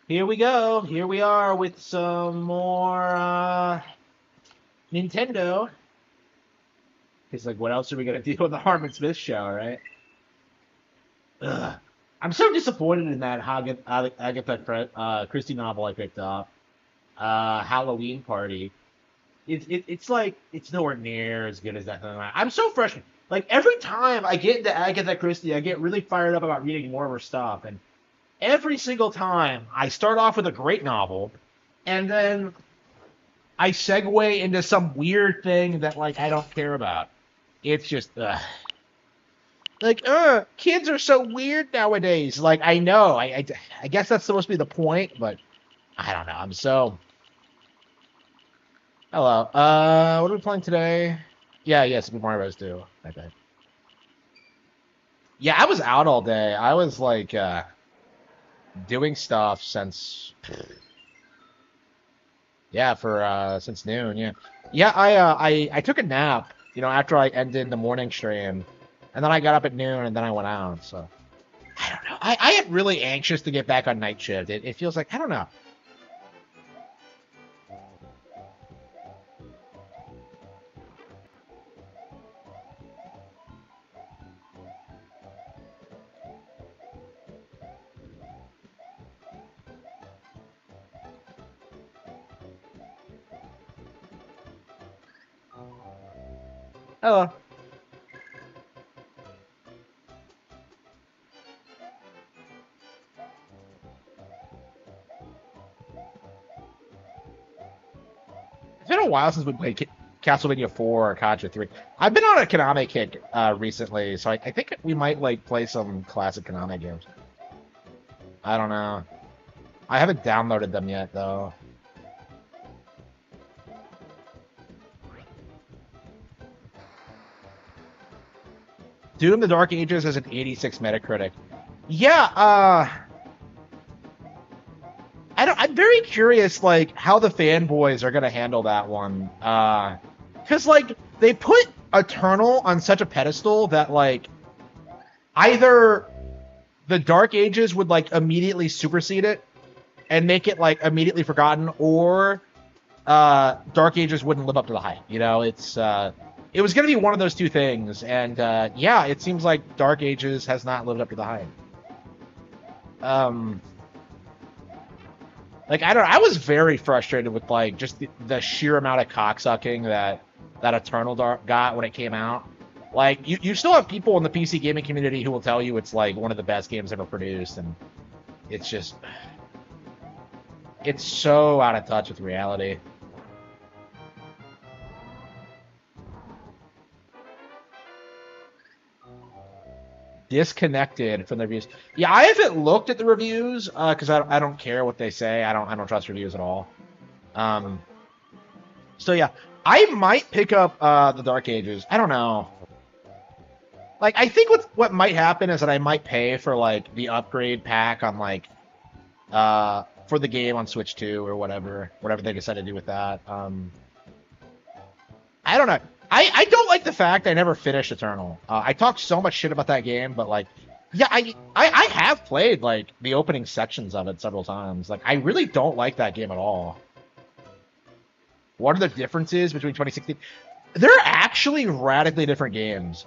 Here we go. Here we are with some more Nintendo. It's like, what else are we gonna do on the Harman Smith show, right? Ugh. I'm so disappointed in that Agatha Christie novel I picked up. Halloween Party. It's like it's nowhere near as good as that thing. I'm so frustrated. Like every time I get into Agatha Christie, I get really fired up about reading more of her stuff, and every single time I start off with a great novel, and then I segue into some weird thing that like I don't care about. It's just like kids are so weird nowadays. Like I know, I guess that's supposed to be the point, but I don't know. I'm so hello. What are we playing today? Yeah, Super Mario Bros. 2. Okay. Yeah, I was out all day. I was like doing stuff since for since noon. Yeah. I took a nap. After I ended the morning stream, and then I got up at noon, and then I went out. So I don't know. I am really anxious to get back on night shift. It feels like I don't know. Oh, it's been a while since we played Castlevania 4 or Contra 3. I've been on a Konami kick recently, so I think we might like play some classic Konami games. I don't know. I haven't downloaded them yet though. Doom: The Dark Ages has an 86 Metacritic. Yeah, I'm very curious, like how the fanboys are gonna handle that one. Because like they put Eternal on such a pedestal that like either the Dark Ages would like immediately supersede it and make it like immediately forgotten, or Dark Ages wouldn't live up to the hype. It was gonna be one of those two things, and yeah, it seems like Dark Ages has not lived up to the hype. Um, Like I don't. I was very frustrated with like just the sheer amount of cocksucking that Eternal Dark got when it came out. Like you still have people in the PC gaming community who will tell you it's like one of the best games ever produced, and it's just it's so out of touch with reality. Disconnected from the reviews. Yeah, I haven't looked at the reviews because I don't care what they say. I don't trust reviews at all. Um, so yeah, I might pick up the Dark Ages. I don't know. Like I think what might happen is that I might pay for like the upgrade pack on like for the game on Switch 2 or whatever they decide to do with that. I don't know. I don't like the fact I never finished Eternal. I talked so much shit about that game, but like, yeah, I have played like the opening sections of it several times. Like, I really don't like that game at all. What are the differences between 2016? They're actually radically different games.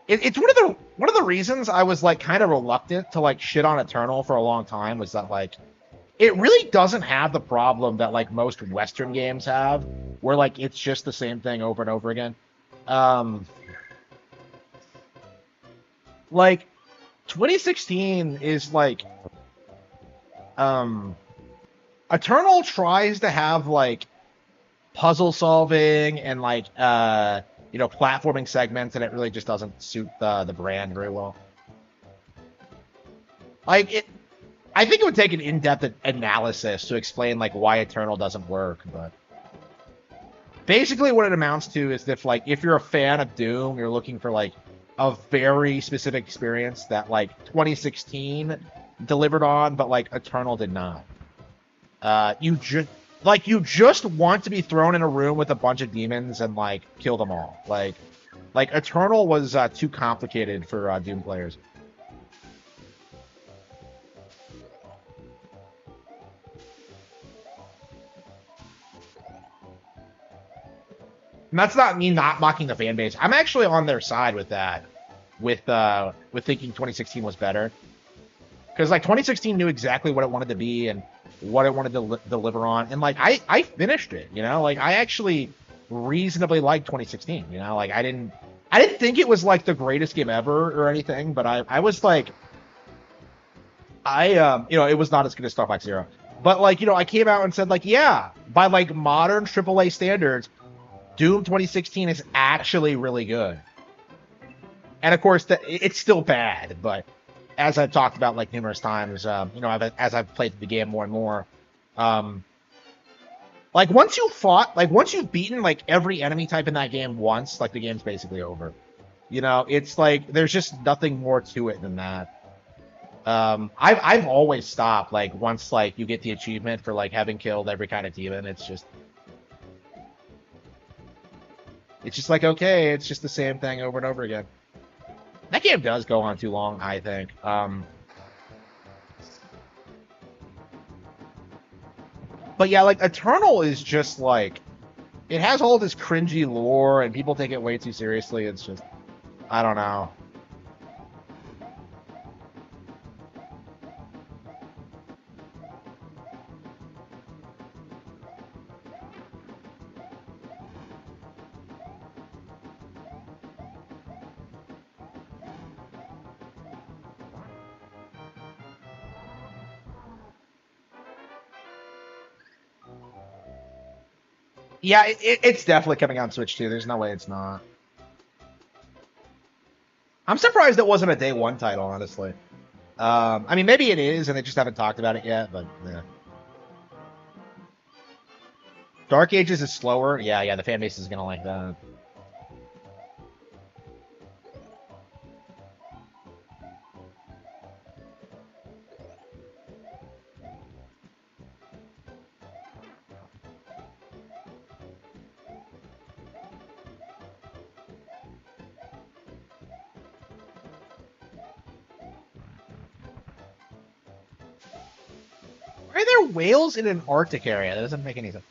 It's one of the reasons I was like kind of reluctant to like shit on Eternal for a long time was that like it really doesn't have the problem that like most Western games have, where like it's just the same thing over and over again. Um, like 2016 is like um, Eternal tries to have like puzzle solving and like platforming segments, and it really just doesn't suit the brand very well. Like it, I think it would take an in-depth analysis to explain like why Eternal doesn't work, but basically what it amounts to is if like if you're a fan of Doom, you're looking for like a very specific experience that like 2016 delivered on, but like Eternal did not. You just want to be thrown in a room with a bunch of demons and like kill them all. Like Eternal was too complicated for Doom players. And that's not me not mocking the fan base. I'm actually on their side with that, with thinking 2016 was better, because like 2016 knew exactly what it wanted to be and what it wanted to deliver on, and like I finished it, you know, like I actually reasonably liked 2016, you know, like I didn't think it was like the greatest game ever or anything, but I was like you know, it was not as good as Star Fox Zero, but like, you know, I came out and said like, yeah, by like modern AAA standards, Doom 2016 is actually really good. And of course, it's still bad, but as I've talked about like numerous times, you know, as I've played the game more and more, um, like once you've beaten like every enemy type in that game once, like the game's basically over. You know, it's like there's just nothing more to it than that. I've always stopped like once like you get the achievement for like having killed every kind of demon. It's just like okay, it's just the same thing over and over again. That game does go on too long, I think. But yeah, like Eternal is just like it has all this cringy lore and people take it way too seriously. It's just I don't know. Yeah, it's definitely coming out on Switch too. There's no way it's not. I'm surprised it wasn't a day one title, honestly. I mean, maybe it is, and they just haven't talked about it yet. But yeah. Dark Ages is slower. Yeah, yeah, the fan base is gonna like that. Why are there whales in an Arctic area? That doesn't make any sense.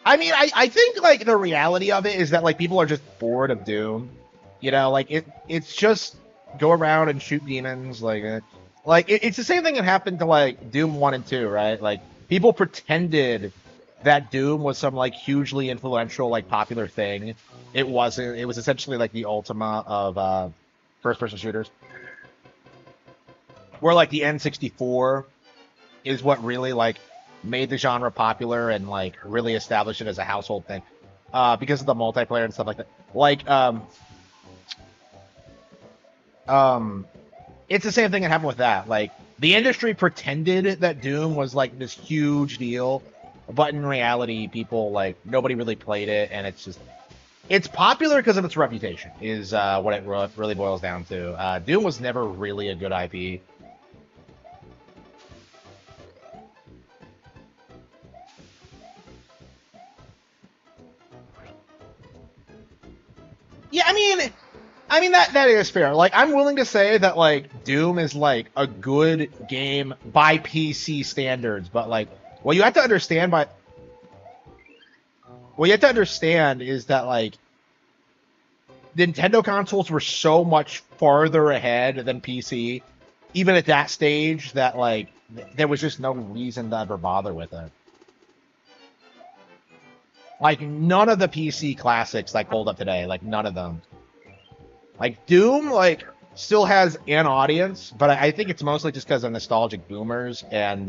I mean, I think like the reality of it is that like people are just bored of Doom. You know, like it's just go around and shoot demons. It's the same thing that happened to like Doom 1 and 2, right? Like people pretended that Doom was some like hugely influential like popular thing. It wasn't. It was essentially like the Ultima of first person shooters. Where like the N64 is what really like made the genre popular and like really established it as a household thing. Because of the multiplayer and stuff like that. Like um it's the same thing that happened with that. Like the industry pretended that Doom was like this huge deal, but in reality, people like nobody really played it, and it's popular because of its reputation. Is what it really boils down to. Doom was never really a good IP. Yeah, I mean that is fair. Like I'm willing to say that like Doom is like a good game by PC standards, but like what you have to understand by what you have to understand is that like Nintendo consoles were so much farther ahead than PC, even at that stage that like there was just no reason to ever bother with it. Like none of the PC classics like hold up today, like none of them. Like Doom, like still has an audience, but I think it's mostly just because of nostalgic boomers and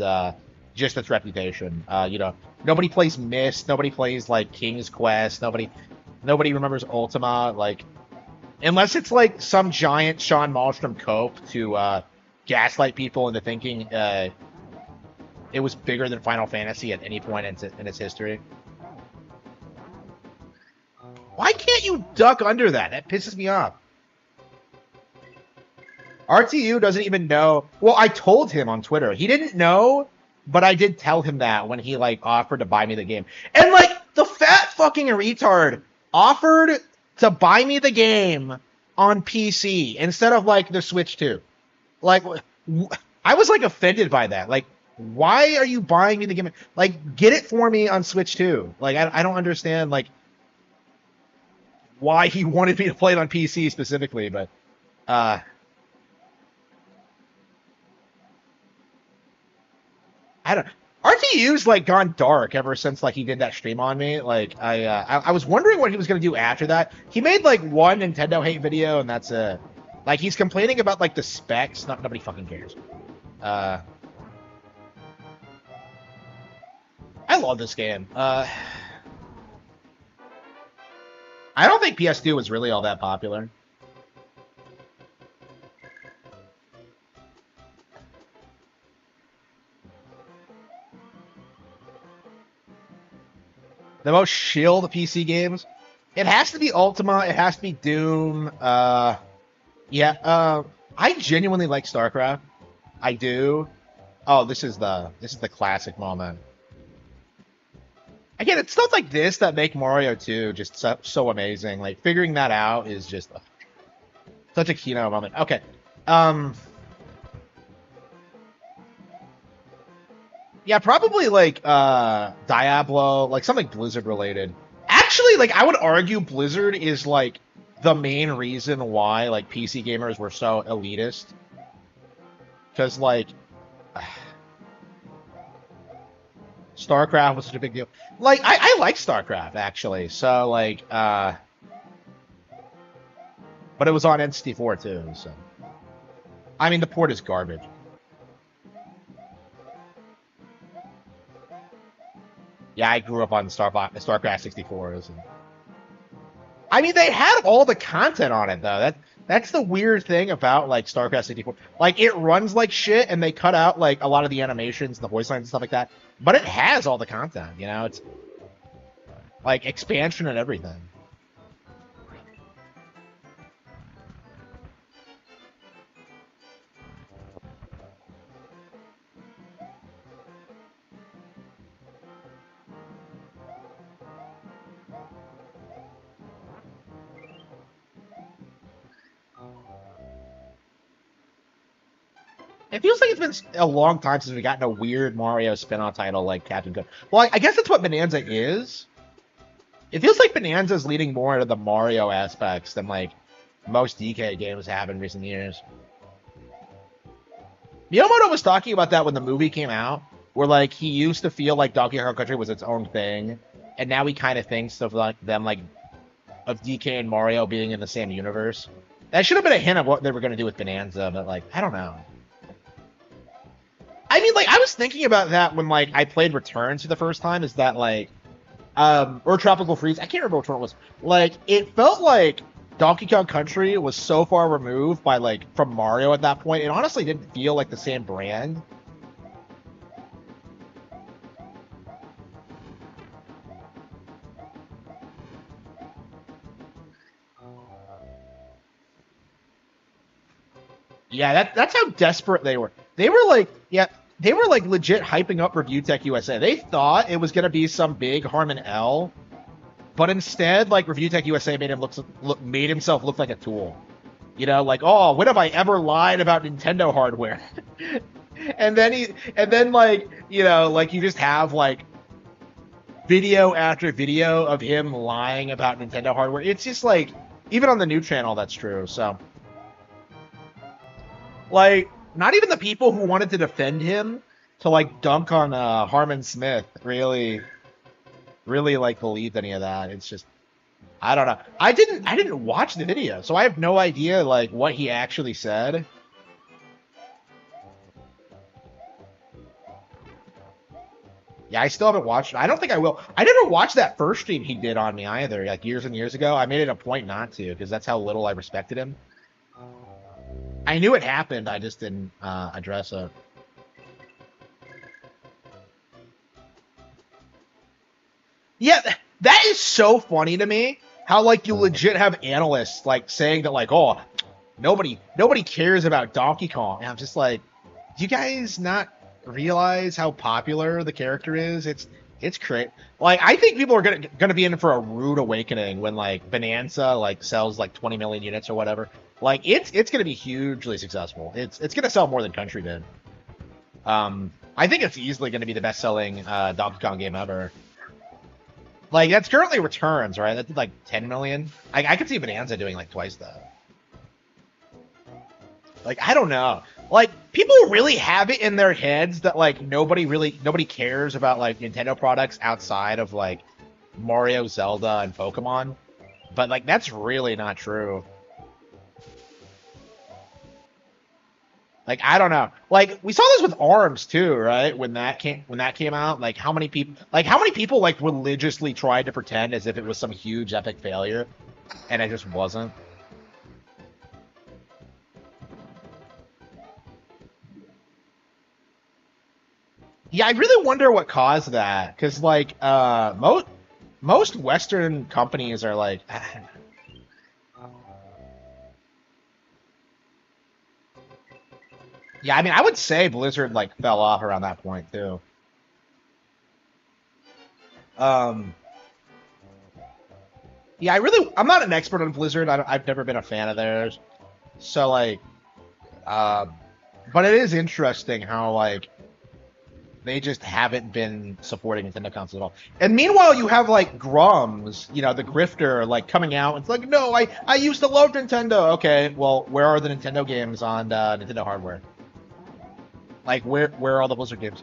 just its reputation. You know, nobody plays Myst, nobody plays like King's Quest, nobody remembers Ultima, like unless it's like some giant Sean Malmstrom cope to gaslight people into thinking it was bigger than Final Fantasy at any point in its history. Why can't you duck under that? That pisses me off. RTU doesn't even know. Well, I told him on Twitter. He didn't know, but I did tell him that when he like offered to buy me the game. And like the fat fucking retard offered to buy me the game on PC instead of like the Switch 2. Like I was like offended by that. Like Why are you buying me the game? Like, get it for me on Switch too. Like, I don't understand like why he wanted me to play it on PC specifically, but uh, I don't. RTU's like gone dark ever since like he did that stream on me. Like I was wondering what he was gonna do after that. He made like one Nintendo hate video and that's it. Like he's complaining about like the specs. Nobody fucking cares. Uh, I love this game. I don't think PS2 was really all that popular. The most shield PC games. It has to be Ultima. It has to be Doom. Yeah. I genuinely like StarCraft. I do. Oh, this is the classic moment. Again, it's stuff like this that make Mario 2 just so amazing. Like figuring that out is just such a keynote moment. Okay. Um. Yeah, probably like Diablo, like something Blizzard related. Actually, like I would argue Blizzard is like the main reason why like PC gamers were so elitist. Because like StarCraft was such a big deal. Like I like StarCraft actually. So like but it was on N64 too, so I mean the port is garbage. Yeah, I grew up on StarCraft 64s. I mean, they had all the content on it though. That's the weird thing about like StarCraft 64. Like it runs like shit, and they cut out like a lot of the animations, the voice lines, and stuff like that. But it has all the content. You know, it's like expansion and everything. It feels like it's been a long time since we gotten a weird Mario spin-off title like Captain Toad. Well, I guess that's what Bonanza is. It feels like Bonanza is leading more into the Mario aspects than like most DK games have in recent years. Miyamoto was talking about that when the movie came out, where like he used to feel like Donkey Kong Country was its own thing, and now he kind of thinks of like them like of DK and Mario being in the same universe. That should have been a hint of what they were going to do with Bonanza, but like I don't know. I mean, like I was thinking about that when like I played Returns for the first time. Is that like or Tropical Freeze? I can't remember which one it was. Like it felt like Donkey Kong Country was so far removed by like from Mario at that point. It honestly didn't feel like the same brand. Yeah, that's how desperate they were. They were like, yeah, they were like legit hyping up Review Tech USA. They thought it was gonna be some big Harman L, but instead, like Review Tech USA made himself look like a tool. You know, like, oh, when have I ever lied about Nintendo hardware? And then like, you know, like you just have like video after video of him lying about Nintendo hardware. It's just like, even on the new channel, that's true. So, like, not even the people who wanted to defend him to like dunk on Harman Smith really like believed any of that. It's just I don't know. I didn't watch the video, so I have no idea like what he actually said. Yeah, I still haven't watched it. I don't think I will. I never watched that first stream he did on me either, like years and years ago. I made it a point not to because that's how little I respected him. I knew it happened. I just didn't address it. Yeah, that is so funny to me. How like you legit have analysts like saying that like, oh, nobody cares about Donkey Kong. And I'm just like, do you guys not realize how popular the character is? It's great. Like I think people are gonna be in for a rude awakening when like Bonanza like sells like 20 million units or whatever. Like it's gonna be hugely successful. It's gonna sell more than Country did. I think it's easily going to be the best-selling Donkey Kong game ever. Like, that's currently Returns, right? That did like 10 million. I could see Bonanza doing like twice that. Like, I don't know. Like, people really have it in their heads that like nobody cares about like Nintendo products outside of like Mario, Zelda, and Pokemon. But like, that's really not true. Like, I don't know. Like, we saw this with ARMS too, right? When that came out, like how many people like religiously tried to pretend as if it was some huge epic failure, and it just wasn't. Yeah, I really wonder what caused that, because like most Western companies are like, yeah, I mean, I would say Blizzard like fell off around that point too. Um, yeah, I'm not an expert on Blizzard. I've never been a fan of theirs. So like, uh, but it is interesting how like they just haven't been supporting Nintendo consoles at all. And meanwhile, you have like Grums, the grifter, like coming out. It's like, no, I used to love Nintendo. Okay, well, where are the Nintendo games on Nintendo hardware? Like, where are all the Blizzard games?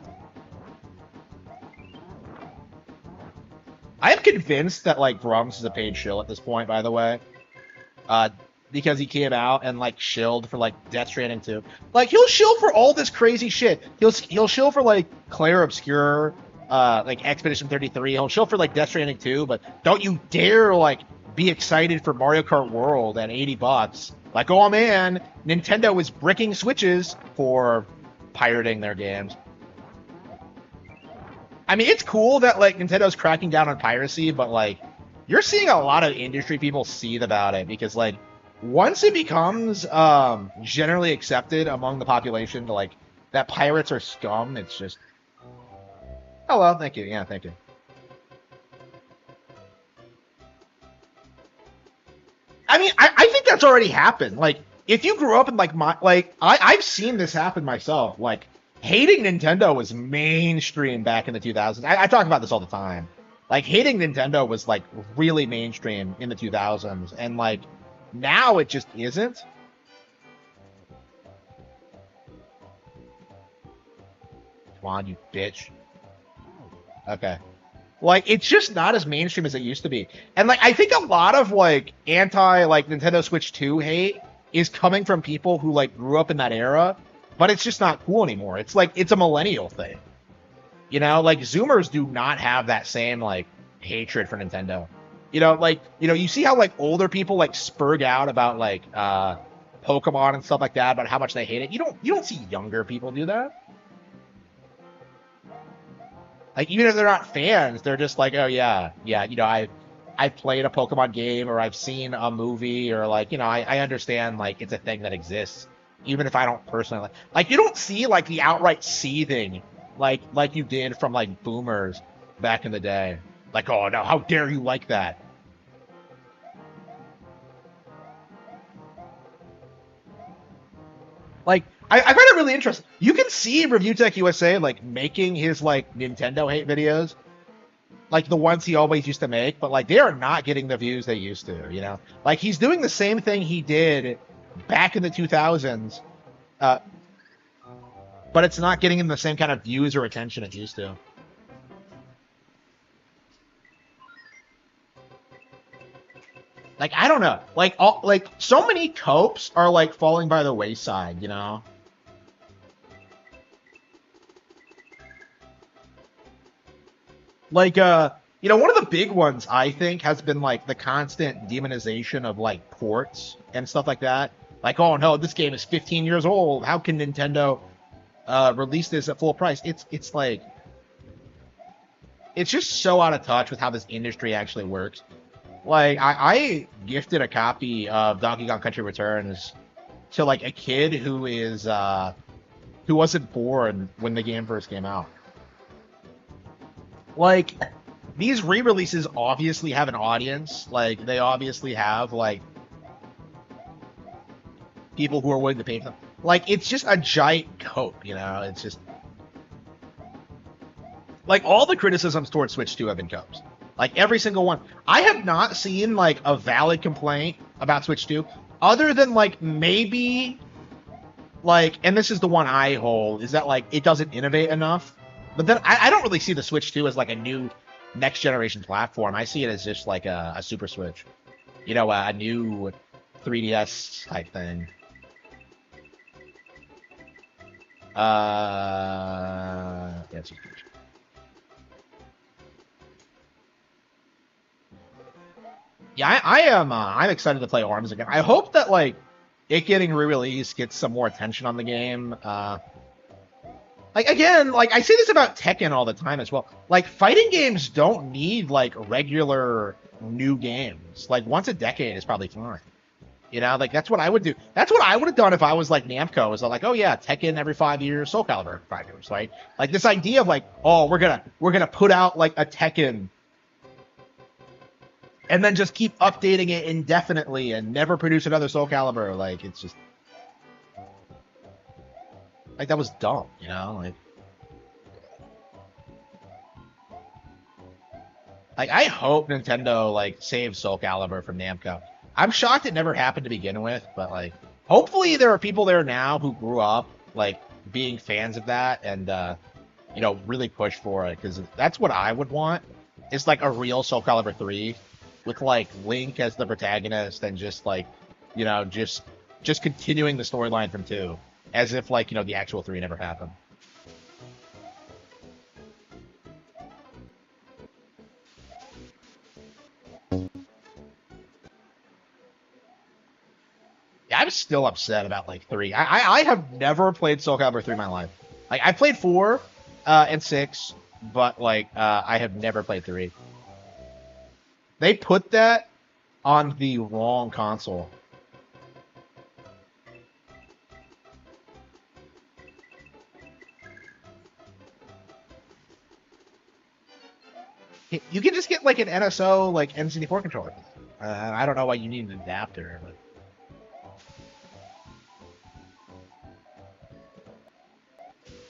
I am convinced that like Grums is a paid shill at this point. By the way, uh, because he came out and like shilled for like Death Stranding 2. Like, he'll shill for all this crazy shit. He'll shill for like Claire Obscure, like Expedition 33. He'll shill for like Death Stranding 2, but don't you dare like be excited for Mario Kart World at $80. Like, oh man, Nintendo is bricking Switches for pirating their games. I mean, it's cool that like Nintendo's cracking down on piracy, but like you're seeing a lot of industry people seethe about it because like once it becomes generally accepted among the population to like that pirates are scum, it's just, oh well, thank you, yeah, thank you. I mean, I think that's already happened. Like, if you grew up in like I've seen this happen myself. Like, hating Nintendo was mainstream back in the 2000s. I talk about this all the time. Like, hating Nintendo was like really mainstream in the 2000s, and like now it just isn't. Come on, you bitch. Okay. Like, it's just not as mainstream as it used to be. And like I think a lot of like anti like Nintendo Switch 2 hate is coming from people who like grew up in that era, but it's just not cool anymore. It's like it's a millennial thing. Like Zoomers do not have that same like hatred for Nintendo. You see how like older people like spurg out about like Pokemon and stuff like that, about how much they hate it. You don't see younger people do that. Like, even if they're not fans, they're just like, oh yeah, yeah, I've played a Pokemon game, or I've seen a movie, or like, I understand like it's a thing that exists, even if I don't personally like you don't see like the outright seething like you did from like boomers back in the day. Like, oh no, how dare you like that? Like, I find it really interesting. You can see Review Tech USA like making his like Nintendo hate videos, like the ones he always used to make, but like they are not getting the views they used to. Like, he's doing the same thing he did back in the 2000s, uh, but it's not getting him the same kind of views or attention it used to. Like, I don't know. Like so many copes are like falling by the wayside. Like, one of the big ones I think has been like the constant demonization of like ports and stuff like that. Like, oh no, this game is 15 years old. How can Nintendo release this at full price? It's like, it's just so out of touch with how this industry actually works. Like, I gifted a copy of Donkey Kong Country Returns to like a kid who wasn't born when the game first came out. Like, these re-releases obviously have an audience. Like, they obviously have like people who are willing to pay for them. Like, it's just a giant cope. It's just, like all the criticisms towards Switch 2 have been coaxed. Like every single one. I have not seen like a valid complaint about Switch 2 other than like maybe like, and this is the one I hold, is that like it doesn't innovate enough. But then I don't really see the Switch 2 as like a new next generation platform. I see it as just like a Super Switch. You know, a new 3DS type thing. Yeah, it's yeah, I am. I'm excited to play Arms again. I hope that like it getting re-released gets some more attention on the game. Like again, like I say this about Tekken all the time as well. Like fighting games don't need like regular new games. Like once a decade is probably fine. You know, like that's what I would do. That's what I would have done if I was like Namco. Is like, oh yeah, Tekken every 5 years, Soul Calibur every 5 years, right? Like this idea of like, oh, we're gonna put out like a Tekken and then just keep updating it indefinitely and never produce another Soul Calibur. Like it's just like that was dumb, you know? Like I hope Nintendo like saves Soul Calibur from Namco. I'm shocked it never happened to begin with, but like hopefully there are people there now who grew up like being fans of that and you know, really push for it, because that's what I would want. It's like a real Soul Calibur 3 with like Link as the protagonist and just like, you know, just continuing the storyline from 2 as if like, you know, the actual 3 never happened. Yeah, I'm still upset about like 3. I have never played Soul Calibur 3 in my life. Like I played 4 and 6, but like I have never played 3. They put that on the wrong console. You can just get like an NSO like N64 controller. I don't know why you need an adapter. But...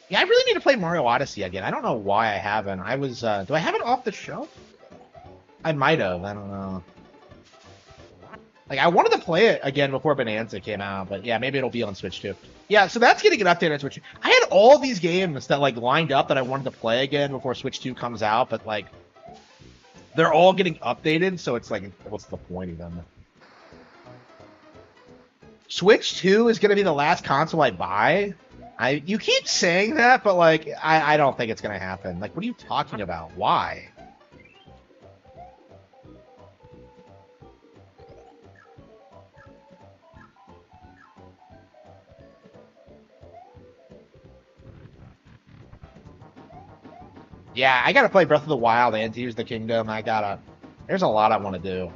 yeah, I really need to play Mario Odyssey again. I don't know why I haven't. I was, do I have it off the shelf? I might have. I don't know. Like, I wanted to play it again before Bonanza came out, but yeah, maybe it'll be on Switch too. Yeah, so that's getting an update on Switch. I had all these games that like lined up that I wanted to play again before Switch 2 comes out, but like they're all getting updated, so it's like, what's the point of them? Switch 2 is going to be the last console I buy. You keep saying that, but like I don't think it's going to happen. Like, what are you talking about? Why? Yeah, I gotta play Breath of the Wild and Tears of the Kingdom. There's a lot I want to do.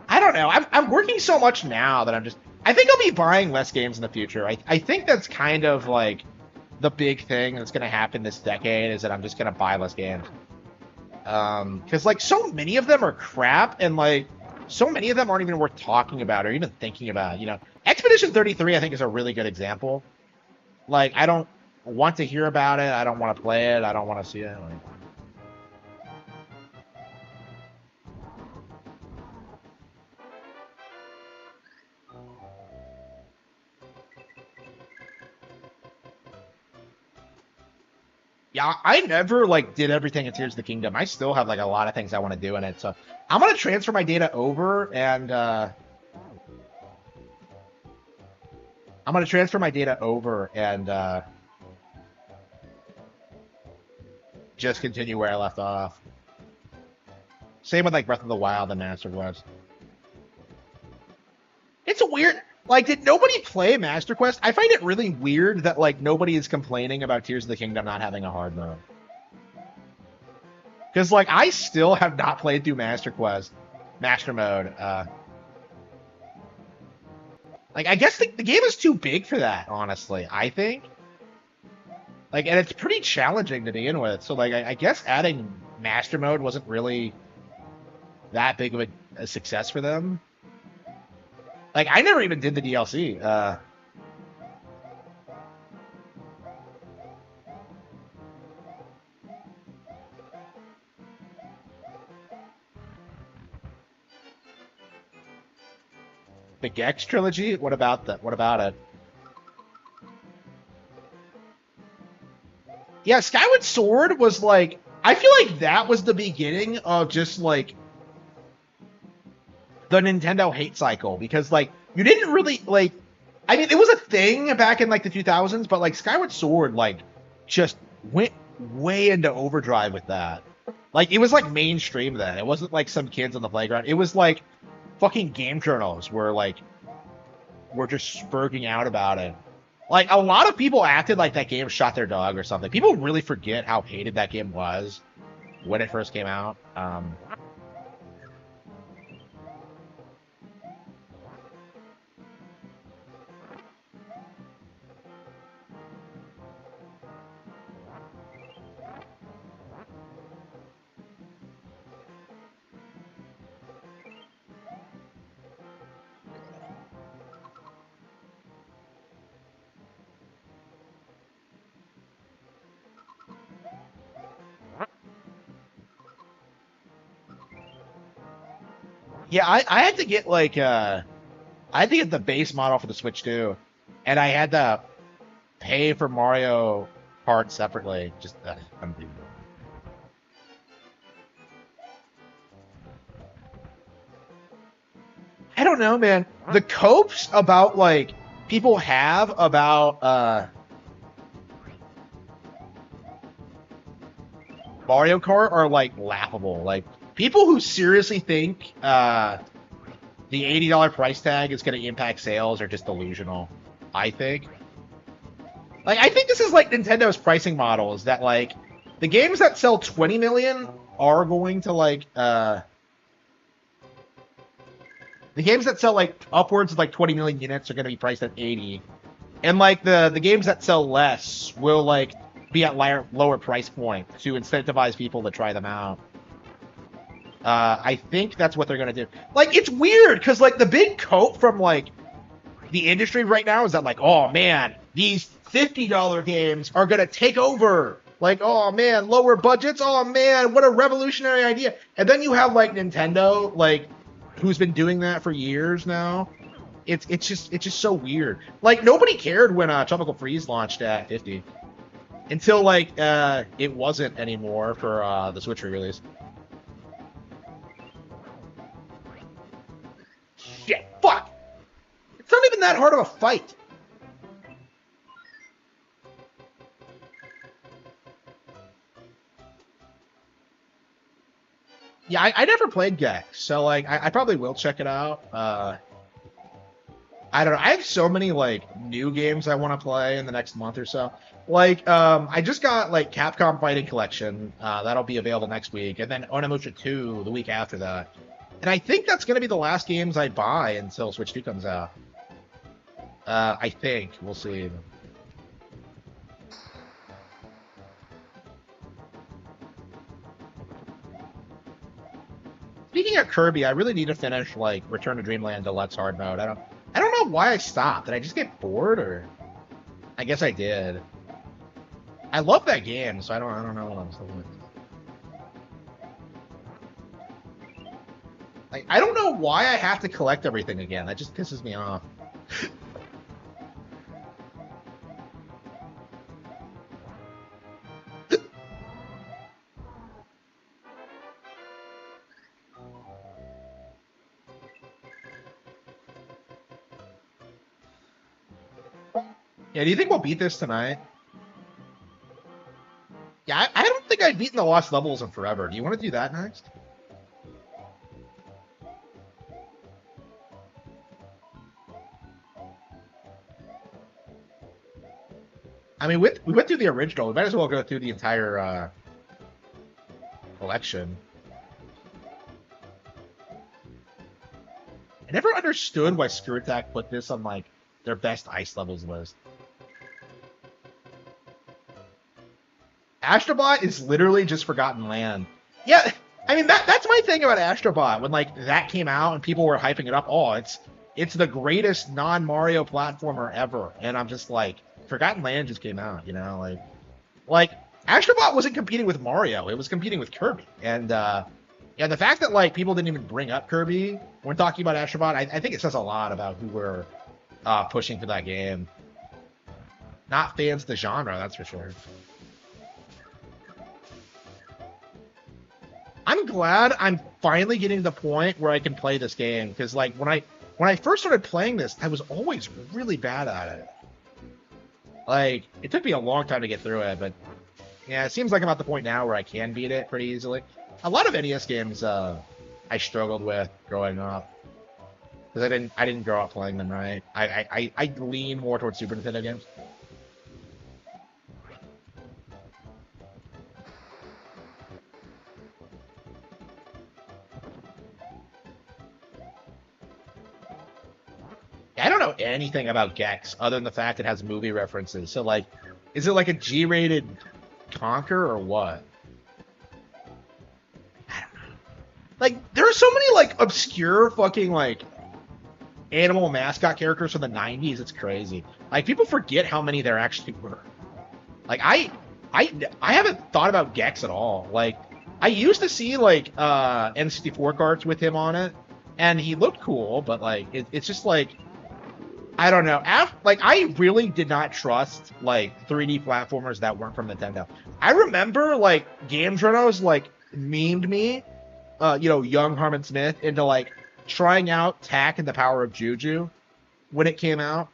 I don't know. I'm working so much now that I think I'll be buying less games in the future. I think that's kind of like the big thing that's gonna happen this decade, is that I'm just gonna buy less games. Because like so many of them are crap, and like so many of them aren't even worth talking about or even thinking about. You know, Expedition 33 I think is a really good example. Like I don't want to hear about it. I don't want to play it. I don't want to see it. Like, yeah, I never like did everything in Tears of the Kingdom. I still have like a lot of things I want to do in it. So I'm gonna transfer my data over and just continue where I left off. Same with like Breath of the Wild and Master Quest. It's a weird. Like, did nobody play Master Quest? I find it really weird that like nobody is complaining about Tears of the Kingdom not having a hard mode. Because like I still have not played through Master Quest, Master Mode. Like I guess the game is too big for that. Honestly, I think. Like, and it's pretty challenging to begin with. So like I guess adding Master Mode wasn't really that big of a success for them. Like, I never even did the DLC. The Gex trilogy? What about that? What about it? Yeah, Skyward Sword was like, I feel like that was the beginning of just like the Nintendo hate cycle, because like you didn't really like, I mean, it was a thing back in like the 2000s, but like Skyward Sword like just went way into overdrive with that. Like it was like mainstream then. It wasn't like some kids on the playground. It was like fucking game journals were just spurging out about it. Like a lot of people acted like that game shot their dog or something. People really forget how hated that game was when it first came out. Yeah, I had to get like I had to get the base model for the Switch too, and I had to pay for Mario Kart separately. Just unbelievable. I don't know, man. The copes about like people have about Mario Kart are like laughable. Like people who seriously think the $80 price tag is going to impact sales are just delusional. I think. Like I think this is like Nintendo's pricing model is that like the games that sell 20 million are going to like the games that sell like upwards of like 20 million units are going to be priced at 80. And like the games that sell less will like be at lower price point to incentivize people to try them out. I think that's what they're gonna do. Like it's weird because like the big cope from like the industry right now is that like, oh man, these $50 games are gonna take over. Like, oh man, lower budgets. Oh man, what a revolutionary idea. And then you have like Nintendo, like who's been doing that for years now. It's just so weird. Like nobody cared when Tropical Freeze launched at 50 until like it wasn't anymore for the Switch re-release. Shit, fuck. It's not even that hard of a fight. Yeah, I never played Gex, so like I probably will check it out. I don't know. I have so many like new games I want to play in the next month or so. Like, I just got like Capcom Fighting Collection. That'll be available next week, and then Onimusha 2 the week after that. And I think that's gonna be the last games I buy until Switch 2 comes out. I think we'll see. Speaking of Kirby, I really need to finish like Return to Dreamland Deluxe Hard Mode. I don't know why I stopped. Did I just get bored or? I guess I did. I love that game, so I don't know what I'm saying. Like I don't know why I have to collect everything again. That just pisses me off. Yeah, do you think we'll beat this tonight? Yeah, I don't think I've beaten the lost levels in forever. Do you want to do that next? I mean, we went through the original. We might as well go through the entire collection. I never understood why Screw Attack put this on like their best ice levels list. Astrobot is literally just Forgotten Land. Yeah, I mean that's my thing about Astrobot. When like that came out and people were hyping it up, oh, it's the greatest non-Mario platformer ever, and I'm just like, Forgotten Land just came out, you know, like Astrobot wasn't competing with Mario, it was competing with Kirby, and Yeah, the fact that like people didn't even bring up Kirby when talking about Astrobot, I think it says a lot about who we're pushing for that game. Not fans of the genre, that's for sure. I'm glad I'm finally getting to the point where I can play this game because like when I first started playing this, I was always really bad at it. Like it took me a long time to get through it, but yeah, it seems like I'm at the point now where I can beat it pretty easily. A lot of NES games I struggled with growing up because I didn't grow up playing them right. I lean more towards Super Nintendo games. I don't know anything about Gex other than the fact it has movie references. So like, is it like a G-rated Conquer or what? I don't know. Like, there are so many like obscure fucking like animal mascot characters from the '90s. It's crazy. Like people forget how many there actually were. Like I haven't thought about Gex at all. Like I used to see like N64 carts with him on it, and he looked cool, but like it's just like I don't know. Like I really did not trust like 3D platformers that weren't from Nintendo. I remember like Game Journals like memed me, young Harman Smith into like trying out Tak and the Power of Juju when it came out.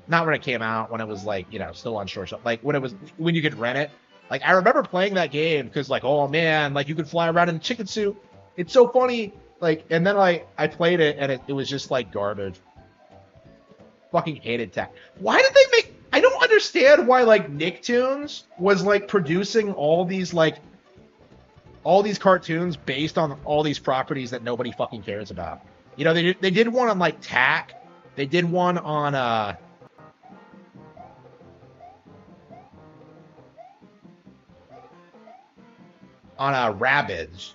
Not when it came out, when it was like still on short. Like when you could rent it. Like I remember playing that game because like oh man, like you could fly around in a chicken suit. It's so funny. Like and then I played it and it was just like garbage. Fucking hated Tak. Why did they make? I don't understand why like Nicktoons was like producing all these cartoons based on all these properties that nobody fucking cares about. They did one on like Tak. They did one on Rabbids.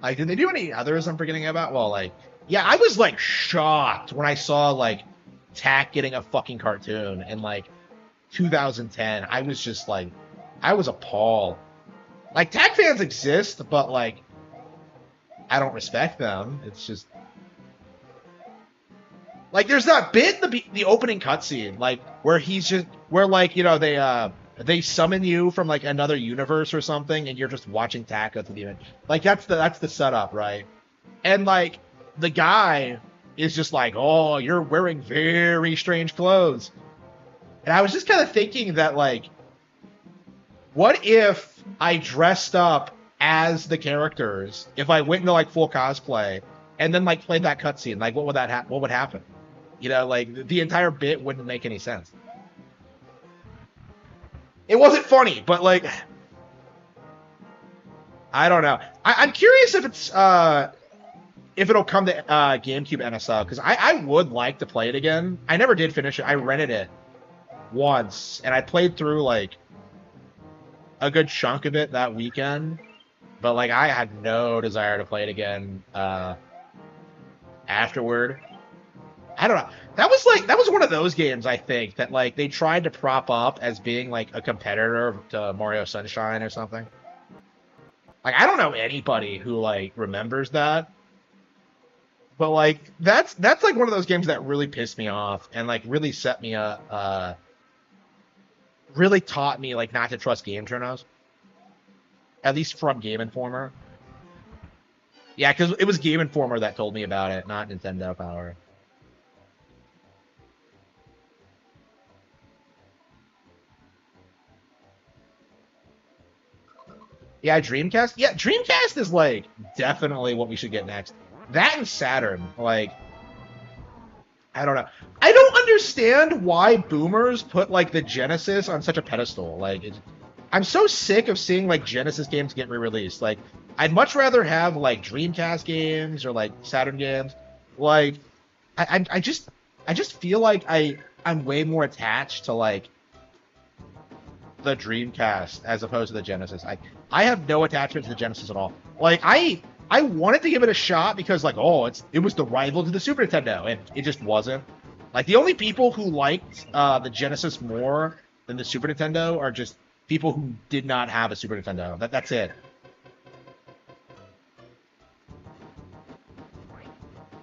Like, did they do any others I'm forgetting about? Well, like, yeah, I was like shocked when I saw like Tak getting a fucking cartoon in like 2010. I was just like, I was appalled. Like, Tak fans exist, but like, I don't respect them. It's just like there's that bit in the opening cutscene, like where they summon you from like another universe or something, and you're just watching Tak go through the event. Like that's the setup, right? And like the guy is just like, oh, you're wearing very strange clothes. And I was just kind of thinking that like, what if I dressed up as the characters? If I went into like full cosplay and then like played that cutscene, like what would happen? Like the entire bit wouldn't make any sense. It wasn't funny, but like, I don't know. I'm curious if it'll come to GameCube NSL because I would like to play it again. I never did finish it. I rented it once and I played through like a good chunk of it that weekend, but like I had no desire to play it again afterward. I don't know. That was one of those games I think that like they tried to prop up as being like a competitor to Mario Sunshine or something. Like I don't know anybody who like remembers that. But like that's like one of those games that really pissed me off and like really set me up really taught me like not to trust game journals. At least from Game Informer. Yeah, because it was Game Informer that told me about it, not Nintendo Power. Yeah, Dreamcast? Yeah, Dreamcast is like definitely what we should get next. That and Saturn, like I don't know. I don't understand why boomers put like the Genesis on such a pedestal. Like I'm so sick of seeing like Genesis games get re-released. Like I'd much rather have like Dreamcast games or like Saturn games. Like I just feel like I'm way more attached to like the Dreamcast as opposed to the Genesis. I have no attachment to the Genesis at all. Like I wanted to give it a shot because like it was the rival to the Super Nintendo and it just wasn't. Like the only people who liked the Genesis more than the Super Nintendo are just people who did not have a Super Nintendo. That's it.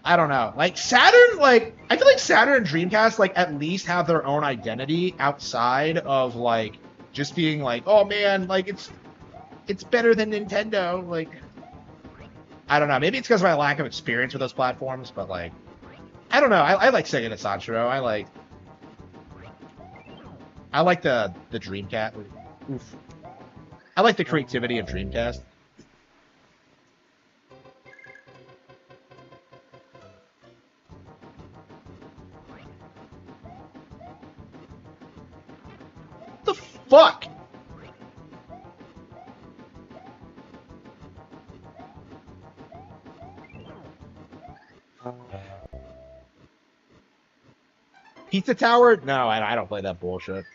I don't know. Like Saturn, like I feel like Saturn and Dreamcast like at least have their own identity outside of like just being like, oh man, like it's better than Nintendo. Like I don't know. Maybe it's because of my lack of experience with those platforms, but like I don't know. I like Sega and Sanshiro. I like the Dreamcast. Oof. I like the creativity of Dreamcast. What the fuck? Pizza Tower? No, I don't play that bullshit.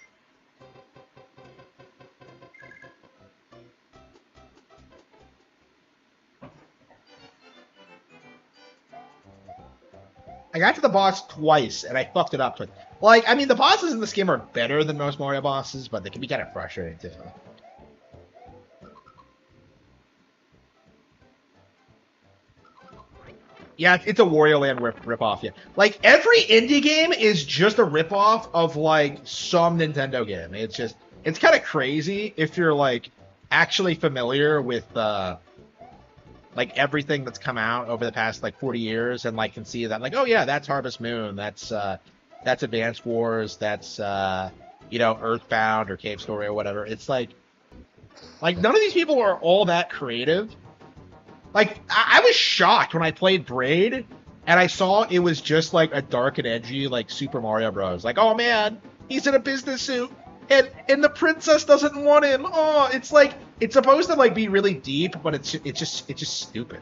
I got to the boss twice and I fucked it up. Like, I mean, the bosses in this game are better than most Mario bosses, but they can be kind of frustrating too. Yeah, it's a Wario Land rip-off, yeah. Like, every indie game is just a rip-off of, like, some Nintendo game. It's kind of crazy if you're, like, actually familiar with, like, everything that's come out over the past, like, 40 years and, like, can see that, like, oh, yeah, that's Harvest Moon, that's Advance Wars, that's, you know, Earthbound or Cave Story or whatever. It's, like, none of these people are all that creative. Like, I was shocked when I played Braid, and I saw it was just, like, a dark and edgy, like, Super Mario Bros. Like, oh, man, he's in a business suit, and the princess doesn't want him. Oh, it's, like, it's supposed to, like, be really deep, but it's just stupid.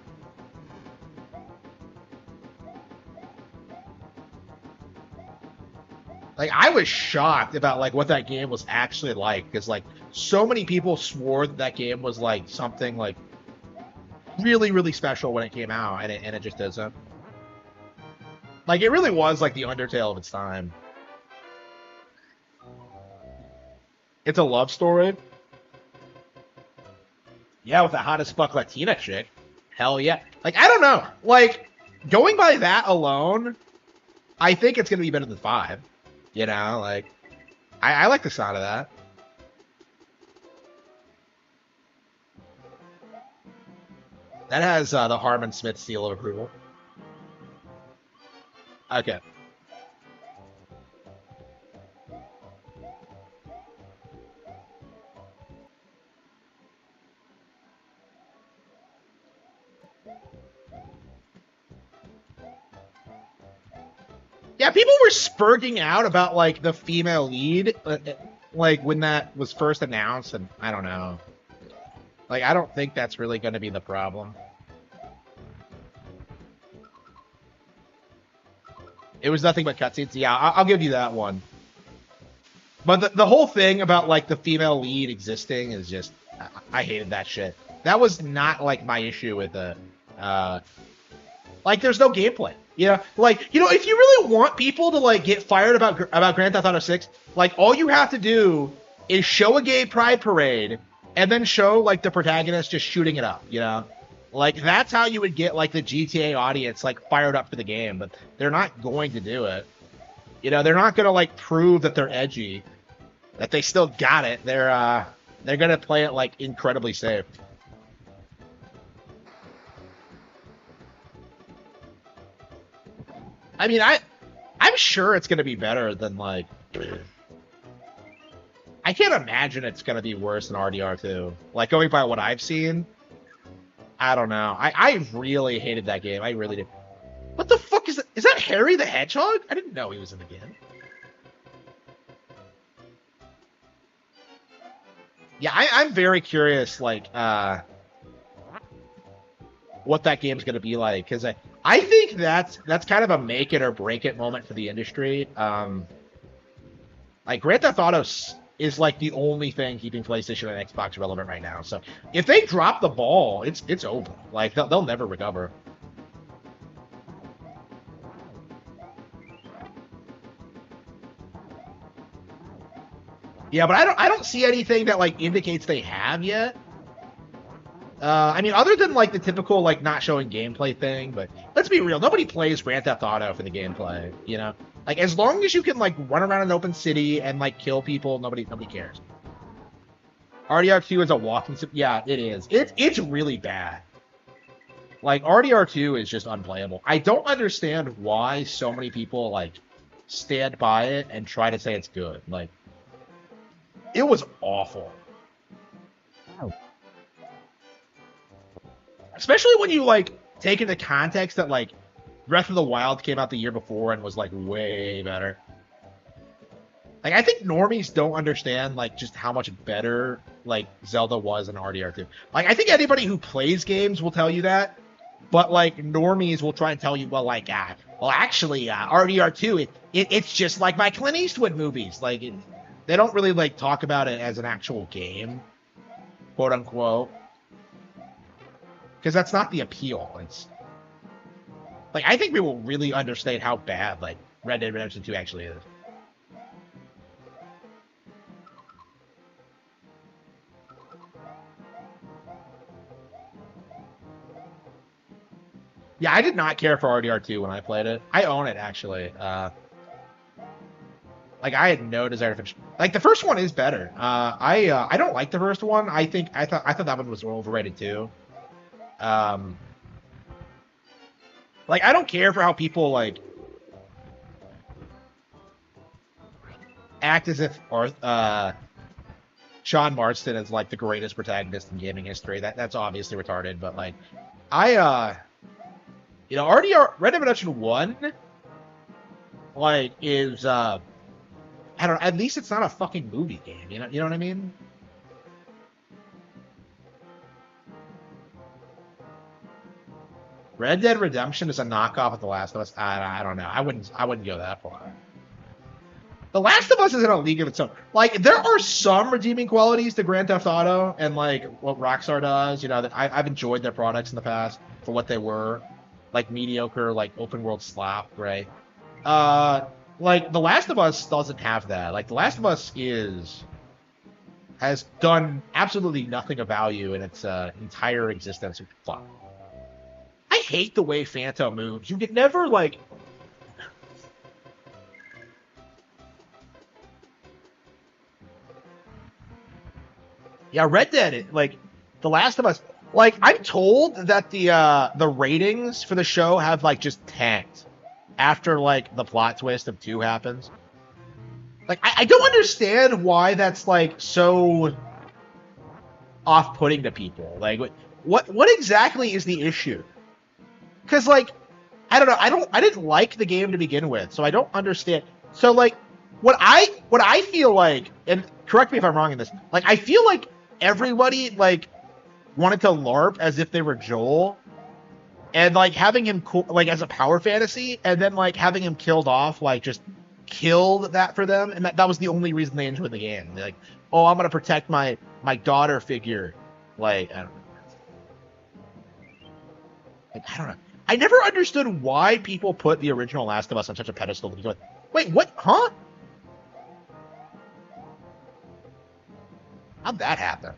Like, I was shocked about, like, what that game was actually like, because, like, so many people swore that game was, like, something, like, really, really special when it came out, and it just isn't. Like, it really was like the Undertale of its time. It's a love story. Yeah, with the hottest fuck Latina chick. Hell yeah. Like, I don't know. Like, going by that alone, I think it's gonna be better than 5. You know, like, I like the sound of that. That has the Harman Smith seal of approval. Okay. Yeah, people were spurting out about like the female lead, like when that was first announced, and I don't know. Like, I don't think that's really going to be the problem. It was nothing but cutscenes. Yeah, I'll give you that one. But the whole thing about like the female lead existing is just, I hated that shit. That was not like my issue with the, like, there's no gameplay. You know, like, you know, if you really want people to like get fired about Grand Theft Auto 6, like, all you have to do is show a gay pride parade and then show like the protagonist just shooting it up. You know, like, that's how you would get like the GTA audience like fired up for the game. But they're not going to do it. You know, they're not gonna like prove that they're edgy, that they still got it. They're gonna play it like incredibly safe. I mean, I'm sure it's gonna be better than like. I can't imagine it's gonna be worse than RDR2. Like, going by what I've seen, I don't know. I really hated that game. I really did. What the fuck is that? Is that Harry the Hedgehog? I didn't know he was in the game. Yeah, I'm very curious, like, what that game's gonna be like, because I think that's kind of a make it or break it moment for the industry. Like, Grand Theft Auto is like the only thing keeping PlayStation and Xbox relevant right now. So if they drop the ball, it's over. Like, they'll never recover. Yeah, but I don't see anything that like indicates they have yet. I mean, other than like the typical like not showing gameplay thing, but let's be real, nobody plays Grand Theft Auto for the gameplay, you know? Like as long as you can like run around an open city and like kill people, nobody cares. RDR2 is a walking sim. Yeah, it is. It's really bad. Like RDR2 is just unplayable. I don't understand why so many people like stand by it and try to say it's good. Like it was awful. Especially when you like take into context that like Breath of the Wild came out the year before and was like way better. Like I think normies don't understand like just how much better like Zelda was in RDR2. Like I think anybody who plays games will tell you that, but like normies will try and tell you, well, like, well, actually, RDR2, it's just like my Clint Eastwood movies. Like they don't really like talk about it as an actual game, quote unquote, because that's not the appeal. It's like I think we will really understand how bad like Red Dead Redemption 2 actually is. Yeah, I did not care for RDR2 when I played it. I own it actually. Like I had no desire to finish. Like the first one is better. I don't like the first one. I thought that one was overrated too. Um, like I don't care for how people like act as if Sean Marston is like the greatest protagonist in gaming history. That's obviously retarded. But like I RDR Red Dead Redemption 1 like is I don't know, at least it's not a fucking movie game, you know what I mean? Red Dead Redemption is a knockoff of The Last of Us. I don't know. I wouldn't go that far. The Last of Us is in a league of its own. Like there are some redeeming qualities to Grand Theft Auto and like what Rockstar does. You know that I've enjoyed their products in the past for what they were, like mediocre, like open world slop, right? Uh, like The Last of Us doesn't have that. Like The Last of Us has done absolutely nothing of value in its entire existence. Fuck. I hate the way Phantom moves. You can never like. Yeah, Red Dead, like The Last of Us. Like I'm told that the ratings for the show have like just tanked after like the plot twist of 2 happens. Like I don't understand why that's like so off-putting to people. Like what exactly is the issue? Because like I don't know, I didn't like the game to begin with, so I don't understand. So like what I feel like, and correct me if I'm wrong in this, like I feel like everybody like wanted to LARP as if they were Joel, and like having him like as a power fantasy, and then like having him killed off like just killed that for them, and that was the only reason they enjoyed the game. They're like, oh, I'm gonna protect my daughter figure. Like I don't know. I never understood why people put the original Last of Us on such a pedestal. Like, wait, what? Huh? How'd that happen?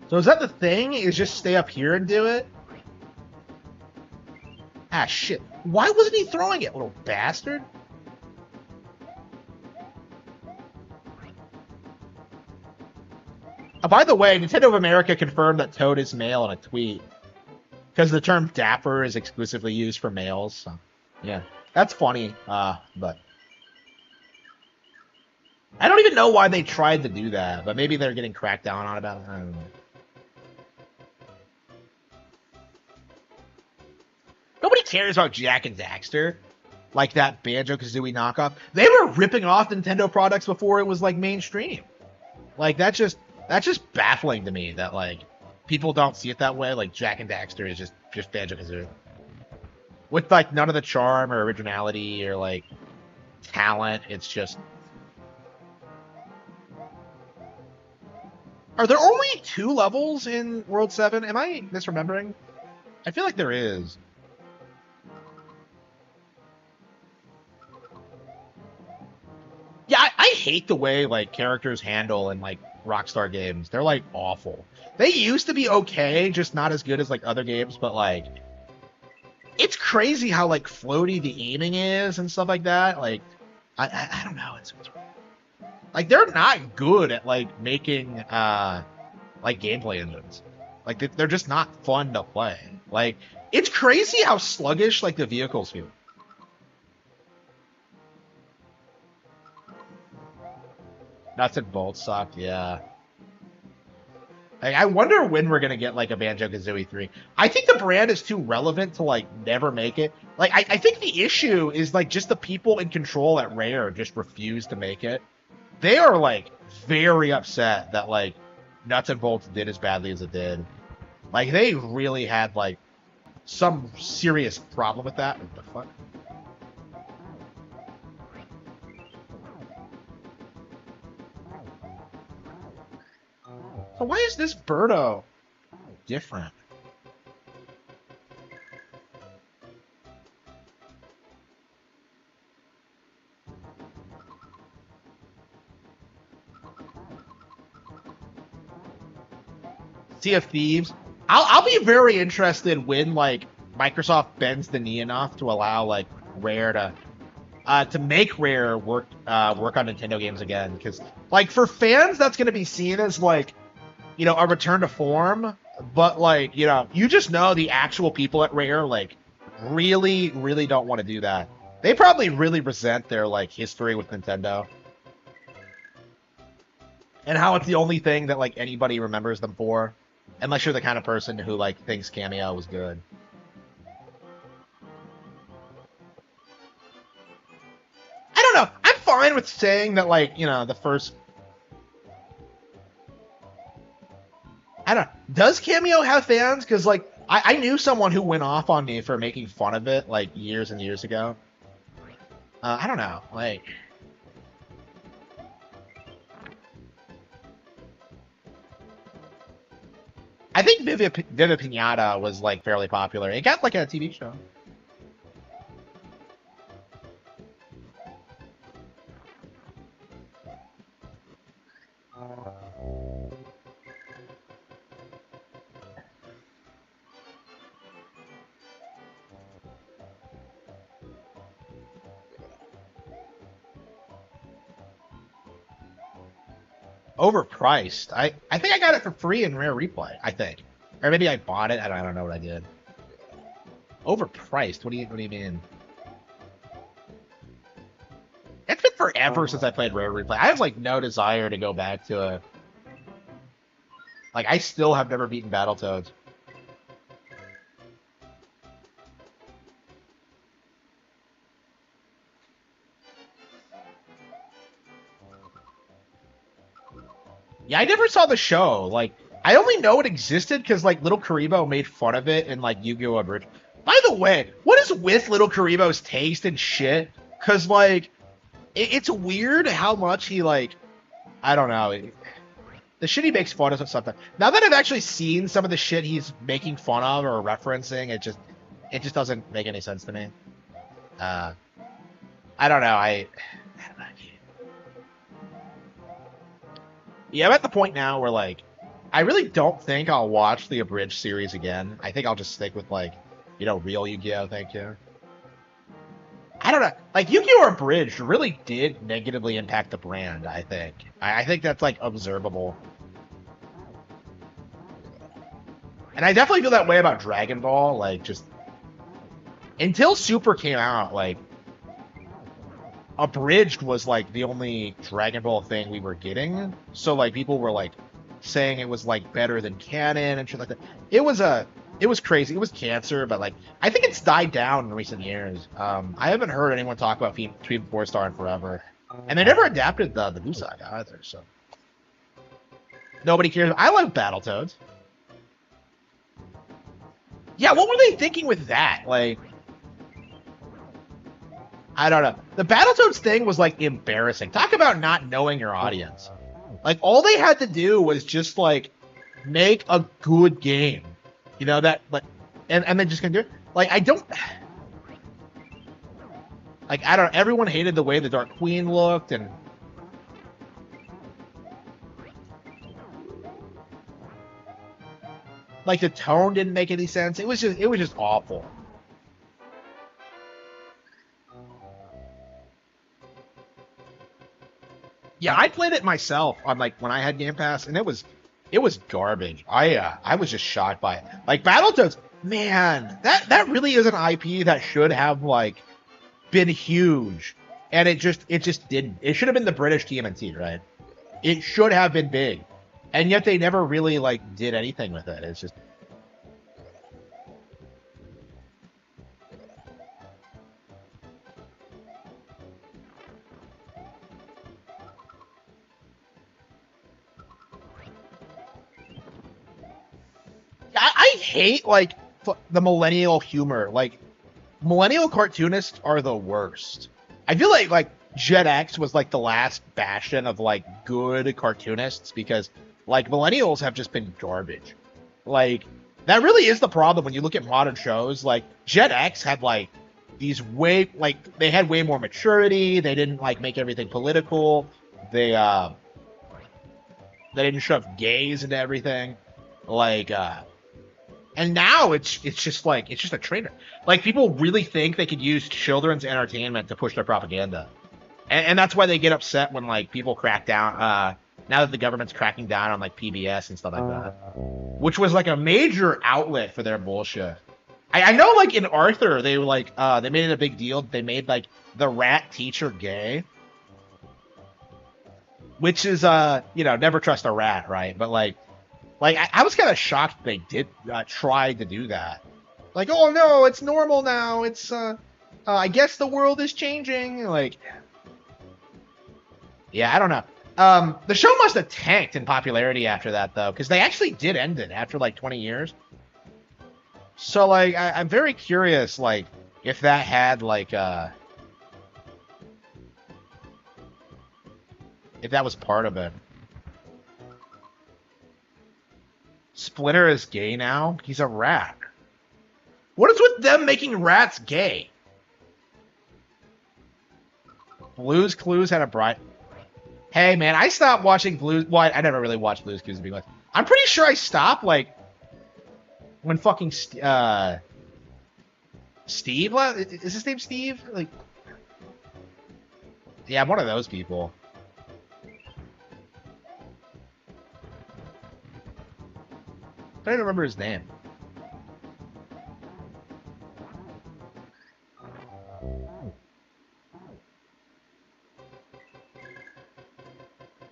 So is that the thing? Is just stay up here and do it? Ah, shit. Why wasn't he throwing it, little bastard? By the way, Nintendo of America confirmed that Toad is male in a tweet. Because the term dapper is exclusively used for males. So, yeah. That's funny, but... I don't even know why they tried to do that, but maybe they're getting cracked down on about it. I don't know. Nobody cares about Jak and Daxter, like that Banjo-Kazooie knockoff. They were ripping off Nintendo products before it was like mainstream. Like that's just baffling to me that like people don't see it that way. Like Jak and Daxter is just Banjo-Kazooie with like none of the charm or originality or like talent. It's just Are there only 2 levels in World 7? Am I misremembering? I feel like there is. Yeah, I hate the way like characters handle in like Rockstar games. They're like awful. They used to be okay, just not as good as like other games, but like it's crazy how like floaty the aiming is and stuff like that. Like I don't know. It's like they're not good at like making like gameplay engines. Like they're just not fun to play. Like it's crazy how sluggish like the vehicles feel. Nuts and bolts sucked, yeah. Like, I wonder when we're gonna get like a Banjo-Kazooie 3. I think the brand is too relevant to like never make it. Like I think the issue is like just the people in control at Rare just refuse to make it. They are like very upset that like Nuts and Bolts did as badly as it did. Like they really had like some serious problem with that. What the fuck? So why is this Birdo different? Sea of Thieves. I'll be very interested when like Microsoft bends the knee enough to allow like Rare to make Rare work on Nintendo games again, because like for fans that's going to be seen as like, you know, a return to form, but like, you know, you just know the actual people at Rare like really don't want to do that. They probably really resent their like history with Nintendo and how it's the only thing that like anybody remembers them for, unless you're the kind of person who like thinks Cameo was good. I don't know. I'm fine with saying that, like, you know, the first. I don't know. Does Cameo have fans? Because, like, I knew someone who went off on me for making fun of it, like, years and years ago. I don't know. Like. I think Viva Pinata was, like, fairly popular. It got, like, a TV show. Overpriced. I think I got it for free in Rare Replay. I think, or maybe I bought it. I don't know what I did. Overpriced. What do you mean? It's been forever since I played Rare Replay. I have like no desire to go back to it. Like I still have never beaten Battletoads. Yeah, I never saw the show. Like, I only know it existed because, like, Little Karibo made fun of it in, like, Yu-Gi-Oh! Abridged. By the way, what is with Little Karibo's taste and shit? Because, like, it's weird how much he, like, I don't know. The shit he makes fun of something. Now that I've actually seen some of the shit he's making fun of or referencing, it just doesn't make any sense to me. I don't know. I don't know. Yeah, I'm at the point now where, like, I really don't think I'll watch the Abridged series again. I think I'll just stick with, like, you know, real Yu-Gi-Oh! Thank you. I don't know. Like, Yu-Gi-Oh! Abridged really did negatively impact the brand, I think. I think that's, like, observable. And I definitely feel that way about Dragon Ball. Like, just... Until Super came out, like... Abridged was like the only Dragon Ball thing we were getting, so like people were like saying it was like better than canon and shit like that. It was crazy. It was cancer, but like I think it's died down in recent years. I haven't heard anyone talk about Team 4-Star in forever, and they never adapted the Buu Saga either. So nobody cares. I love Battletoads. Yeah, what were they thinking with that? Like. I don't know. The Battletoads thing was like embarrassing. Talk about not knowing your audience. Like all they had to do was just like make a good game. You know that like and then just gonna do it. Like I don't everyone hated the way the Dark Queen looked and like the tone didn't make any sense. It was just awful. Yeah, I played it myself on like when I had Game Pass, and it was garbage. I was just shocked by it. Like Battletoads, man, that really is an IP that should have like been huge, and it just didn't. It should have been the British TMNT, right? It should have been big, and yet they never really like did anything with it. It's just I hate like the millennial humor. Like millennial cartoonists are the worst. I feel like Gen X was like the last bastion of like good cartoonists because like millennials have just been garbage. Like that really is the problem when you look at modern shows. Like Gen X had like these way like they had way more maturity. They didn't like make everything political. They didn't shove gays into everything. Like and now it's just a trainer. Like people really think they could use children's entertainment to push their propaganda, and that's why they get upset when like people crack down. Now that the government's cracking down on like PBS and stuff like that, which was like a major outlet for their bullshit. I know like in Arthur they like they made it a big deal. They made like the rat teacher gay, which is never trust a rat, right? But like I was kind of shocked they did try to do that. Like, oh no, it's normal now. It's I guess the world is changing. Like, yeah, I don't know. The show must have tanked in popularity after that though, because they actually did end it after like 20 years. So like, I'm very curious, like, if that had like if that was part of it. Splinter is gay now. He's a rat. What is with them making rats gay? Blue's Clues had a bride. Hey man, I stopped watching Blues. Well, I never really watched Blues Clues to be honest. I'm pretty sure I stopped like when fucking Steve. Is his name Steve? Like, yeah, I'm one of those people. I don't remember his name.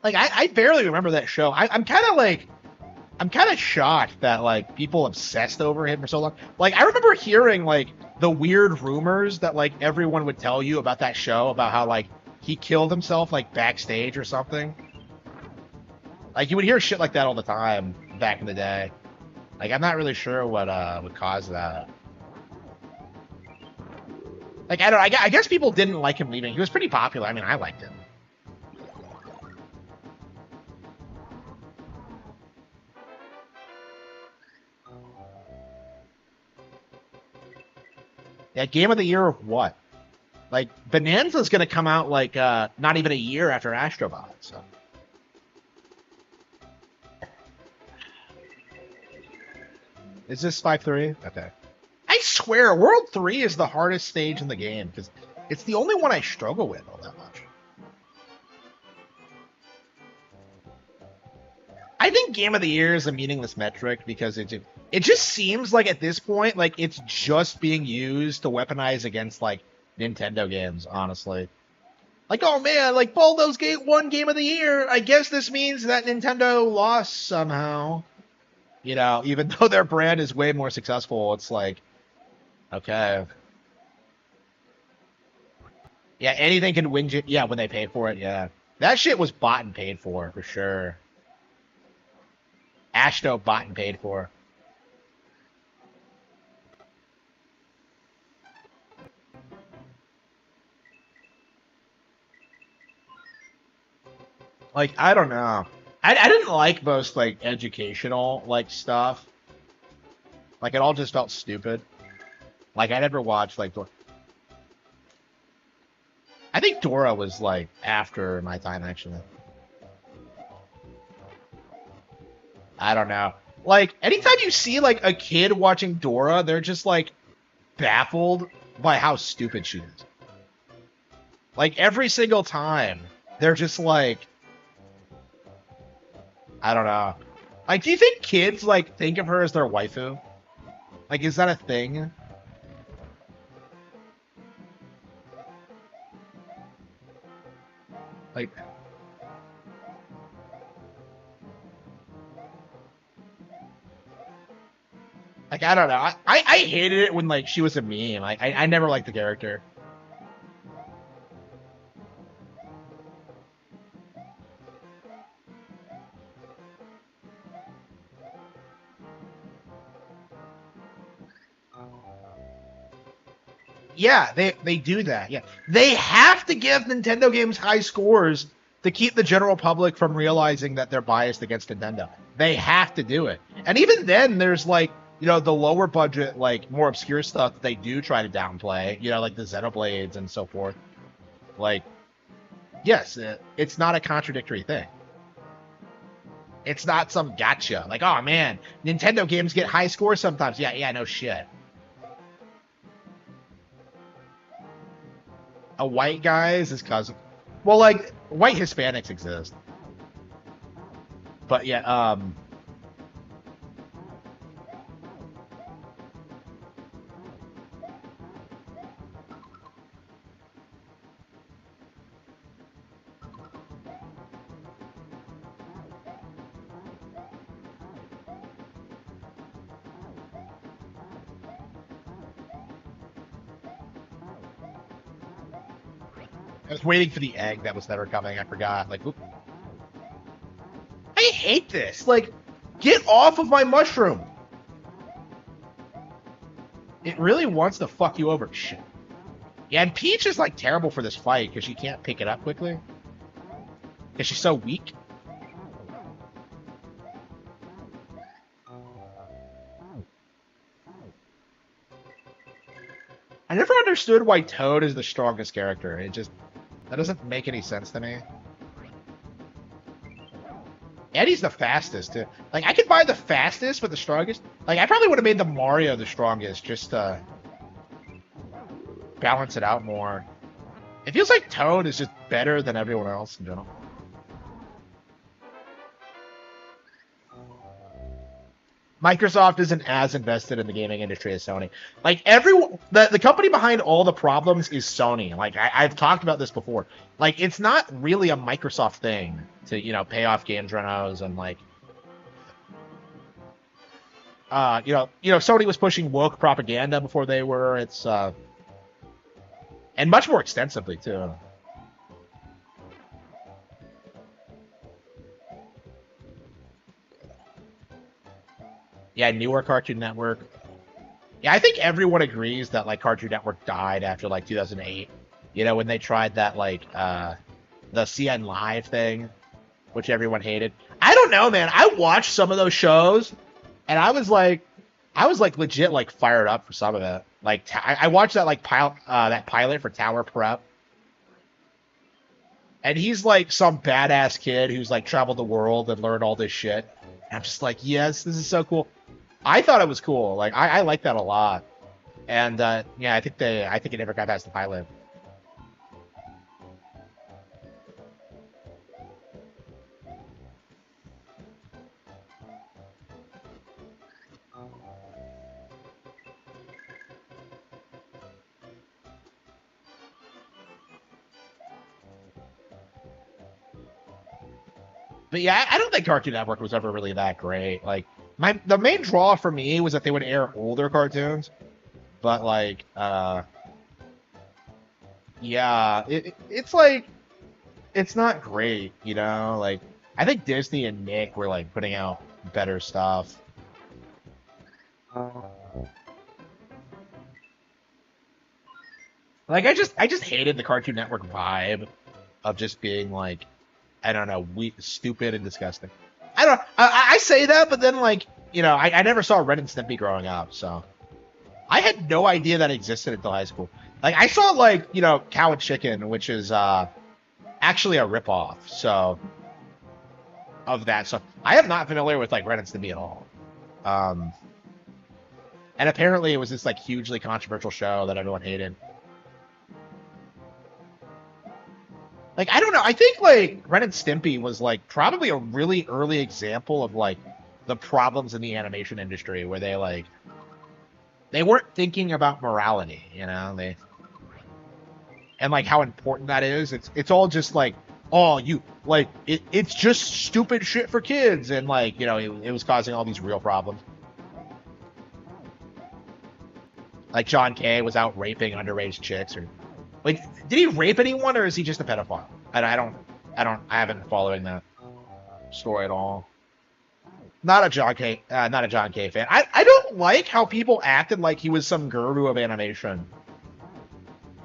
Like I barely remember that show. I'm kind of shocked that like people obsessed over him for so long. Like I remember hearing like the weird rumors that like everyone would tell you about that show about how like he killed himself like backstage or something. Like you would hear shit like that all the time back in the day. Like I'm not really sure what would cause that. Like I don't. I guess people didn't like him leaving. He was pretty popular. I mean, I liked him. Yeah, game of the year of what? Like Bonanza's gonna come out like not even a year after Astrobot. So is this 5-3? Okay. I swear, World 3 is the hardest stage in the game because it's the only one I struggle with all that much. I think Game of the Year is a meaningless metric because it just seems like at this point, like it's just being used to weaponize against like Nintendo games, honestly. Like, oh man, like Baldur's Gate won Game of the Year. I guess this means that Nintendo lost somehow. Even though their brand is way more successful, it's like, okay. Yeah, anything can win you. Yeah, when they pay for it, yeah. That shit was bought and paid for sure. Ashto bought and paid for. Like, I don't know. I didn't like most like educational like stuff. Like it all just felt stupid. Like I never watched like I think Dora was like after my time actually. I don't know. Like anytime you see like a kid watching Dora, they're just like baffled by how stupid she is. Like every single time, they're just like, I don't know. Like, do you think kids like think of her as their waifu? Like, is that a thing? Like, I don't know. I hated it when like she was a meme. Like, I never liked the character. Yeah, they do that. Yeah, they have to give Nintendo games high scores to keep the general public from realizing that they're biased against Nintendo. They have to do it. And even then, there's like the lower budget, like more obscure stuff that they do try to downplay. Like the Xenoblades and so forth. Like, yes, it's not a contradictory thing. It's not some gotcha. Like, oh man, Nintendo games get high scores sometimes. Yeah, no shit. A white guy is his cousin. Well, like white Hispanics exist, but yeah. I was waiting for the egg that was never coming. I forgot. Like, oop. I hate this. Like, get off of my mushroom. It really wants to fuck you over. Shit. Yeah, and Peach is like terrible for this fight because she can't pick it up quickly. Because she's so weak. I never understood why Toad is the strongest character. That doesn't make any sense to me. And he's the fastest too. Like I could buy the fastest but the strongest. Like I probably would have made the Mario the strongest just to balance it out more. It feels like Toad is just better than everyone else in general. Microsoft isn't as invested in the gaming industry as Sony. Like everyone, the company behind all the problems is Sony. Like I've talked about this before. Like it's not really a Microsoft thing to pay off games renos and like Sony was pushing woke propaganda before they were. It's and much more extensively too. Yeah, newer Cartoon Network. Yeah, I think everyone agrees that like Cartoon Network died after like 2008. When they tried that like the CN Live thing, which everyone hated. I don't know, man. I watched some of those shows, and I was like legit like fired up for some of it. Like I watched that like that pilot for Tower Prep, and he's like some badass kid who's like traveled the world and learned all this shit. And I'm just like, yes, this is so cool. I thought it was cool. Like I like that a lot. And yeah, I think it never got past the pilot. But yeah, I don't think Cartoon Network was ever really that great. Like the main draw for me was that they would air older cartoons. But like yeah, it's like it's not great. Like I think Disney and Nick were like putting out better stuff. Like I just hated the Cartoon Network vibe of just being like I don't know, stupid and disgusting. I don't. I say that, but then like I never saw Ren and Stimpy growing up, so I had no idea that existed until high school. Like I saw like Cow and Chicken, which is actually a ripoff. So of that, so I am not familiar with like Ren and Stimpy at all. And apparently it was this like hugely controversial show that everyone hated. Like, I don't know. I think, like, Ren and Stimpy was, like, probably a really early example of, like, the problems in the animation industry where they, like, they weren't thinking about morality, and, like, how important that is. It's all just, like, oh, it's just stupid shit for kids. And, like, it was causing all these real problems. Like, John Kay was out raping underage chicks or... Like, did he rape anyone, or is he just a pedophile? I haven't following that story at all. Not a John Kay fan. I don't like how people acted like he was some guru of animation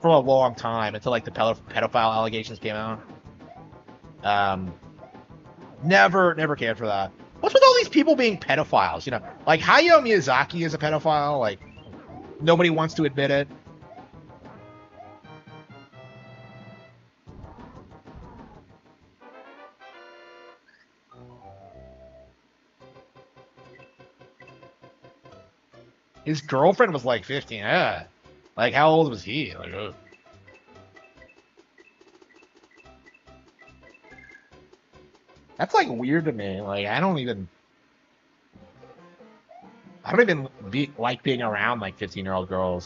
for a long time until like the pedophile allegations came out. Never cared for that. What's with all these people being pedophiles? Like Hayao Miyazaki is a pedophile. Like nobody wants to admit it. His girlfriend was like 15. Yeah. Like, how old was he? Like, ugh. That's like weird to me. Like, I don't even like being around like 15-year-old girls.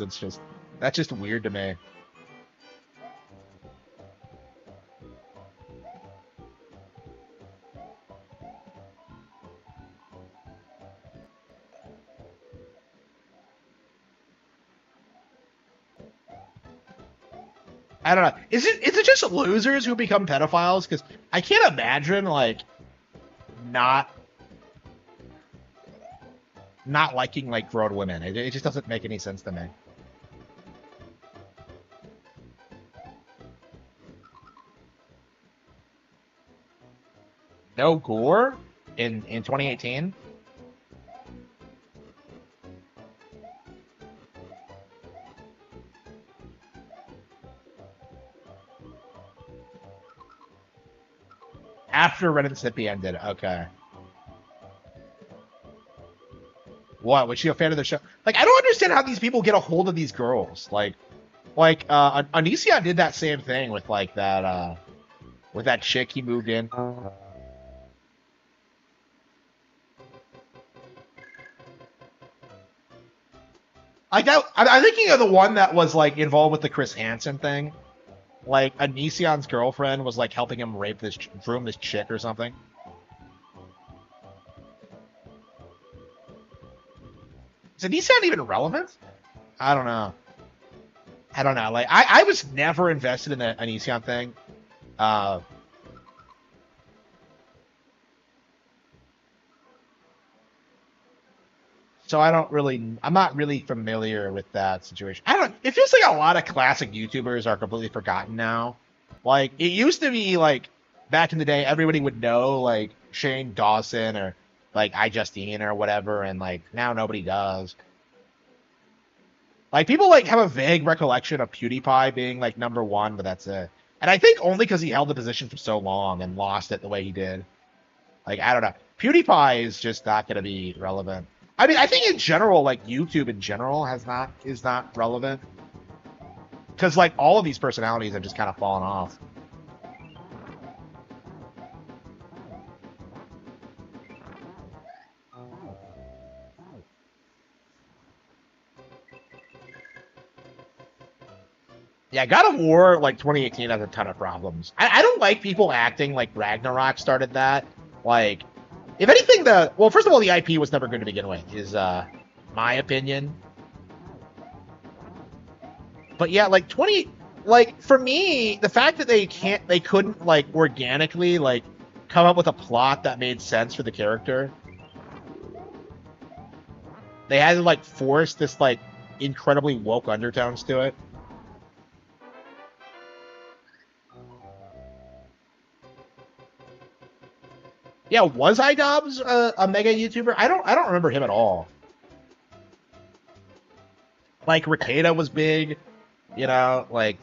That's just weird to me. I don't know. Is it just losers who become pedophiles? Because I can't imagine like not liking like grown women. It just doesn't make any sense to me. No gore in 2018. After Ren and Stimpy ended, okay. What? Was she a fan of the show? Like, I don't understand how these people get a hold of these girls. Like, Onision did that same thing with like that, with that chick he moved in. Like, I'm thinking of the one that was like involved with the Chris Hansen thing. Like, Onision's girlfriend was like helping him groom this chick or something. Is Onision even relevant? I don't know. Like, I was never invested in the Onision thing. So I'm not really familiar with that situation. It feels like a lot of classic YouTubers are completely forgotten now. Like, it used to be, like, back in the day, everybody would know, like, Shane Dawson or, like, iJustine or whatever, and, like, now nobody does. Like, people, like, have a vague recollection of PewDiePie being, like, #1, but that's it. And I think only because he held the position for so long and lost it the way he did. Like, I don't know. PewDiePie is just not going to be relevant. I mean, I think in general, like, YouTube in general is not relevant. Because, like, all of these personalities have just kind of fallen off. Yeah, God of War, like, 2018 has a ton of problems. I don't like people acting like Ragnarok started that. Like, if anything, well, first of all, the IP was never good to begin with, is my opinion. But yeah, like for me, the fact that they couldn't like organically like come up with a plot that made sense for the character. They had to like force this like incredibly woke undertones to it. Yeah, was iDubbbz a mega YouTuber? I don't remember him at all. Like Ricada was big, like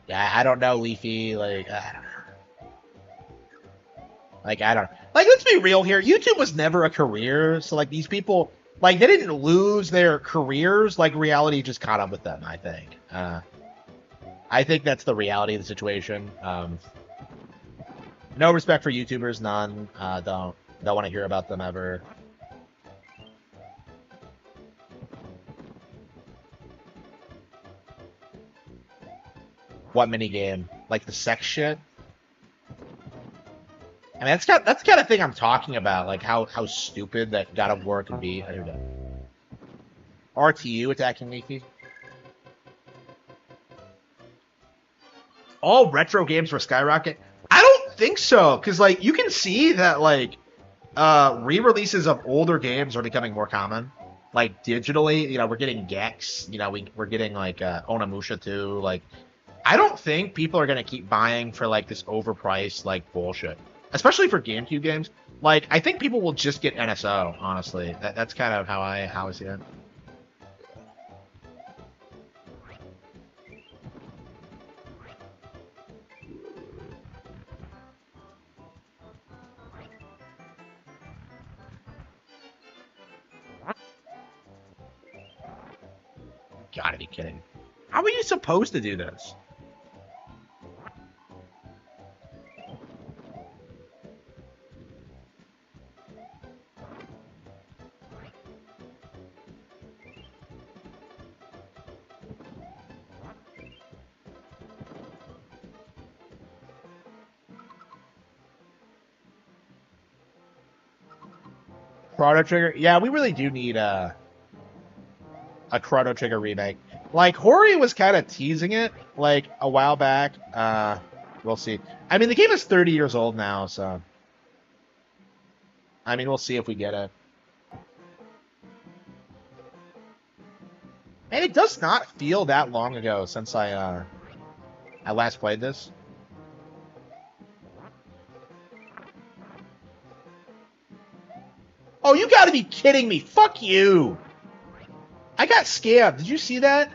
yeah, I don't know, Leafy, like I don't like let's be real here. YouTube was never a career, so like these people like they didn't lose their careers, like reality just caught up with them, I think. I think that's the reality of the situation. No respect for YouTubers, none. Don't want to hear about them ever. What mini game? Like the sex shit? I mean, that's kind of thing I'm talking about, like how stupid that God of War can be. Here we go. RTU attacking Leafy. All retro games were skyrocket. I don't think so, because like you can see that like re-releases of older games are becoming more common. Like digitally, we're getting Gex. We're getting like Onimusha 2. Like I don't think people are gonna keep buying for like this overpriced like bullshit, especially for GameCube games. Like I think people will just get NSO. Honestly, that's kind of how I see it. Gotta be kidding. How are you supposed to do this? Chrono Trigger? Yeah, we really do need a Chrono Trigger remake. Like Hori was kind of teasing it like a while back. We'll see. I mean, the game is 30 years old now, so I mean, we'll see if we get it. And it does not feel that long ago since I last played this. Oh, you got to be kidding me! Fuck you! I got scammed. Did you see that?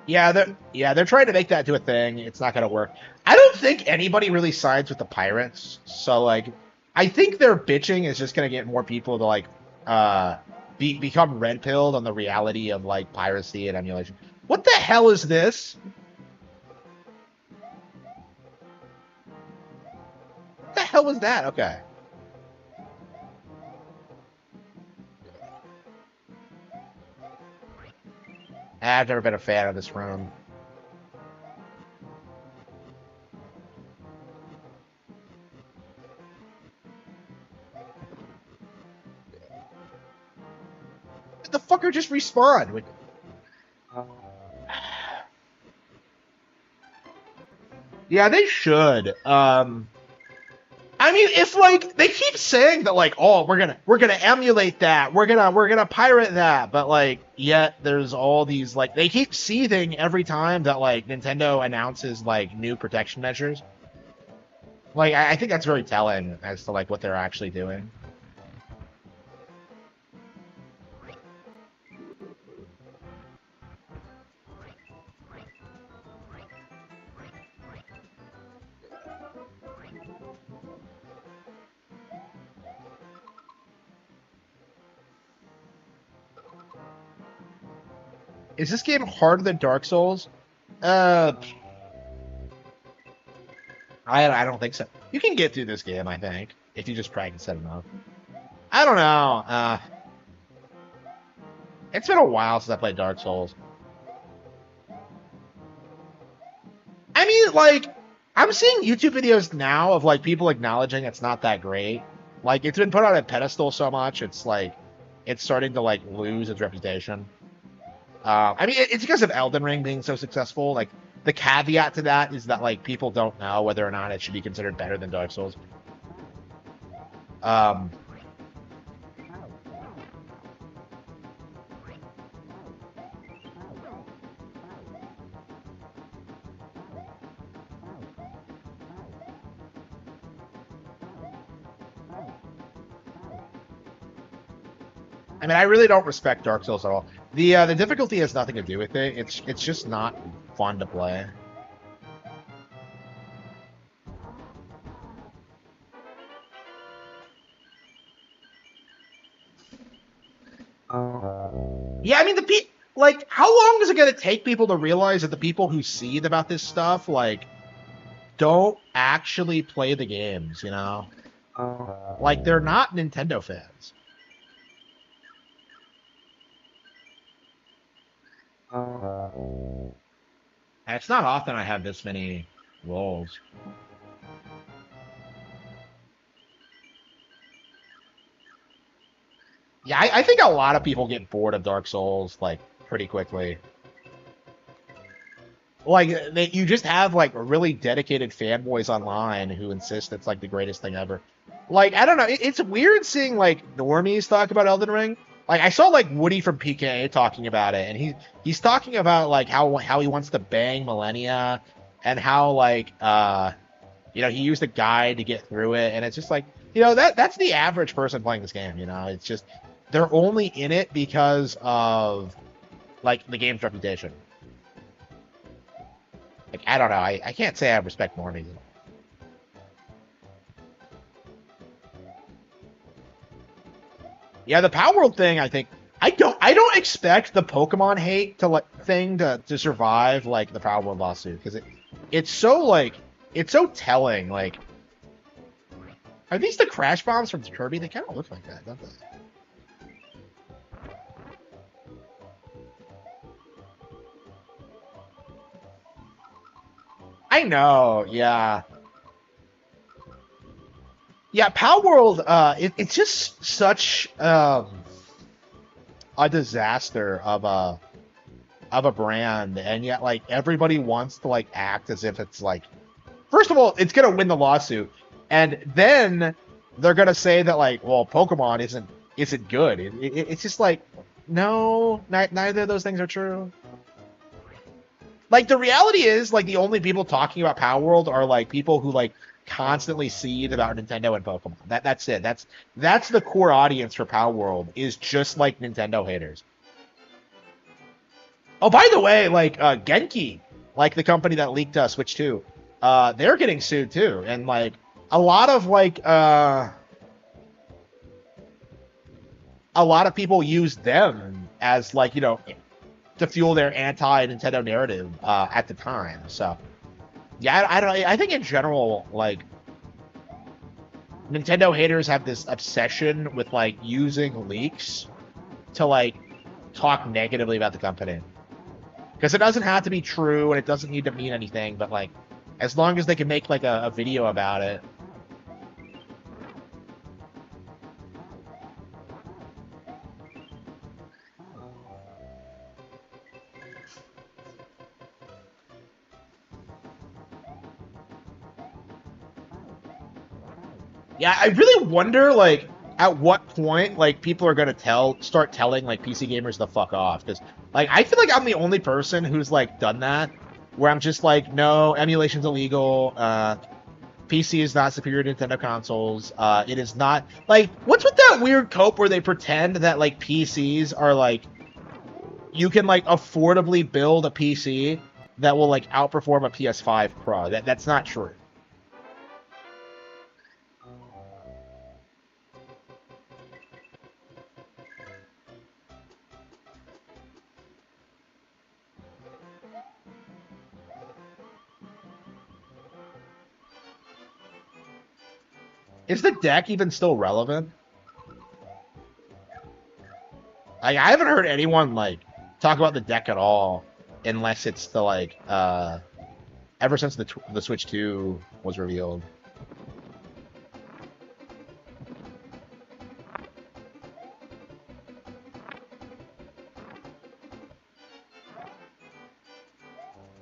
Yeah, they're trying to make that do a thing. It's not gonna work. I don't think anybody really sides with the pirates. So like, I think their bitching is just gonna get more people to like, uh, become red pilled on the reality of like piracy and emulation. What the hell is this? What the hell was that? Okay, I've never been a fan of this room. The fucker just respawned. Yeah, they should. I mean, if like they keep saying that, like, oh, we're gonna emulate that, we're gonna pirate that, but like, yet there's all these like they keep seething every time that like Nintendo announces like new protection measures. Like, I think that's very telling as to like what they're actually doing. Is this game harder than Dark Souls? Uh, I don't think so. You can get through this game, I think, if you just practice it enough. I don't know. It's been a while since I played Dark Souls. I mean, like, I'm seeing YouTube videos now of like people acknowledging it's not that great. Like, it's been put on a pedestal so much, it's like it's starting to like lose its reputation. I mean, it's because of Elden Ring being so successful. Like the caveat to that is that like people don't know whether or not it should be considered better than Dark Souls. Um, I mean, I really don't respect Dark Souls at all. The difficulty has nothing to do with it. It's just not fun to play. Yeah, I mean like how long is it gonna take people to realize that the people who seethe about this stuff like don't actually play the games, you know? Like they're not Nintendo fans. And it's not often I have this many roles. Yeah, I think a lot of people get bored of Dark Souls like pretty quickly. Like you just have like really dedicated fanboys online who insist it's like the greatest thing ever. Like I don't know, it's weird seeing like normies talk about Elden Ring. Like I saw like Woody from PK talking about it, and he's talking about like how he wants to bang Millennia, and how like he used a guide to get through it, and it's just like that's the average person playing this game. It's just they're only in it because of like the game's reputation. Like, I don't know. I can't say I respect normies. Yeah, the Power World thing, I think I don't expect the Pokemon hate to thing to survive like the Power World lawsuit, because it's so like it's so telling. Like, are these the Crash Bombs from Kirby? They kind of look like that, don't they? I know, yeah. Yeah, Power World, it's just such a disaster of a brand, and yet like everybody wants to like act as if it's like, first of all, it's gonna win the lawsuit, and then they're gonna say that like, well, Pokemon isn't good. It's just like, no, neither of those things are true. Like the reality is, like the only people talking about Power World are like people who like constantly seethe about Nintendo and Pokemon. That's it. That's the core audience for Power World, is just like Nintendo haters. Oh, by the way, like Genki, like the company that leaked Switch 2, they're getting sued too, and like a lot of like a lot of people use them as like to fuel their anti-Nintendo narrative at the time. So yeah, I don't. I think in general, like Nintendo haters have this obsession with like using leaks to like talk negatively about the company, because it doesn't have to be true and it doesn't need to mean anything. But like, as long as they can make like a video about it. Yeah, I really wonder like at what point like people are gonna start telling like PC gamers to fuck off, because like I feel like I'm the only person who's like done that, where I'm just like, no, emulation's illegal. PC is not superior to Nintendo consoles. It is not like, what's with that weird cope where they pretend that like PCs are like, you can like affordably build a PC that will like outperform a PS5 Pro. That's not true. Is the deck even still relevant? I haven't heard anyone like talk about the deck at all, unless it's the like ever since the Switch 2 was revealed.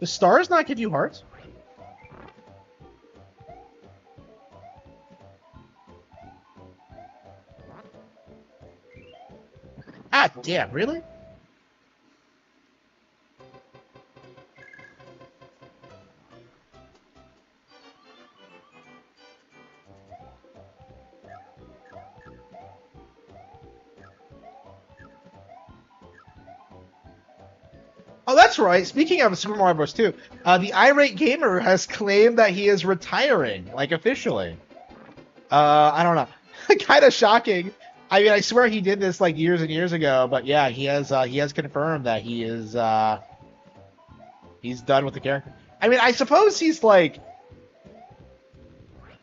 The stars not give you hearts? Ah, damn, really? Oh, that's right. Speaking of Super Mario Bros. 2, the irate gamer has claimed that he is retiring, like officially. I don't know. Kind of shocking. I mean, I swear he did this like years and years ago, but yeah, he has confirmed that he's done with the character. I mean, I suppose he's like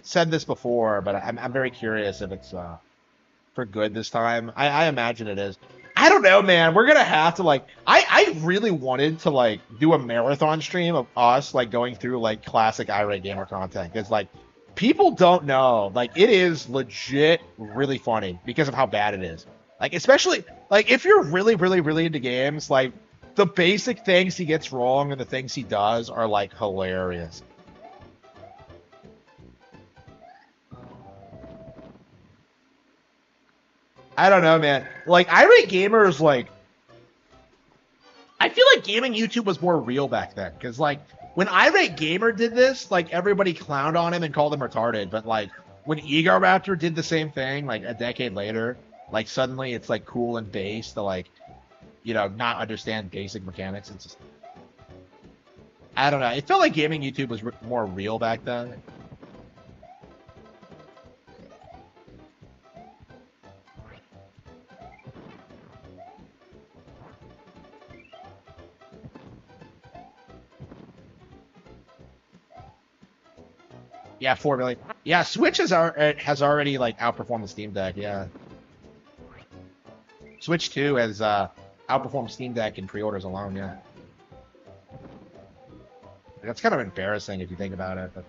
said this before, but I'm very curious if it's for good this time. I imagine it is. I don't know, man. We're gonna have to like. I really wanted to like do a marathon stream of us like going through like classic irate gamer content because like people don't know like it is legit really funny because of how bad it is. Like especially like if you're really into games, like the basic things he gets wrong and the things he does are like hilarious. I don't know, man. Like irate gamers like I feel like gaming YouTube was more real back then because like when Irate Gamer did this, like everybody clowned on him and called him retarded. But like when Ego Raptor did the same thing, like a decade later, like suddenly it's like cool and base to like not understand basic mechanics. It's just I don't know. It felt like gaming YouTube was more real back then. Yeah, 4 million. Yeah, Switch has already like outperformed the Steam Deck. Yeah, Switch 2 has outperformed Steam Deck in pre-orders alone. Yeah, that's kind of embarrassing if you think about it. But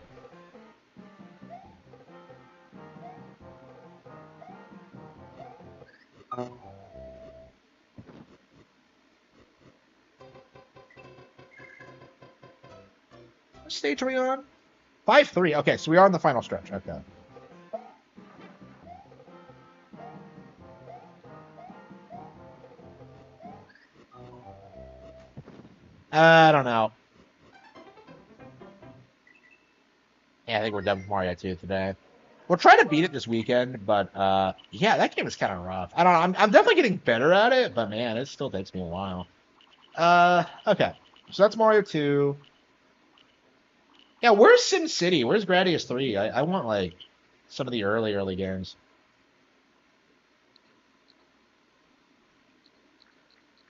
what stage are we on? 5-3. Okay, so we are in the final stretch. Okay. I don't know. Yeah, I think we're done with Mario 2 today. We'll try to beat it this weekend, but yeah, that game is kind of rough. I don't know. I'm definitely getting better at it, but man, it still takes me a while. Okay. So that's Mario 2. Yeah, where's Sim City? Where's Gradius 3? I want like some of the early games.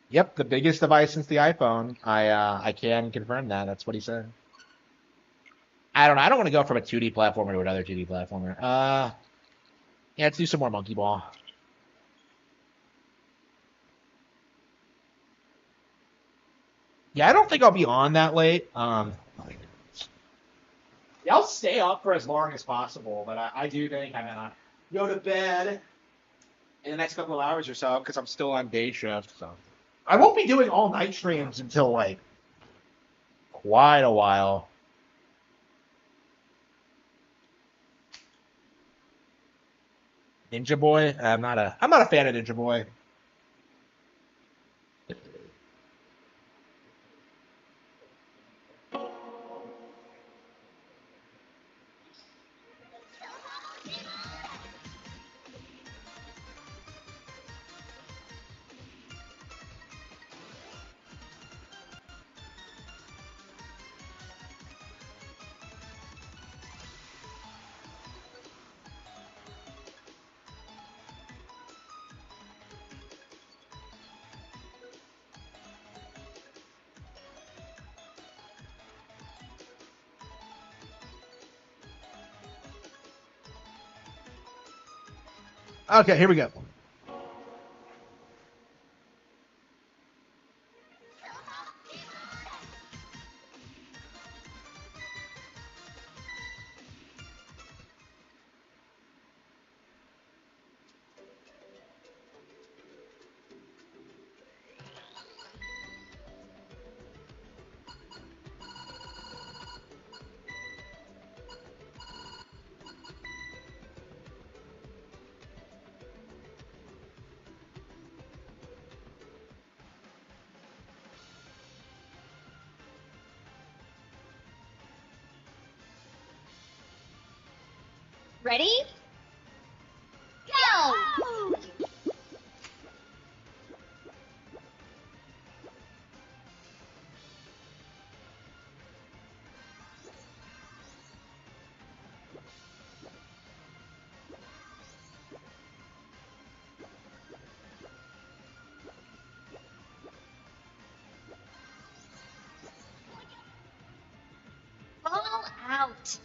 Yep, the biggest device since the iPhone. I can confirm that. That's what he said. I don't know. I don't want to go from a 2D platformer to another 2D platformer. Yeah, let's do some more Monkey Ball. Yeah, I don't think I'll be on that late. Yeah, I'll stay up for as long as possible, but I do think I'm gonna go to bed in the next couple of hours or so because I'm still on day shift. So I won't be doing all night streams until like quite a while. Ninja Boy, I'm not a fan of Ninja Boy. Okay, here we go. Ready? Go! Ball out.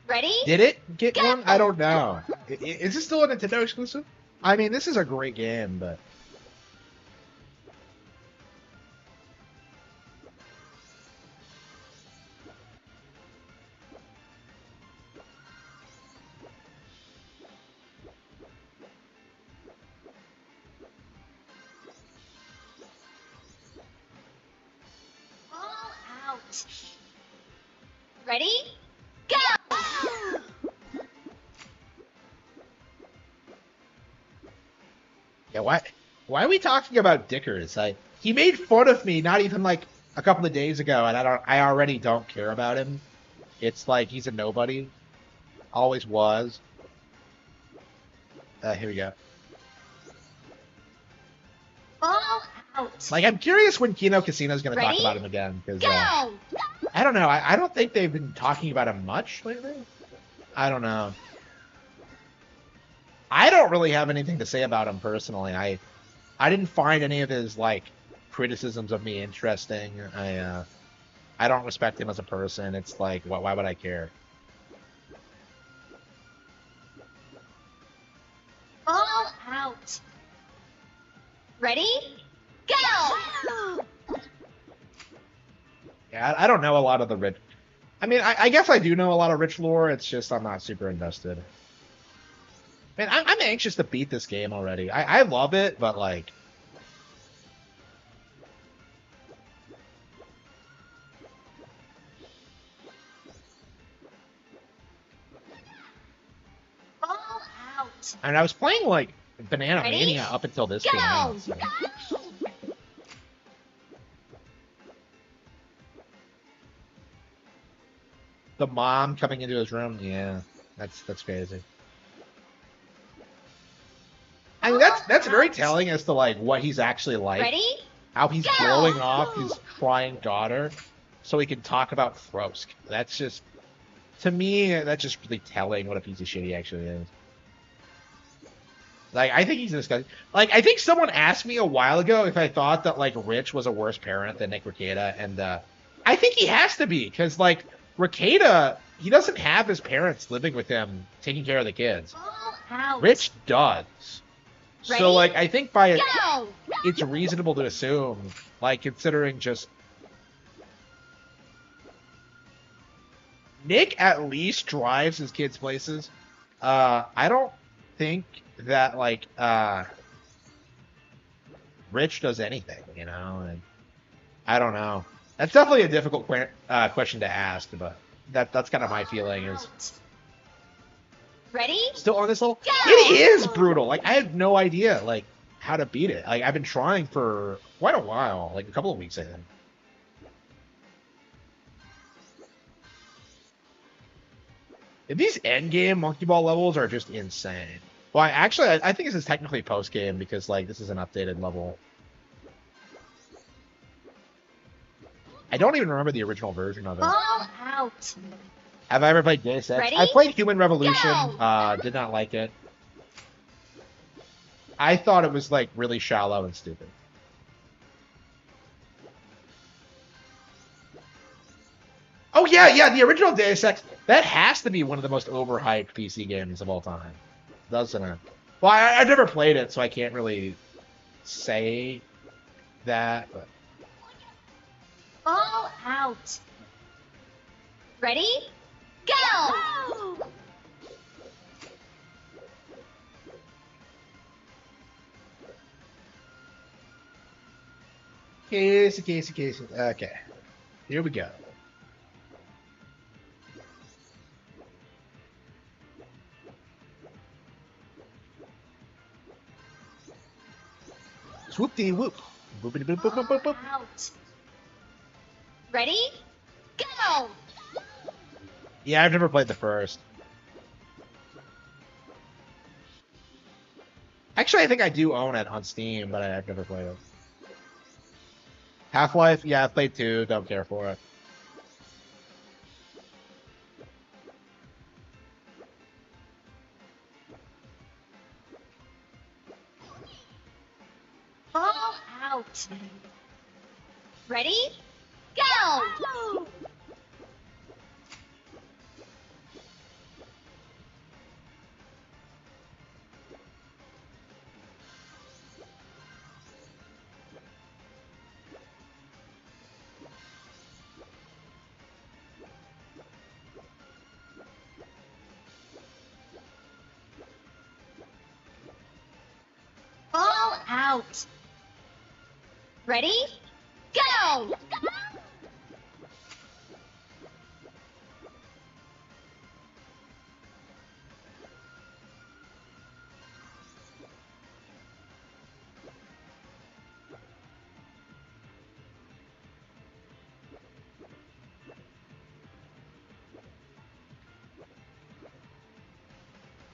Ready? Did it get Go! one? I don't know. Is this still a Nintendo exclusive? I mean, this is a great game, but Ball out. Ready? Go! yeah, why are we talking about Dickers? He made fun of me not even like a couple of days ago, and I already don't care about him. It's like he's a nobody. Always was. Here we go. Ball out. Like, I'm curious when Kino Casino's going to talk Ready? about him again, because Go! I don't know. I don't think they've been talking about him much lately. I don't know. I don't really have anything to say about him personally. I didn't find any of his like criticisms of me interesting. I don't respect him as a person. It's like, why would I care? Ball out. Ready? Go! Yeah, I don't know a lot of the rich. I mean, I guess I do know a lot of rich lore. It's just I'm not super invested. Man, I'm anxious to beat this game already. I love it, but like, Ball out. I mean, I was playing like Banana Ready? Mania up until this Go! came out. So. The mom coming into his room, yeah, that's crazy. I mean, that's very telling as to like what he's actually like. Ready? How he's Go! blowing off his crying daughter so he can talk about Throsk. That's just, to me, that's just really telling what a piece of shit he actually is. Like, I think he's disgusting. Like, I think someone asked me a while ago if I thought that, like, Rich was a worse parent than Nick Rekieta, and I think he has to be, because, like, Rekieta, he doesn't have his parents living with him, taking care of the kids. Ball out. Rich does. Ready? So, like, I think by it, Go! it's reasonable to assume, like, considering just Nick at least drives his kids places. I don't think that like Rich does anything, you know, and I don't know. That's definitely a difficult question to ask, but that's kind of my feeling is Out. Ready? still on this level. Go! It is brutal. Like I have no idea like how to beat it. Like I've been trying for quite a while, like a couple of weeks I think. These end game Monkey Ball levels are just insane. Well, I think this is technically post game because like this is an updated level. I don't even remember the original version of it. Ball out. Have I ever played Deus Ex? Ready? I played Human Revolution. Go! Did not like it. I thought it was like really shallow and stupid. Oh yeah, the original Deus Ex. That has to be one of the most overhyped PC games of all time, doesn't it? Well, I've never played it, so I can't really say that. But Ball out. Ready? Go! Casey. Okay, here we go. Swoop-dee-whoop. Boop-a-dee-boop-boop-boop-boop. Out. Ready? Go! Yeah, I've never played the first. Actually, I think I do own it on Steam, but I've never played it. Half-Life, yeah, I've played 2. Don't care for it. Ball out. Ready? Go! Ball out. Ready? Go!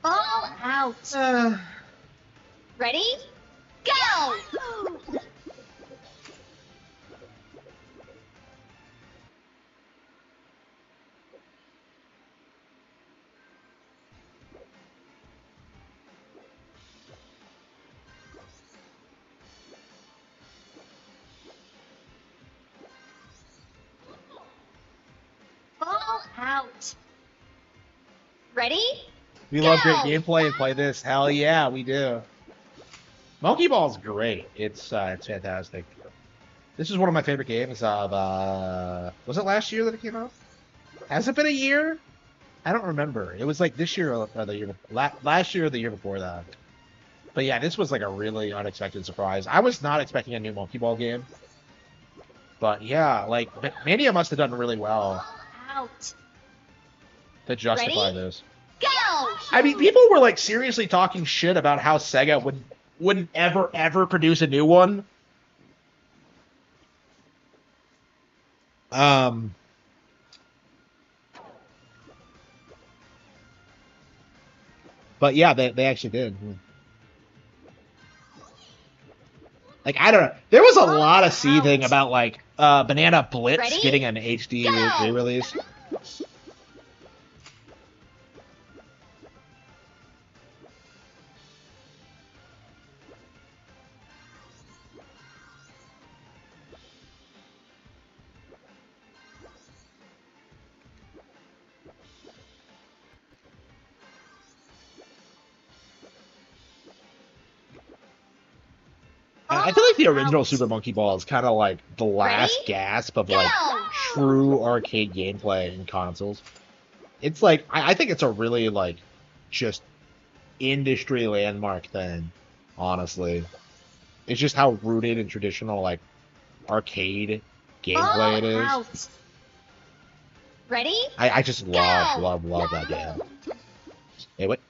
Ball out. Ready? Go! Ball out. Ready? We love great Go! gameplay and play this. Hell yeah, we do. Monkey Ball's great. It's fantastic. This is one of my favorite games of, was it last year that it came out? Has it been a year? I don't remember. It was like this year or the year, last year or the year before that. But yeah, this was like a really unexpected surprise. I was not expecting a new Monkey Ball game. But yeah, like, Mania must have done really well Ball out. to justify Ready? this. Go! I mean, people were like seriously talking shit about how Sega wouldn't ever produce a new one. But yeah, they actually did. Like, I don't know. There was a lot of seething about like Banana Blitz Ready? getting an HD Go! re-release. I feel like the original Super Monkey Ball is kind of like the last Ready? gasp of like Go! true arcade gameplay in consoles. It's like I think it's a really like just industry landmark thing, honestly. It's just how rooted in traditional like arcade gameplay it Ball is. out. Ready? I just love, Go! love that game. Hey, what?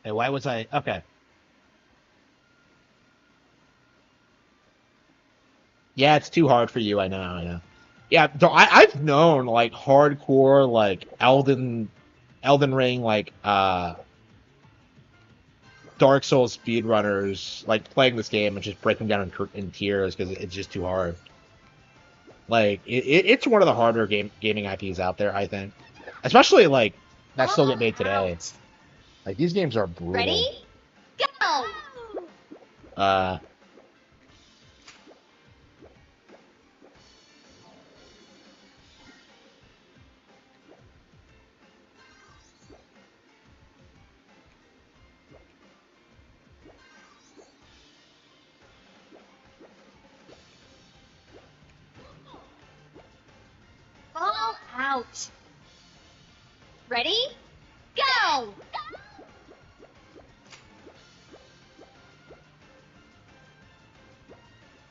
Hey, why was I? Okay. Yeah, it's too hard for you. I know. I know. Yeah, I've known like hardcore like Elden Ring like Dark Souls speedrunners like playing this game and just breaking down in tears because it's just too hard. Like it's one of the harder gaming IPs out there, I think, especially like that still get made today. Out. Like these games are brutal. Ready? Go! Uh, Ball out. Ready? Go!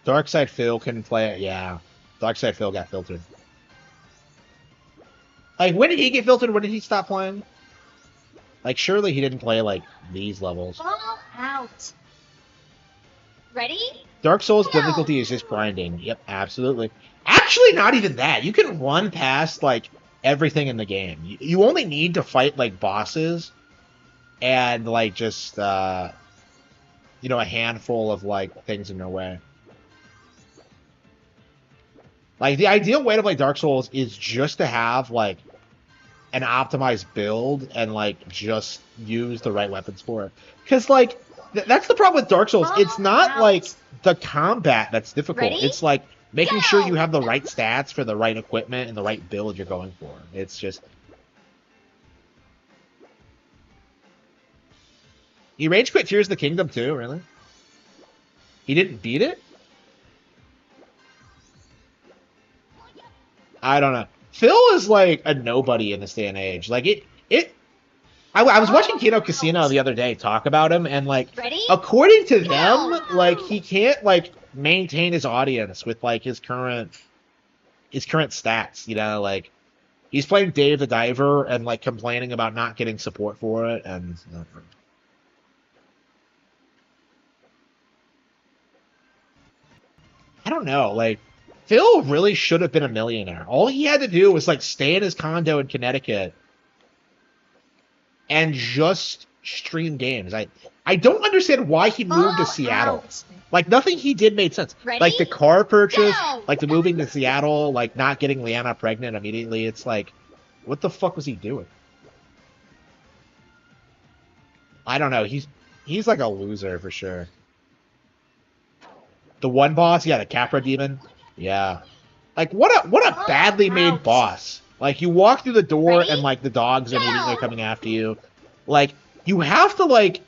Darkside Phil couldn't play it. Yeah, Darkside Phil got filtered. Like when did he get filtered? When did he stop playing? Like, surely he didn't play, like, these levels. Fall out. Ready? Dark Souls Go! difficulty is just grinding. Yep, absolutely. Actually, not even that. You can run past, like, everything in the game. You only need to fight, like, bosses and, like, just, you know, a handful of, like, things in their way. Like, the ideal way to play Dark Souls is just to have, like, an optimized build and, like, just use the right weapons for it. Because, like, that's the problem with Dark Souls. It's not, like, the combat that's difficult. Ready? It's, like, making sure Go! you have the right stats for the right equipment and the right build you're going for. It's just... He rage quit Tears of the Kingdom, too, really? He didn't beat it? I don't know. Phil is like a nobody in this day and age. Like I was watching Kino Casino the other day talk about him, and like, Ready? according to them, Go! like he can't like maintain his audience with like his current stats. You know, like he's playing Dave the Diver and like complaining about not getting support for it, and I don't know, like. Phil really should have been a millionaire. All he had to do was like stay in his condo in Connecticut and just stream games. I don't understand why he moved to Fall Seattle. out. Like nothing he did made sense. Ready? Like the car purchase, Go! like the moving to Seattle, like not getting Leanna pregnant immediately. It's like, what the fuck was he doing? I don't know. He's like a loser for sure. The one boss, yeah, the Capra demon. Yeah. Like, what a badly made boss. Like, you walk through the door Ready? and, like, the dogs are Go! immediately coming after you. Like, you have to, like,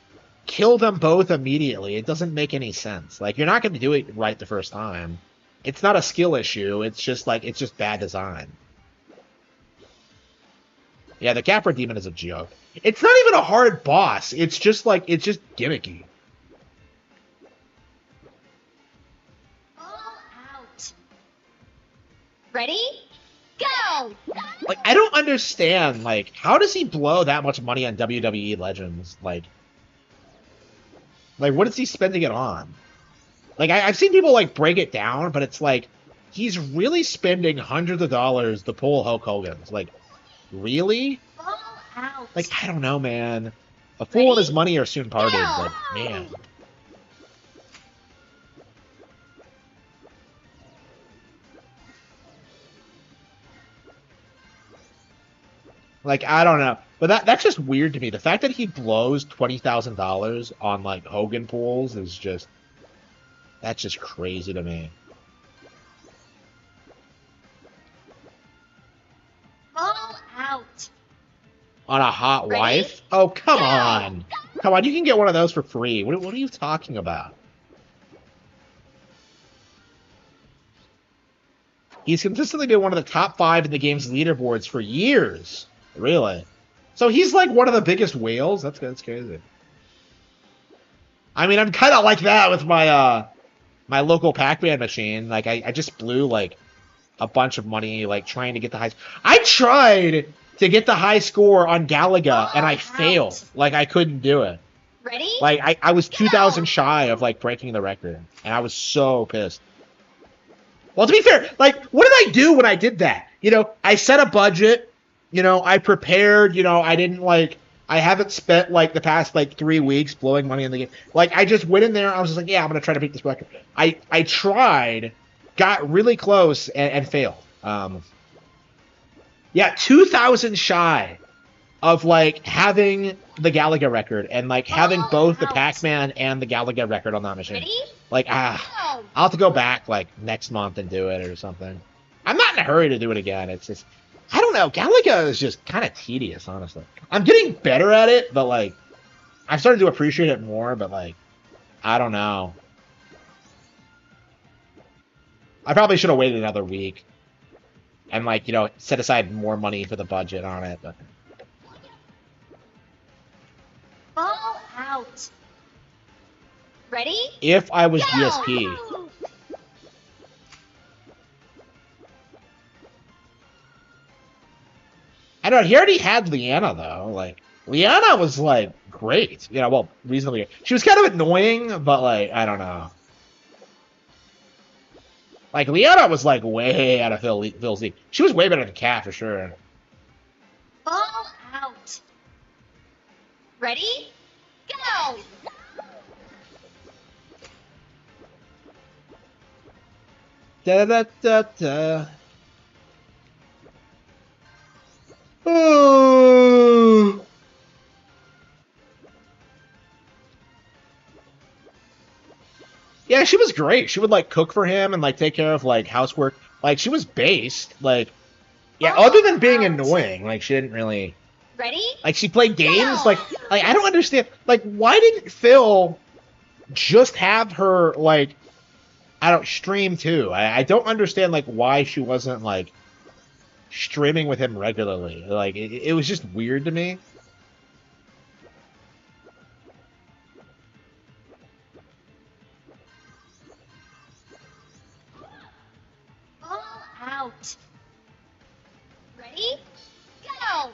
kill them both immediately. It doesn't make any sense. Like, you're not going to do it right the first time. It's not a skill issue. It's just, like, it's just bad design. Yeah, the Capra demon is a joke. It's not even a hard boss. It's just, like, it's just gimmicky. Out. Ready? Go! Like, I don't understand, like, how does he blow that much money on WWE Legends? Like, what is he spending it on? Like, I've seen people, like, break it down, but it's like, he's really spending hundreds of dollars to pull Hulk Hogan's. Like, really? Fall out. Like, I don't know, man. A fool and his money are soon parted, Go! but, man. Like, I don't know. But that's just weird to me. The fact that he blows $20,000 on, like, Hogan pools is just... That's just crazy to me. Fall out. On a hot Ready? wife? Oh, come Go! on. Come on, you can get one of those for free. What are you talking about? He's consistently been one of the top 5 in the game's leaderboards for years. Really? So he's like one of the biggest whales? That's crazy. I mean, I'm kind of like that with my my local Pac-Man machine. Like, I just blew, like, a bunch of money, like, trying to get the high... I tried to get the high score on Galaga, and I failed. Like, I couldn't do it. Ready? Like, I was 2,000 shy of, like, breaking the record. And I was so pissed. Well, to be fair, like, what did I do when I did that? You know, I set a budget. You know, I prepared. You know, I didn't, like... I haven't spent, like, the past, like, 3 weeks blowing money in the game. Like, I just went in there, I was just like, yeah, I'm going to try to beat this record. I tried, got really close, and failed. Yeah, 2,000 shy of, like, having the Galaga record, and, like, having both the Pac-Man and the Galaga record on that machine. Ready? Like, Go! I'll have to go back, like, next month and do it or something. I'm not in a hurry to do it again. It's just... I don't know. Galaga is just kind of tedious, honestly. I'm getting better at it, but, like, I've started to appreciate it more, but, like, I don't know. I probably should have waited another week and, like, you know, set aside more money for the budget on it. But Fall out. Ready? if I was Go! DSP, I don't know. He already had Leanna, though. Like, Liana was like great. You know, well, reasonably. She was kind of annoying, but like I don't know. Like Liana was like way out of Phil's league. She was way better than Cat for sure. Ball out. Ready? Go! Da da da da. Oh. Yeah, she was great. She would like cook for him and like take care of like housework. Like she was based. Like yeah, Ball other than being out. annoying, like she didn't really Ready? like she played games. Go! Like I don't understand. Like why didn't Phil just have her like I don't stream too? I don't understand like why she wasn't like streaming with him regularly. Like it was just weird to me. Ball out. Ready? Go!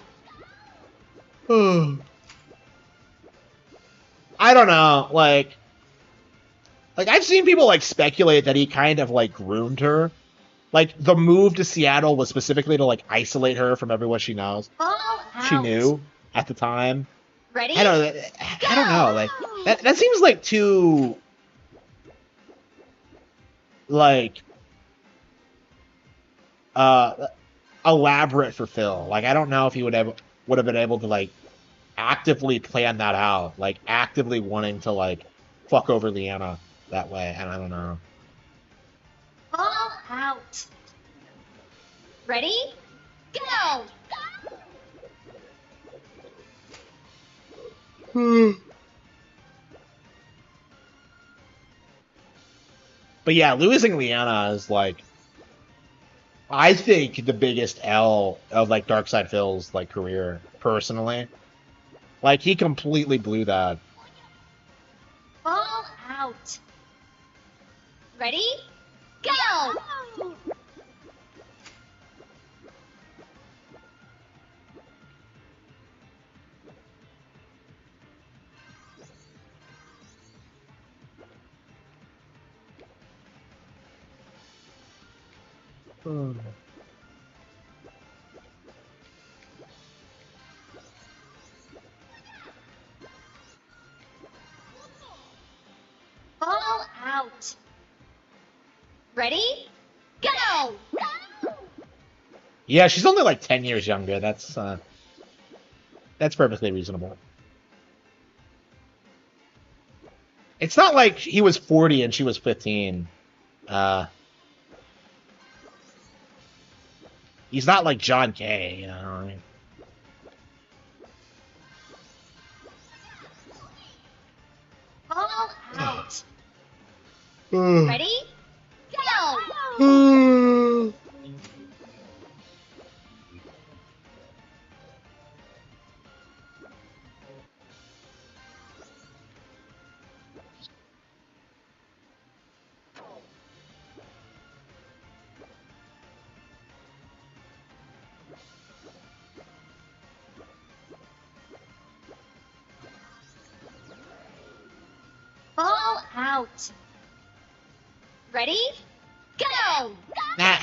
I don't know, like I've seen people like speculate that he kind of like groomed her. Like the move to Seattle was specifically to like isolate her from everyone she knows. Ball out. She knew at the time. Ready? I don't know, like that seems like too like elaborate for Phil. Like I don't know if he would have been able to like actively plan that out, like actively wanting to like fuck over Leanna that way, and I don't know. Ball out. Ready? Go! But yeah, losing Leanna is like I think the biggest L of like Darkside Phil's like career personally. Like he completely blew that. Ball out. Ready? Go! Ball out. Ready? Go! Yeah, she's only like 10 years younger. That's perfectly reasonable. It's not like he was 40 and she was 15. He's not like John Kay, you know what I mean? Ball out. Ready? Go! Ball out. Ready? Go! Nah.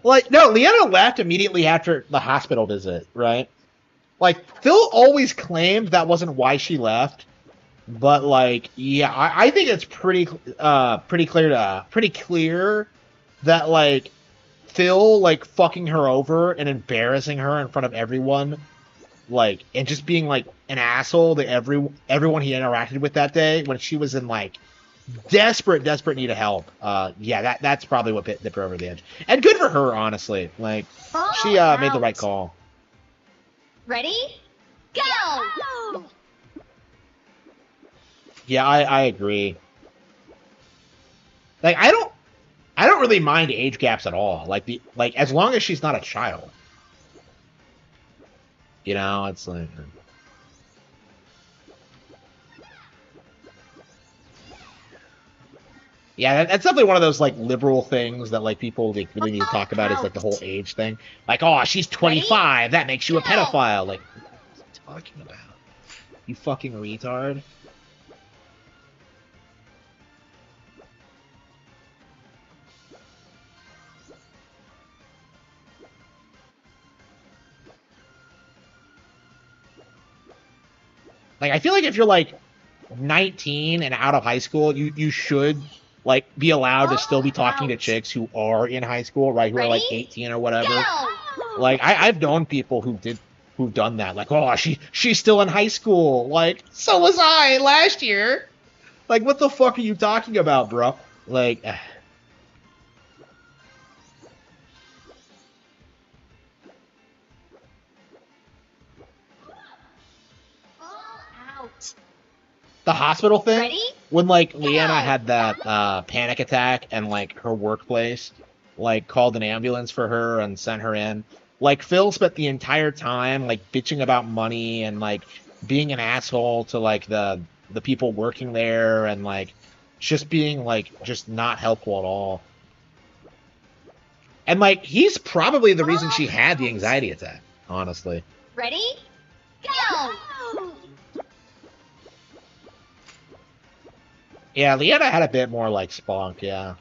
Like, no, Leanna left immediately after the hospital visit, right? Like, Phil always claimed that wasn't why she left. But, like, yeah, I think it's pretty clear that, like, Phil, like, fucking her over and embarrassing her in front of everyone, like, and just being, like, an asshole to everyone he interacted with that day when she was in, like, desperate need of help. Yeah, that's probably what tipped her over the edge. And good for her, honestly. Like, Ball she made the right out. call. Ready? Go! Yeah, I agree. Like, I don't really mind age gaps at all. Like as long as she's not a child. You know, it's like yeah, that's definitely one of those like liberal things that like people like, really need to talk about is like the whole age thing. Like, oh, she's 25, that makes you a pedophile. Like, what are you talking about? You fucking retard. Like, I feel like if you're like 19 and out of high school, you should like be allowed to still be talking to chicks who are in high school, right? Who are like 18 or whatever. Go! Like I've known people who've done that. Like, oh, she's still in high school. Like, so was I last year. Like, what the fuck are you talking about, bro? Like, All out. the hospital thing, Ready? when like Go! Leanna had that panic attack and like her workplace like called an ambulance for her and sent her in. Like Phil spent the entire time like bitching about money and like being an asshole to like the people working there and like just being like just not helpful at all. And like he's probably the reason she had the anxiety attack, honestly. Ready? Go! Yeah, Leanna had a bit more like spunk, yeah.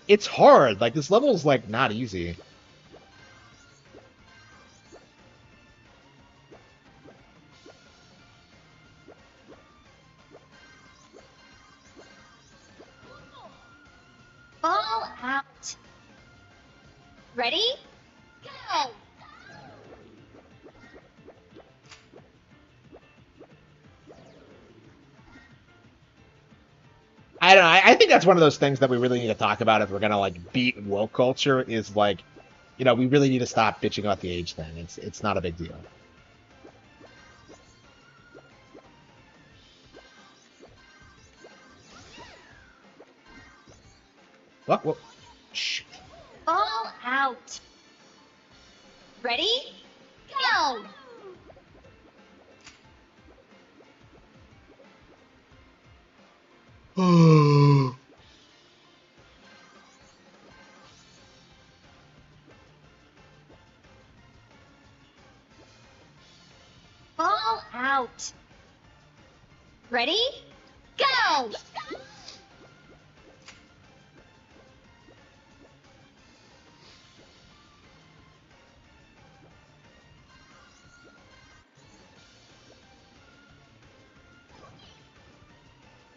It's hard. Like this level's like not easy. All out. Ready? Go! I don't know. I think that's one of those things that we really need to talk about if we're gonna like beat woke culture. Is like, we really need to stop bitching about the age thing. It's not a big deal. What? Shit. All out. Ready? Go! All out. Ready? Go!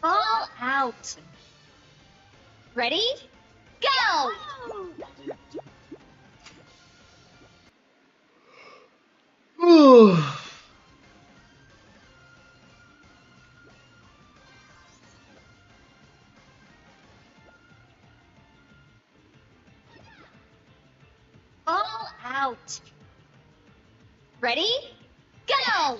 All out. Ready? Go! All out. Ready? Go!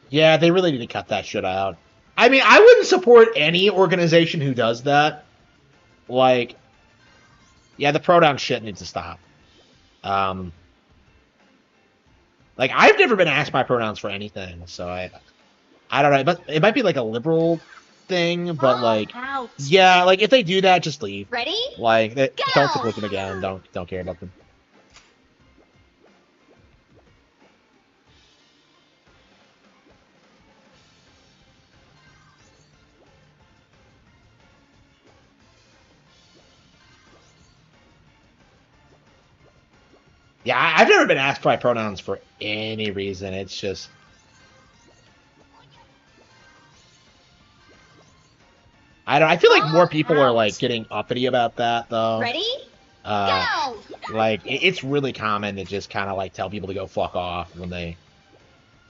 Yeah, they really need to cut that shit out. I mean, I wouldn't support any organization who does that. Like, yeah, the pronoun shit needs to stop. Um, like I've never been asked my pronouns for anything, so I don't know. But it might be like a liberal thing, but All like, out. yeah, like if they do that, just leave. Ready? Like, don't Go! click them again. Don't care about them. Yeah, I've never been asked my pronouns for any reason. It's just, I don't. I feel like more people are like getting uppity about that though. Ready? Uh, Go! like it's really common to just kind of like tell people to go fuck off when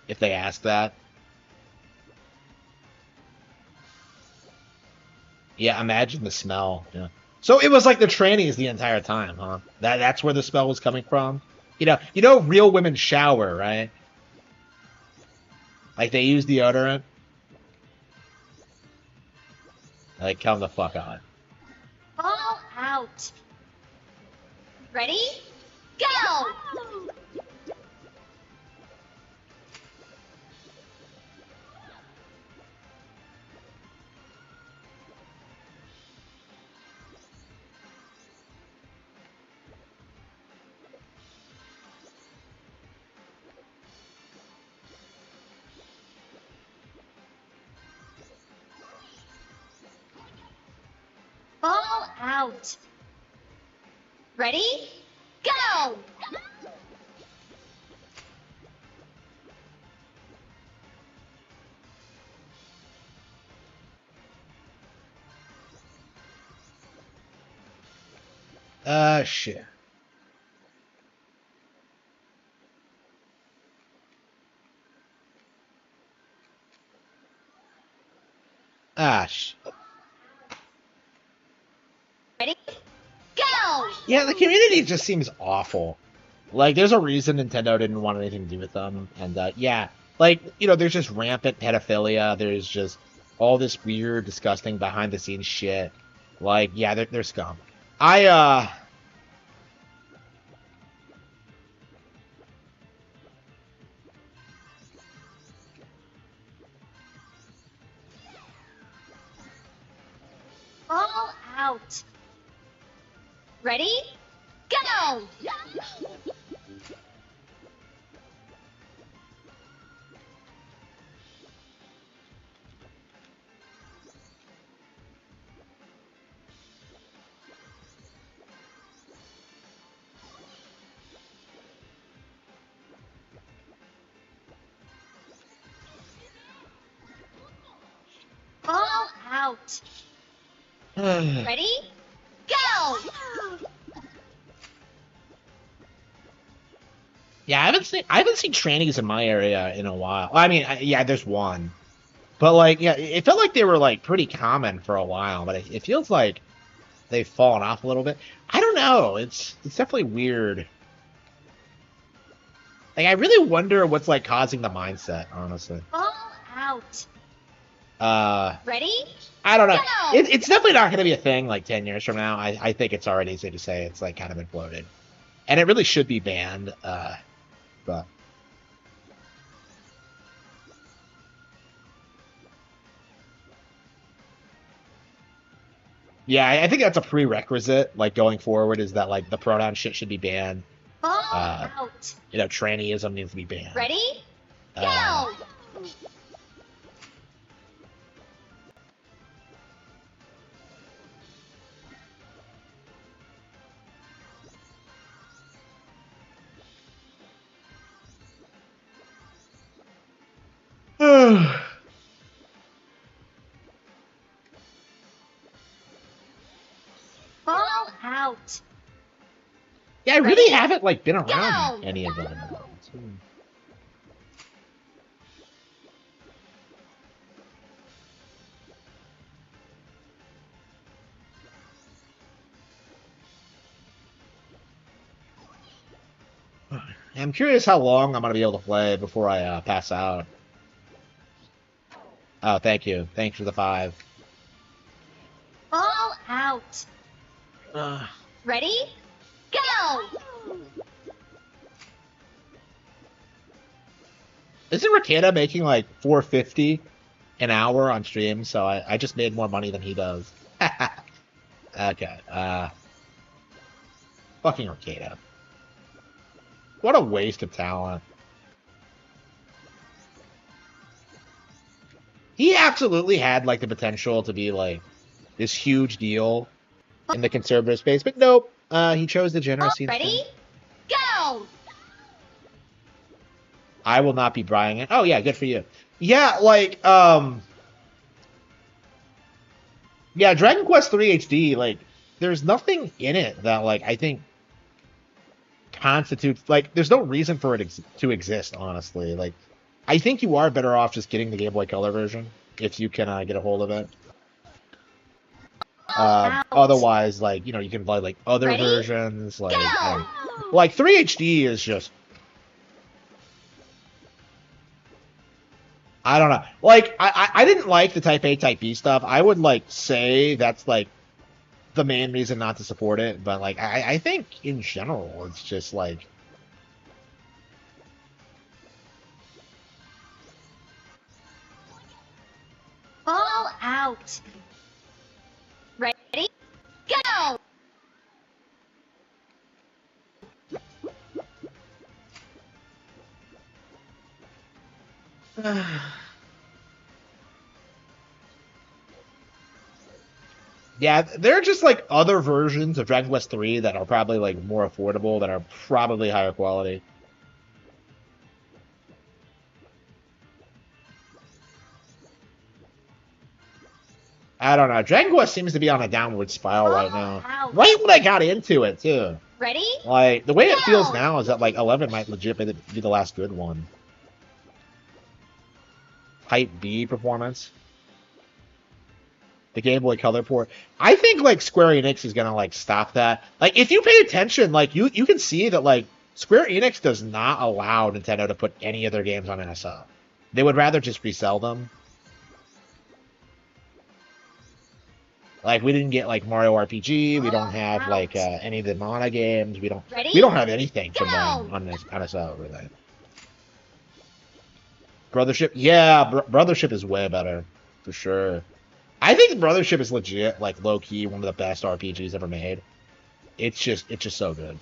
if they ask that. Yeah, imagine the smell. Yeah. So it was like the trannies the entire time, huh? That's where the smell was coming from. Real women shower, right? Like they use deodorant. Like, come the fuck on. All out. Ready? Go! Ball out. Ready? Go! Shit. Shit. Ready? Go! Yeah, the community just seems awful. Like, there's a reason Nintendo didn't want anything to do with them. And, yeah, like, there's just rampant pedophilia. There's just all this weird, disgusting behind-the-scenes shit. Like, yeah, they're scum. Ball out. Ready? Go! Ball out. Ready? Go! Yeah, I haven't seen trannies in my area in a while. I mean, yeah, there's one, but like, yeah, it felt like they were like pretty common for a while, but it feels like they've fallen off a little bit. I don't know. It's definitely weird. Like, I really wonder what's like causing the mindset, honestly. Ball out. Ready? I don't know. Go! It's definitely not going to be a thing like 10 years from now. I think it's already easy to say it's like kind of imploded, and it really should be banned. But yeah, I think that's a prerequisite. Like going forward, is that like the pronoun shit should be banned. Ball Uh, out. Trannyism needs to be banned. Ready? Uh, Go! Ball out. Yeah, I really haven't like been around Go! any of them. I'm curious how long I'm gonna be able to play before I pass out. Oh, thank you. Thanks for the 5. Ball out. Uh, Ready? Go! isn't Ricada making like 450 an hour on stream? So I just made more money than he does. Okay. Fucking Ricada. What a waste of talent. He absolutely had like the potential to be like this huge deal in the conservative space, but nope. He chose the degeneracy Ready? instead. Go! I will not be buying it. Oh yeah, good for you. Yeah, like yeah, Dragon Quest 3 HD, like there's nothing in it that like I think constitutes like there's no reason for it to exist, honestly. Like I think you are better off just getting the Game Boy Color version if you can get a hold of it. Out. Otherwise, like you can play like other Ready? versions, like Go! like 3 HD is just I don't know. Like I didn't like the Type A Type B stuff. I would like say that's like the main reason not to support it, but like I think in general it's just like Ball out. Ready? Go! Yeah, there are just like other versions of Dragon Quest 3 that are probably like more affordable, that are probably higher quality. I don't know. Dragon Quest seems to be on a downward spiral right Ball now. out. Right when I got into it too. Ready? Like the way it feels Go! now is that like 11 might legit be the last good one. Type B performance. The Game Boy Color port. I think like Square Enix is gonna like stop that. Like if you pay attention, like you can see that like Square Enix does not allow Nintendo to put any of their games on NSO. They would rather just resell them. Like we didn't get like Mario RPG. We don't Ball have like out. any of the Mana games. Ready? We don't have anything from them Go! on this NSO really. Brothership, yeah, Brothership is way better for sure. I think Brothership is legit, like low key, one of the best RPGs ever made. It's just so good.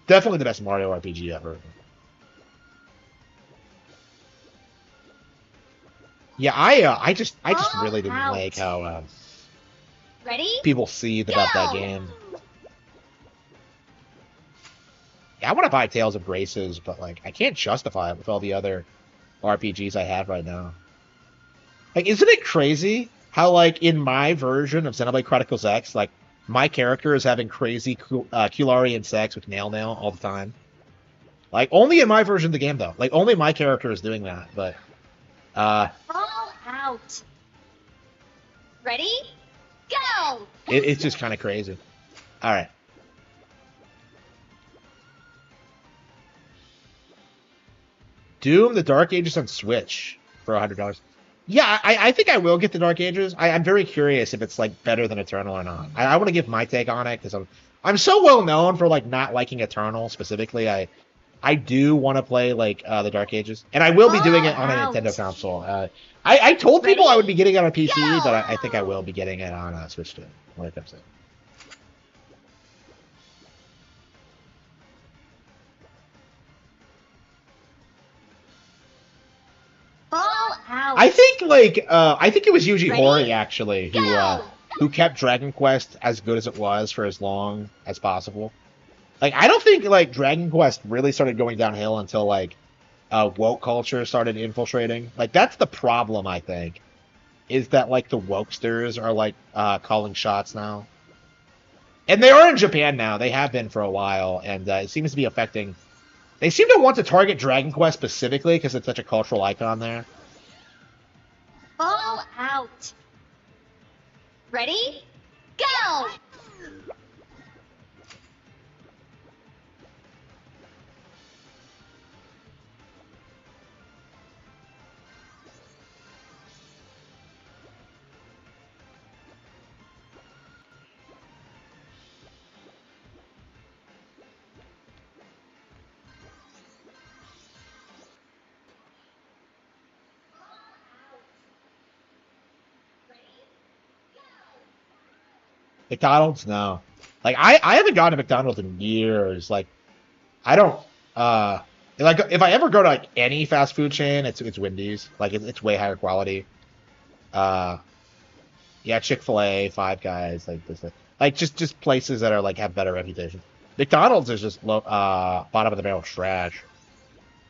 Definitely the best Mario RPG ever. Yeah, I just Ball really didn't out. like how Ready? people seethed about that Go! game. Yeah, I want to buy Tales of Graces, but like I can't justify it with all the other RPGs I have right now. Like, isn't it crazy how like in my version of Xenoblade Chronicles X, like my character is having crazy Kularian sex with Nail Nail all the time? Like only in my version of the game though. Like only my character is doing that, but Ball out. Ready? Go! it's just kind of crazy. All right. Doom: The Dark Ages on Switch for $100. Yeah, I think I will get the Dark Ages. I'm very curious if it's like better than Eternal or not. I want to give my take on it because I'm so well known for like not liking Eternal specifically. I do want to play like the Dark Ages, and I will be doing it on a Out. Nintendo console. I told people I would be getting it on a PC, Go! but I think I will be getting it on Switch too when it comes in. Ball out. I think it was Yuji Ready? Horii actually Go! who kept Dragon Quest as good as it was for as long as possible. Like I don't think like Dragon Quest really started going downhill until like woke culture started infiltrating. Like that's the problem I think is that like the wokesters are like calling shots now. And they are in Japan now. They have been for a while, and it seems to be affecting. They seem to want to target Dragon Quest specifically because it's such a cultural icon there. Ball out. Ready? Go! McDonald's, no. Like I haven't gone to McDonald's in years. Like I don't like if I ever go to like any fast food chain, it's Wendy's. Like it's way higher quality. Uh yeah, Chick-fil-A, Five Guys, like this like just places that are like have better reputation. McDonald's is just bottom of the barrel trash.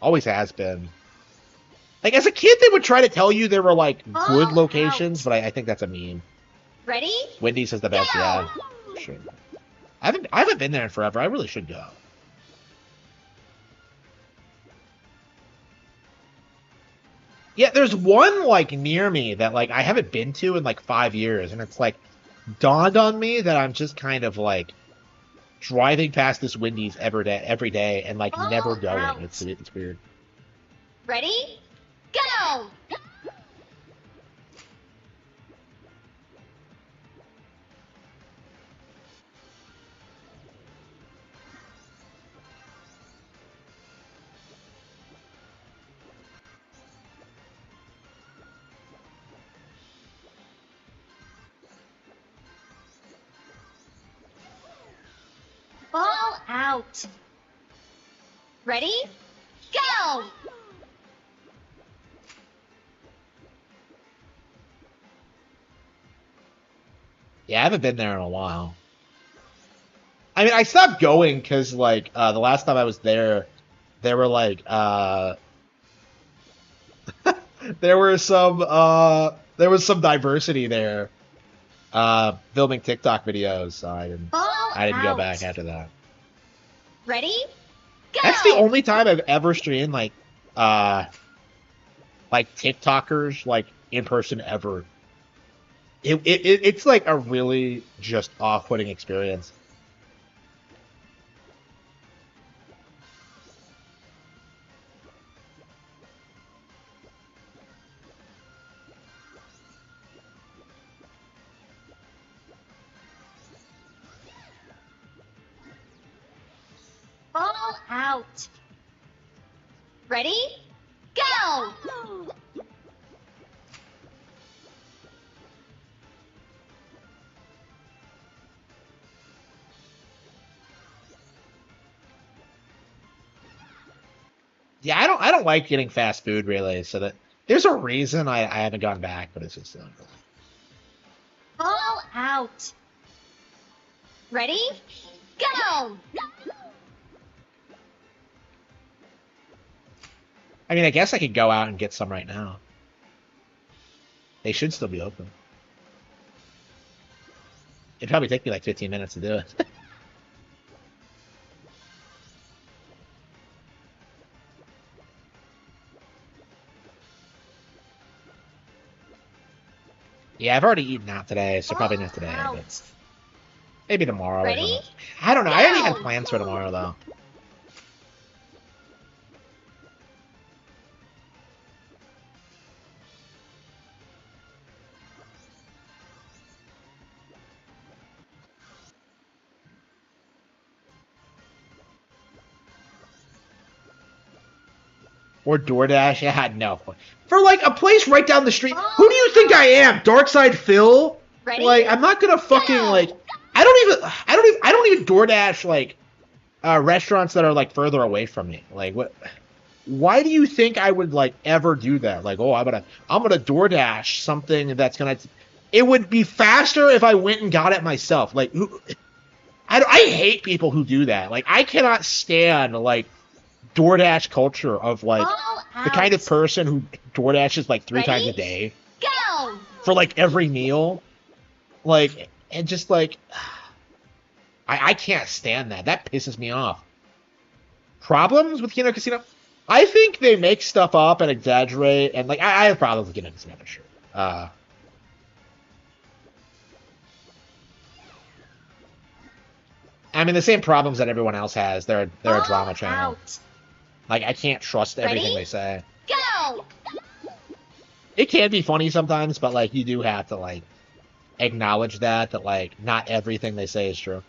Always has been. Like as a kid they would try to tell you there were like good Ball locations, out. but I think that's a meme. Ready? Wendy's is the best, Go! yeah. Sure. I haven't been there in forever. I really should go. Yeah, there's one like near me that like I haven't been to in like 5 years, and it's like dawned on me that I'm just kind of like driving past this Wendy's every day and like never Ball going. out. It's weird. Ready? Go! Ball out. Ready? Go! Yeah, I haven't been there in a while. I mean, I stopped going because like the last time I was there, there were like there were some there was some diversity there. Filming TikTok videos, so Ball I didn't go back out. after that. Ready? That's the Go! only time I've ever streamed uh like TikTokers like in person ever. It's like a really just off-putting experience. Ball out. Ready? Go! Yeah, I don't like getting fast food really, so that there's a reason I haven't gone back, but it's just Ball out. Ready? Go! I mean, I guess I could go out and get some right now. They should still be open. It'd probably take me like 15 minutes to do it. Yeah, I've already eaten out today, so probably not today, Ball but out. maybe tomorrow. Ready? I don't know. I already had Go! plans for tomorrow though. Or DoorDash. Yeah, no. For like a place right down the street. Who do you think I am? Darkside Phil? Ready? Like, I'm not gonna fucking Go! like. I don't even DoorDash like restaurants that are like further away from me. Like, what? Why do you think I would like ever do that? Like, oh, I'm gonna DoorDash something that's gonna. It would be faster if I went and got it myself. Like, I hate people who do that. Like, I cannot stand like DoorDash culture of like Ball the kind of out. person who DoorDashes like three Ready? times a day Go! for like every meal. Like, and just like, I can't stand that. That pisses me off. Problems with Kino Casino? I think they make stuff up and exaggerate, and like, I have problems with Kino Casino for sure. I mean, the same problems that everyone else has. They're a Ball drama channel. out. Like, I can't trust everything Ready? they say. Go! It can be funny sometimes, but like, you do have to like acknowledge that like not everything they say is true.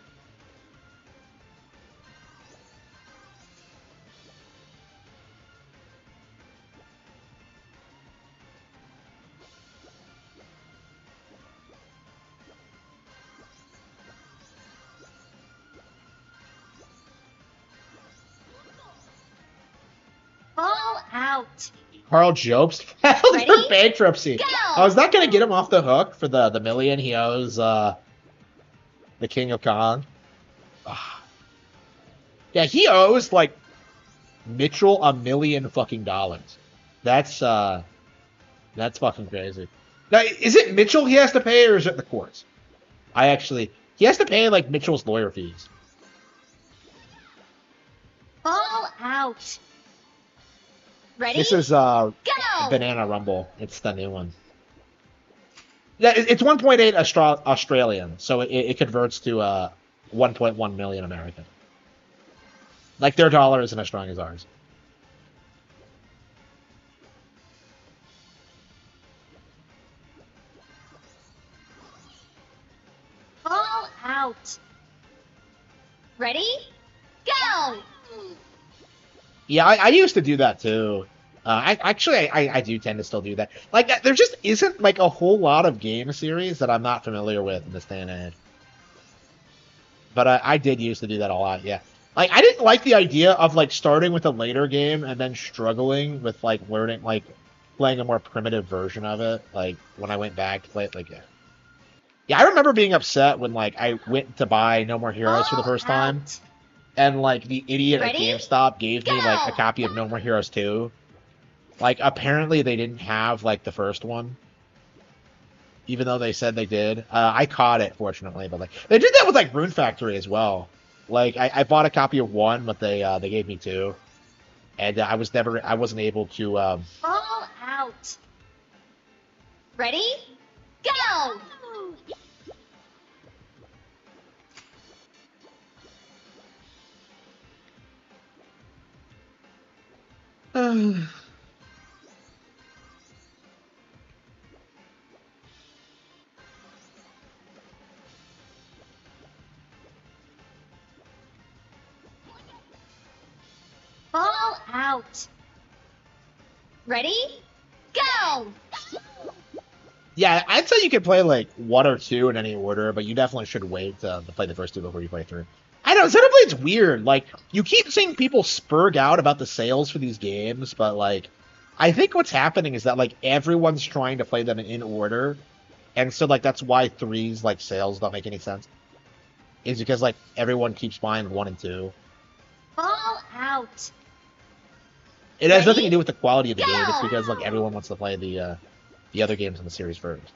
Ball out. Carl Jobst filed Ready? for bankruptcy. Go! I was not gonna get him off the hook for the million he owes the King of Kong. Ah. Yeah, he owes like Mitchell $1 million fucking dollars. That's fucking crazy. Now, is it Mitchell he has to pay or is it the courts? He has to pay like Mitchell's lawyer fees. Ball out. Ready? This is Go! Banana Rumble. It's the new one. Yeah, it's 1.8 Australian, so it converts to 1.1 million American. Like their dollar isn't as strong as ours. Ball out. Ready? Go! Yeah, I used to do that too. I do tend to still do that. Like, there just isn't like a whole lot of game series that I'm not familiar with in this day and age. But I did used to do that a lot. Yeah, like I didn't like the idea of like starting with a later game and then struggling with like learning like playing a more primitive version of it. Like when I went back to play it, like yeah. Yeah, I remember being upset when like I went to buy No More Heroes for the All first time, out. and like the idiot at Ready? GameStop gave me like a Go! copy of No More Heroes 2. Like apparently they didn't have like the first one, even though they said they did. I caught it fortunately, but like they did that with like Rune Factory as well. Like I bought a copy of one, but they gave me two, and I wasn't able to. All out. Ready? Go! All out. Ready? Go! Yeah, I'd say you could play like one or two in any order, but you definitely should wait to play the first two before you play through. I know Xenoblade's weird. Like you keep seeing people spurg out about the sales for these games, but like I think what's happening is that like everyone's trying to play them in order, and so like that's why threes like sales don't make any sense. Is because like everyone keeps buying one and two. All out. It has Ready? nothing to do with the quality of the game. It's Go! because like everyone wants to play the other games in the series first.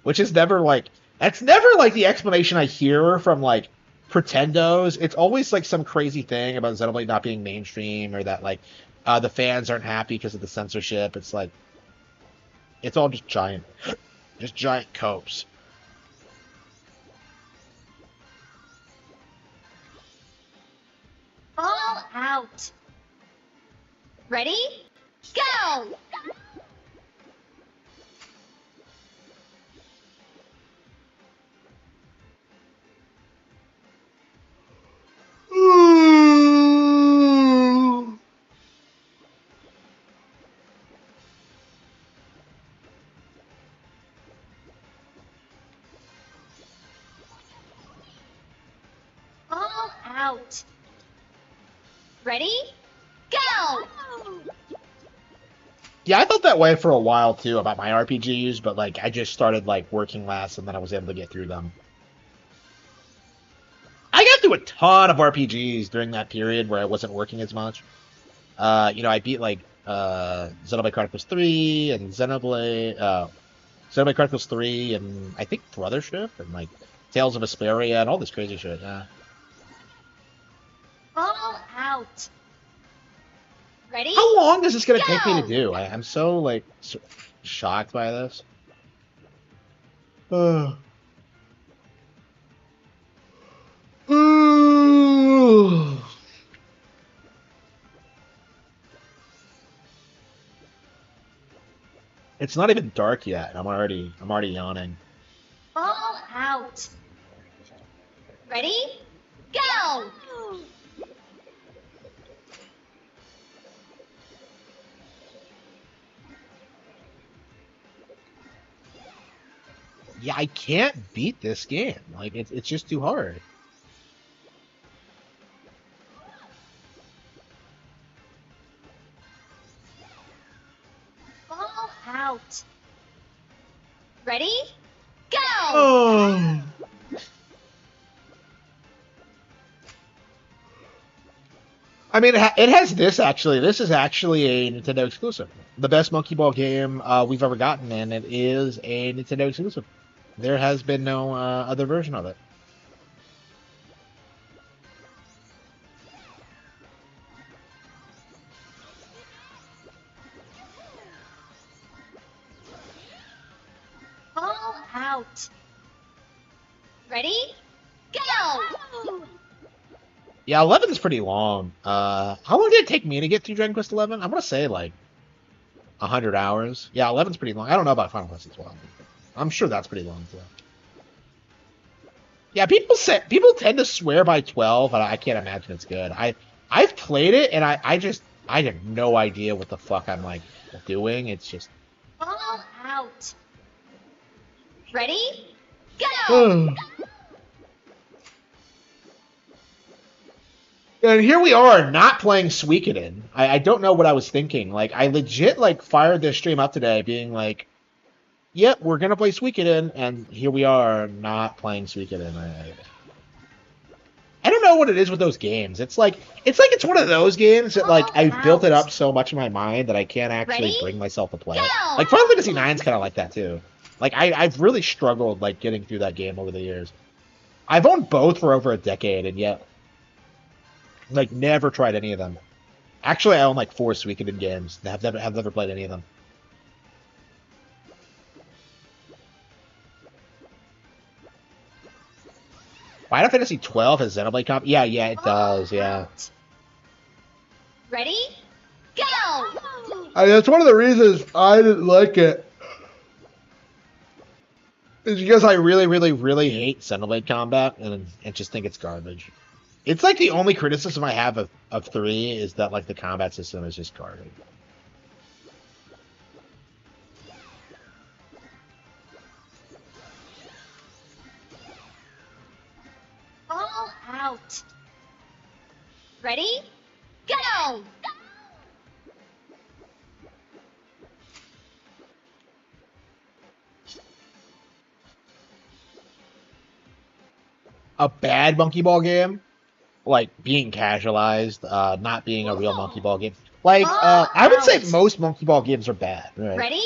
Which is never like that's never like the explanation I hear from like pretendos. It's always like some crazy thing about Xenoblade not being mainstream or that like the fans aren't happy because of the censorship. It's like it's all just giant copes. All out. Ready? Go! All out. Ready? Go! Yeah, I felt that way for a while too about my RPGs, but like I just started like working less and then I was able to get through them. I got through a ton of RPGs during that period where I wasn't working as much. I beat like Xenoblade Chronicles 3 and Xenoblade Chronicles 3 and I think Brothership and like Tales of Vesperia and all this crazy shit. Yeah. All out. Ready? How long is this gonna take me to Go! do? I'm so like shocked by this. Ugh. It's not even dark yet. I'm already yawning. All out. Ready? Go! Yeah, I can't beat this game. Like it's just too hard. All out. Ready? Go! Oh. I mean, it has this actually. This is actually a Nintendo exclusive. The best Monkey Ball game we've ever gotten, and it is a Nintendo exclusive. There has been no other version of it. All out. Ready? Go! Yeah, 11 is pretty long. How long did it take me to get through Dragon Quest 11? I'm gonna say like 100 hours. Yeah, 11's pretty long. I don't know about Final Quest as well. I'm sure that's pretty long too. Yeah, people tend to swear by 12, but I can't imagine it's good. I've played it and I have no idea what the fuck I'm like doing. It's just All out. Ready? Go! And here we are, not playing Suikoden. I don't know what I was thinking. Like, I legit, like, fired this stream up today being like, Yep, we're gonna play Suikoden, and here we are not playing Suikoden. I don't know what it is with those games. It's one of those games that like I've built it up so much in my mind that I can't actually Ready? bring myself to play it. Go! Like Final Fantasy IX's kind of like that too. Like I've really struggled like getting through that game over the years. I've owned both for over a decade, and yet like never tried any of them. Actually, I own like 4 Suikoden games. Have never played any of them. Final Fantasy 12 has Xenoblade Comp. Yeah, it does. Yeah. Ready? Go! That's one of the reasons I didn't like it. Is because I really, really, really hate Xenoblade Combat and just think it's garbage. It's like the only criticism I have of 3 is that like the combat system is just garbage. All out. Ready? Go! A bad Monkey Ball game, like being casualized, not being a real Monkey Ball game. Like I would say most Monkey Ball games are bad. Right? Ready?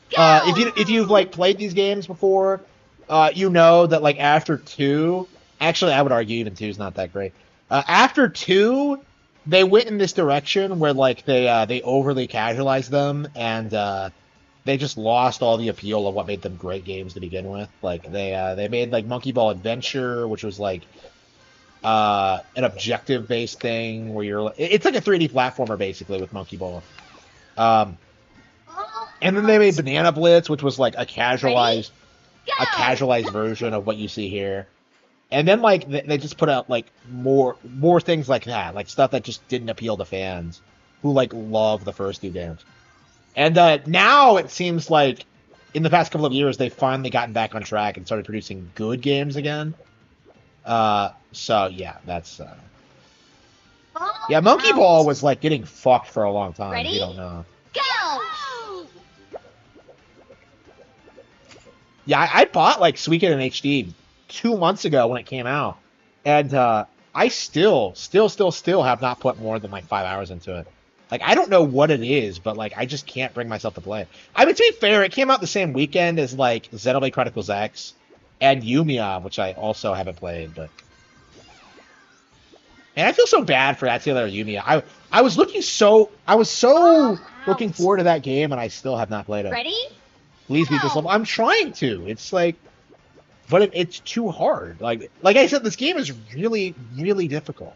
Go! If you've like played these games before, you know that like after 2, actually I would argue even 2 is not that great. After 2, they went in this direction where like they overly casualized them and they just lost all the appeal of what made them great games to begin with. Like they made like Monkey Ball Adventure, which was like an objective based thing where it's like a 3D platformer basically with Monkey Ball. And then they made Banana Blitz, which was like a casualized version of what you see here. And then like they just put out like more things like that, like stuff that just didn't appeal to fans who like love the first 2 games. And now it seems like in the past couple of years they've finally gotten back on track and started producing good games again. So yeah, that's yeah. Monkey Ball was like getting fucked for a long time. Ready? If you don't know. Go! Yeah, I bought like Suikoden HD 2 months ago when it came out, and I still have not put more than like 5 hours into it. Like I don't know what it is, but like I just can't bring myself to play it. I mean, to be fair, it came out the same weekend as like Xenoblade Chronicles X and Yumiya, which I also haven't played, but. And I feel so bad for that Taylor Yumiya. I was so looking forward to that game, and I still have not played it. Ready? Please beat this level. I'm trying to. It's like, but it's too hard. Like I said, this game is really, really difficult.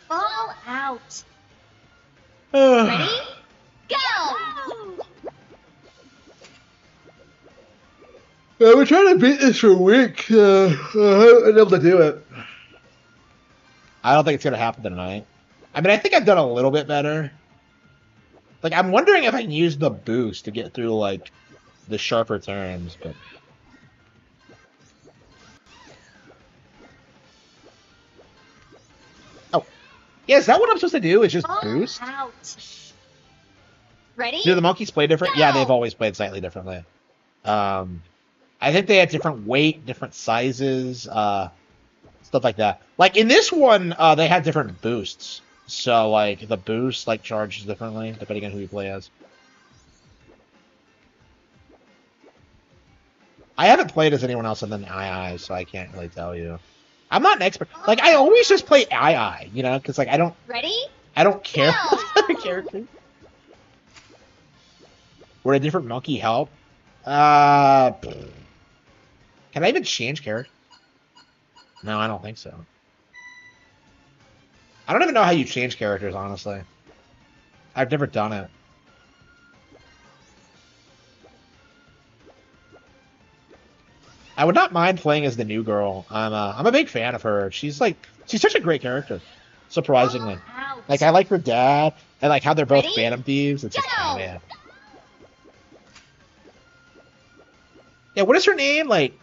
All out. Ready? Go! I've been trying to beat this for weeks. I haven't been able to do it. I don't think it's gonna happen tonight. I mean, I think I've done a little bit better. Like, I'm wondering if I can use the boost to get through like the sharper turns, but. Oh, yeah. Is that what I'm supposed to do? Is just All boost? out. Ready? Do the monkeys play different? Go! Yeah, they've always played slightly differently. I think they had different weight, different sizes, stuff like that. Like in this one, they had different boosts. So like the boost like charges differently depending on who you play as. I haven't played as anyone else other than II, so I can't really tell you. I'm not an expert. Like I always just play II, you know, because like I don't care Go! for the character. Would a different monkey help? Can I even change character? No, I don't think so. I don't even know how you change characters, honestly. I've never done it. I would not mind playing as the new girl. I'm a big fan of her. She's such a great character, surprisingly. All out. Like I like her dad, and like how they're both Ready? Phantom Thieves. It's just Go! oh man. Yeah, what is her name? Like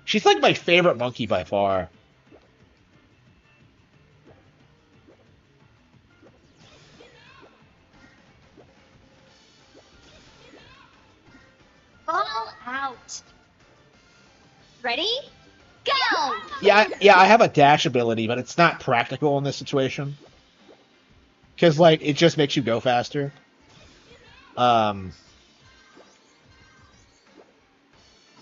She's like my favorite monkey by far. Ball out. Ready? Go! Yeah, I have a dash ability, but it's not practical in this situation. Because, like, it just makes you go faster. So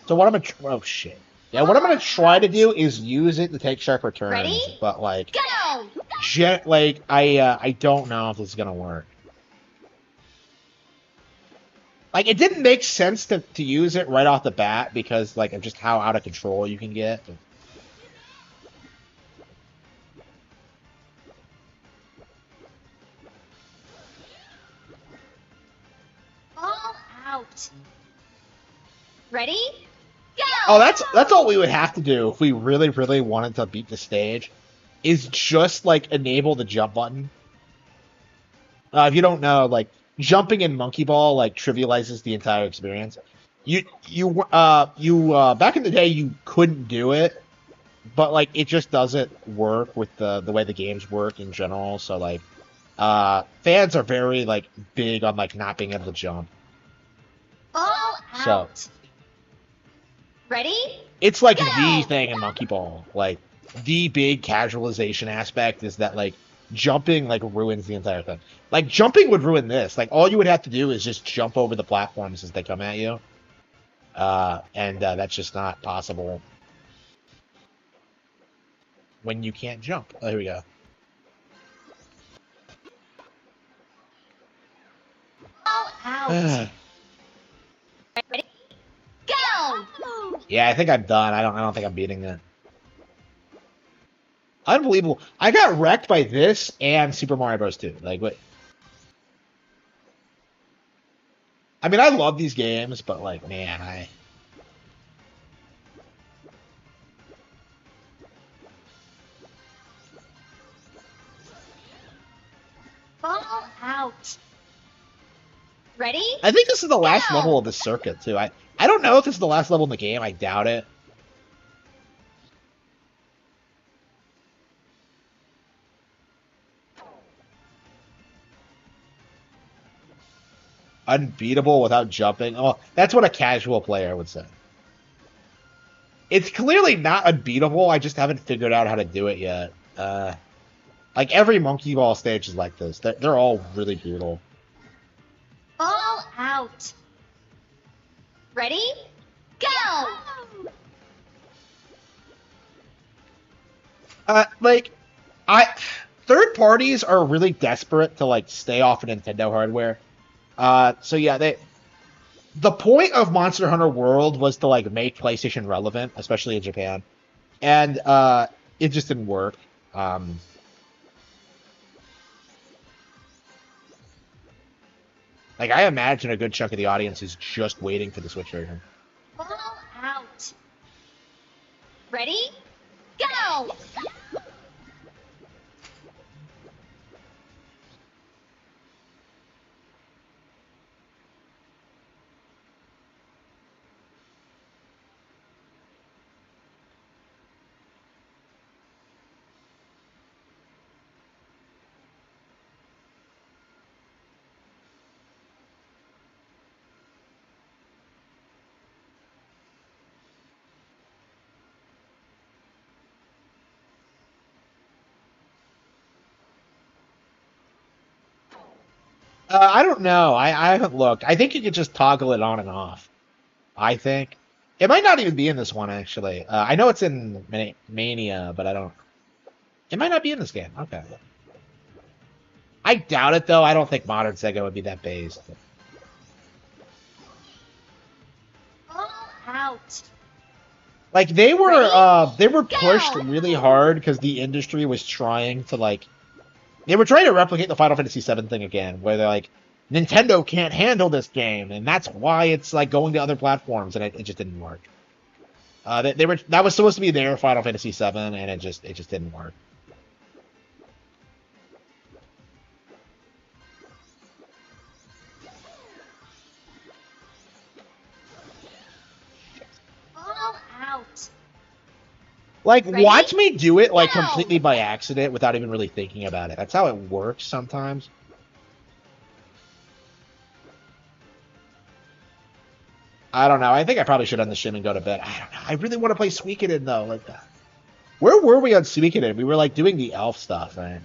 what I'm gonna... Oh, shit. Yeah, what I'm gonna try to do is use it to take sharper turns, Ready? but, like... Go! I don't know if this is gonna work. Like, it didn't make sense to use it right off the bat because, like, of just how out of control you can get. Ball out. Ready? Go! Oh, that's all we would have to do if we really, really wanted to beat the stage, is just, like, enable the jump button. If you don't know, like, jumping in Monkey Ball, like, trivializes the entire experience. Back in the day, you couldn't do it, but, like, it just doesn't work with the way the games work in general, so, like, fans are very, like, big on, like, not being able to jump. Ball So, out. Ready? it's, like, Go! the thing in Monkey Ball. Like, the big casualization aspect is that, like, jumping, like, ruins the entire thing. Like, jumping would ruin this. Like, all you would have to do is just jump over the platforms as they come at you. And that's just not possible when you can't jump. Oh, here we go. Ball out. Ready? Go! Yeah, I think I'm done. I don't think I'm beating it. Unbelievable. I got wrecked by this and Super Mario Bros. 2. Like, what? I mean, I love these games, but, like, man, Ball out. Ready? I think this is the last Go! level of the circuit, too. I don't know if this is the last level in the game. I doubt it. Unbeatable without jumping. Oh, that's what a casual player would say. It's clearly not unbeatable. I just haven't figured out how to do it yet. Like, every Monkey Ball stage is like this. They're all really brutal. Ball out. Ready? Go! Like, third parties are really desperate to, like, stay off of Nintendo hardware. So yeah, the point of Monster Hunter World was to, like, make PlayStation relevant, especially in Japan, and it just didn't work. Like, I imagine a good chunk of the audience is just waiting for the Switch version. Ball out. Ready? Go! I don't know. I haven't looked. I think you could just toggle it on and off. I think. It might not even be in this one, actually. I know it's in Mania, but I don't... It might not be in this game. Okay. I doubt it, though. I don't think modern Sega would be that based. Ball out. Like, they were Ready? pushed Go! really hard because the industry was trying to, like... They were trying to replicate the Final Fantasy VII thing again, where they're like, Nintendo can't handle this game, and that's why it's, like, going to other platforms, and it just didn't work. That was supposed to be their Final Fantasy VII, and it just didn't work. Ball out. Like, Ready? watch me do it, like, Go! completely by accident without even really thinking about it. That's how it works sometimes. I don't know. I think I probably should end the stream and go to bed. I don't know. I really want to play Suikoden, though. Like, where were we on Suikoden? We were, like, doing the elf stuff, right?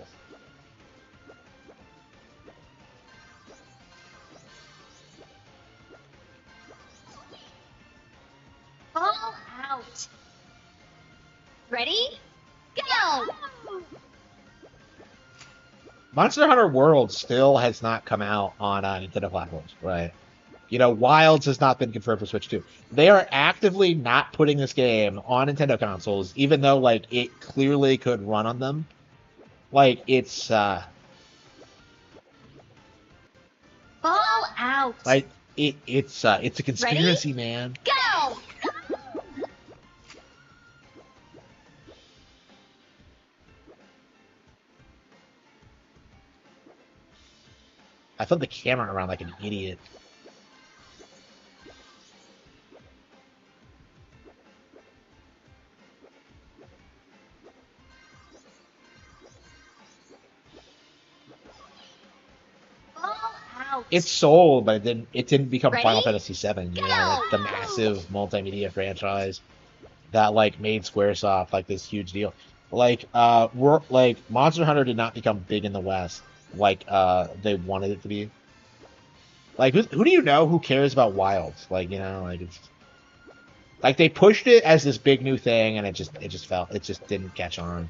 Ball out. Ready? Go! Monster Hunter World still has not come out on Nintendo platforms, right? You know, Wilds has not been confirmed for Switch 2. They are actively not putting this game on Nintendo consoles, even though, like, it clearly could run on them. Like, it's, Ball out. like, it's a conspiracy, man. Go! I flipped the camera around like an idiot. Ball out. It's sold, but it didn't become Ready? Final Fantasy VII, you know, like the massive multimedia franchise that like made SquareSoft like this huge deal. Like like Monster Hunter did not become big in the West like they wanted it to be. Like who do you know who cares about Wilds? Like, you know, like it's like they pushed it as this big new thing and it just didn't catch on.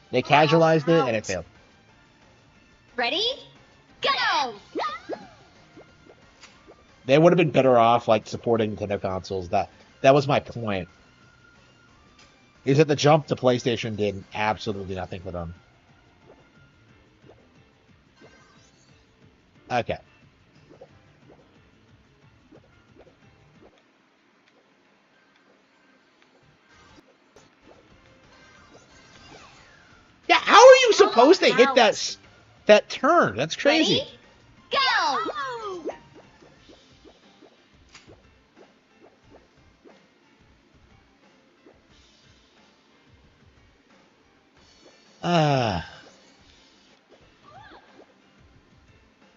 They casualized it and it failed. Ready? Go! They would have been better off like supporting Nintendo consoles. That was my point. Is that the jump to PlayStation did absolutely nothing for them. Okay. Yeah, how are you supposed to hit that turn? That's crazy. Ready? Go!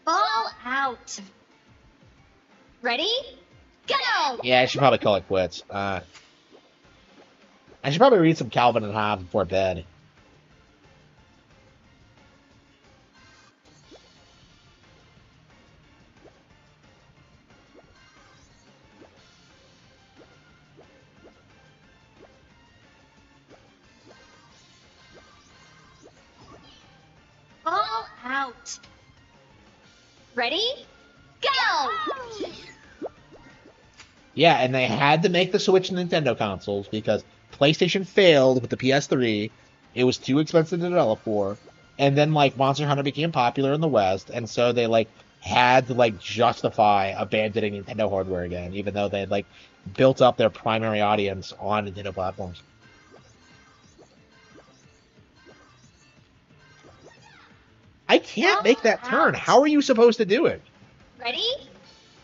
Ball out. Ready? Go! Yeah, I should probably call it quits. I should probably read some Calvin and Hobbes before bed. Ball out. Ready? Go! Yeah, and they had to make the switch to Nintendo consoles because PlayStation failed with the PS3. It was too expensive to develop for. And then like Monster Hunter became popular in the West, and so they like had to like justify abandoning Nintendo hardware again, even though they had like built up their primary audience on Nintendo platforms. I can't make that turn. How are you supposed to do it? Ready?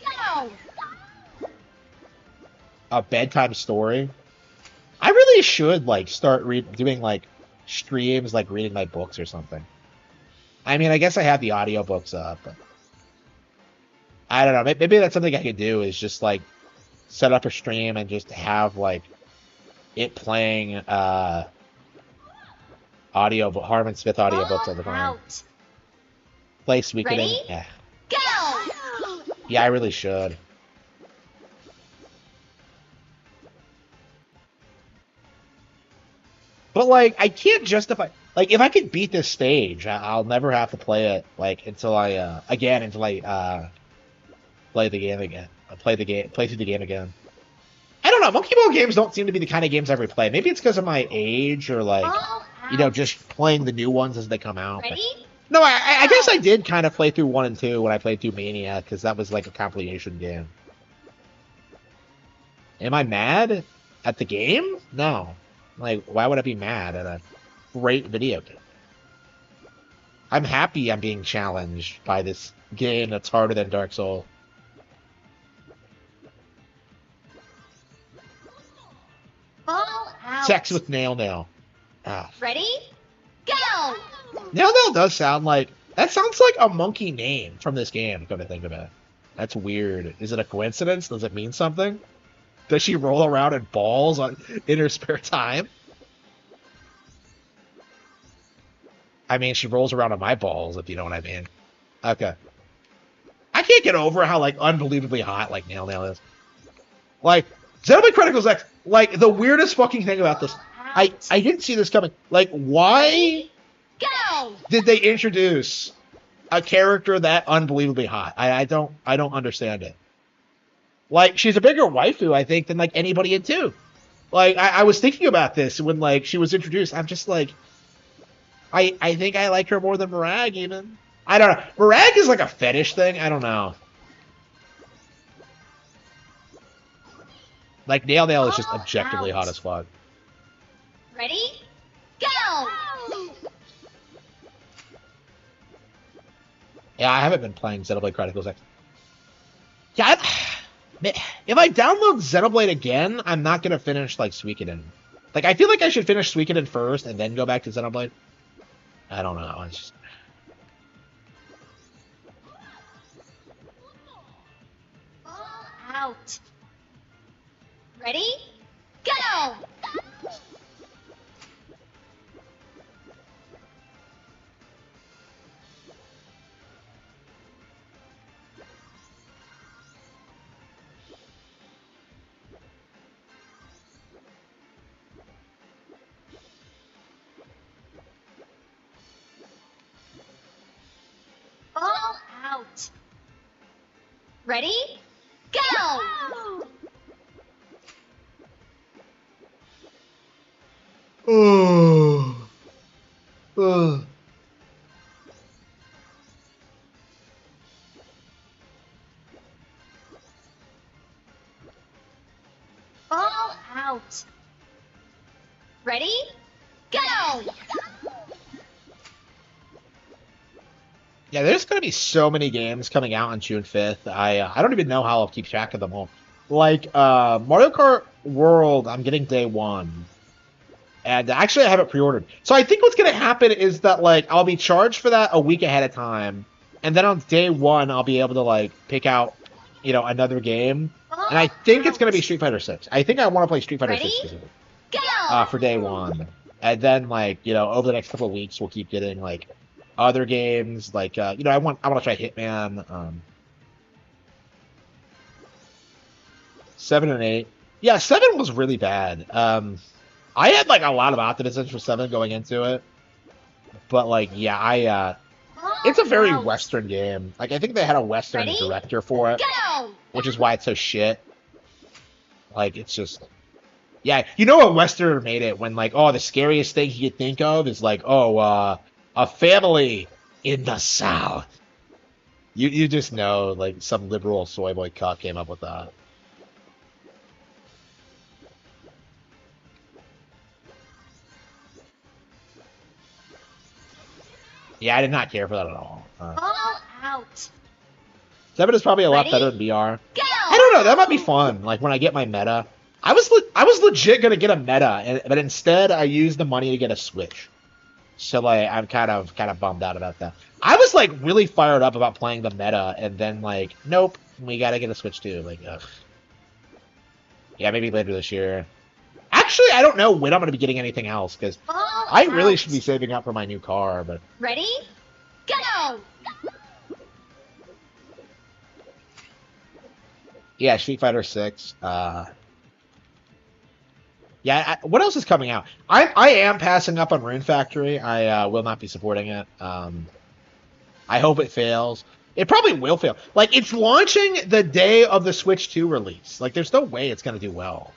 Go! A bedtime story? I really should like start doing like streams, like reading my books or something. I mean, I guess I have the audiobooks up, but I don't know. Maybe that's something I could do is just like set up a stream and just have like it playing Harman Smith audiobooks all the time. Out. Play Suikoden. Ready? Yeah. Go! Yeah, I really should. But like, I can't justify. Like, if I could beat this stage, I'll never have to play it. Like until I play the game again. Play through the game again. I don't know. Monkey Ball games don't seem to be the kind of games I replay. Maybe it's because of my age or like, Ball you know, out. just playing the new ones as they come out. But- Ready? no, I guess I did kind of play through 1 and 2 when I played through Mania because that was like a compilation game. Am I mad at the game? No. Like, why would I be mad at a great video game? I'm happy I'm being challenged by this game that's harder than Dark Souls. Sex with Nail Nail. Ah. Ready? Go! Nail Nail does sound like... That sounds like a monkey name from this game, come to think of it. That's weird. Is it a coincidence? Does it mean something? Does she roll around in balls in her spare time? I mean, she rolls around on my balls, if you know what I mean. Okay. I can't get over how, like, unbelievably hot, like, Nail Nail is. Like, Xenoblade Chronicles X, like, the weirdest fucking thing about this, I didn't see this coming. Like, why Go! did they introduce a character that unbelievably hot? I don't understand it. Like, she's a bigger waifu, I think, than, like, anybody in 2. Like, I was thinking about this when, like, she was introduced. I'm just like, I think I like her more than Mirag, even. I don't know. Mirag is, like, a fetish thing. I don't know. Like, Nail Nail is just objectively hot as fuck. Ready? Go! Yeah, I haven't been playing Xenoblade Chronicles X. Yeah, if I download Xenoblade again, I'm not going to finish, like, Suikoden. Like, I feel like I should finish Suikoden first and then go back to Xenoblade. I don't know. It's just... All out. Ready? Go! All out. Ready? Go! Oh. Oh. All out. Ready? Go! Yeah, there's going to be so many games coming out on June 5th. I don't even know how I'll keep track of them all. Like, Mario Kart World, I'm getting day 1. And actually, I have it pre-ordered. So I think what's going to happen is that, like, I'll be charged for that a week ahead of time. And then on day 1, I'll be able to, like, pick out, you know, another game. And I think it's going to be Street Fighter 6. I think I want to play Street Fighter 6 specifically. Go! For day 1. And then, like, you know, over the next couple of weeks, we'll keep getting, like, other games. Like, you know, I want to try Hitman. 7 and 8. Yeah, 7 was really bad. I had, like, a lot of optimism for 7 going into it. But, like, yeah, it's a very Western game. Like, I think they had a Western Ready? director for it, Go! which is why it's so shit. Like, it's just... Yeah, you know a Westerner made it when, like, oh, the scariest thing you could think of is, like, oh, a family in the South. You just know, like, some liberal soy boy cuck came up with that. Yeah, I did not care for that at all. All out. 7 is probably a lot Ready? better than VR. Go! I don't know. That might be fun. Like when I get my meta, I was legit gonna get a meta, but instead I used the money to get a Switch. So like I'm kind of bummed out about that. I was like really fired up about playing the meta, and then like nope, we gotta get a Switch too. Like ugh. Yeah, maybe later this year. Actually, I don't know when I'm gonna be getting anything else because All I really out. should be saving up for my new car, but. Ready? Go! Yeah, Street Fighter 6. Yeah, what else is coming out? I am passing up on Rune Factory. I will not be supporting it. I hope it fails. It probably will fail. Like, it's launching the day of the Switch 2 release. Like, there's no way it's going to do well.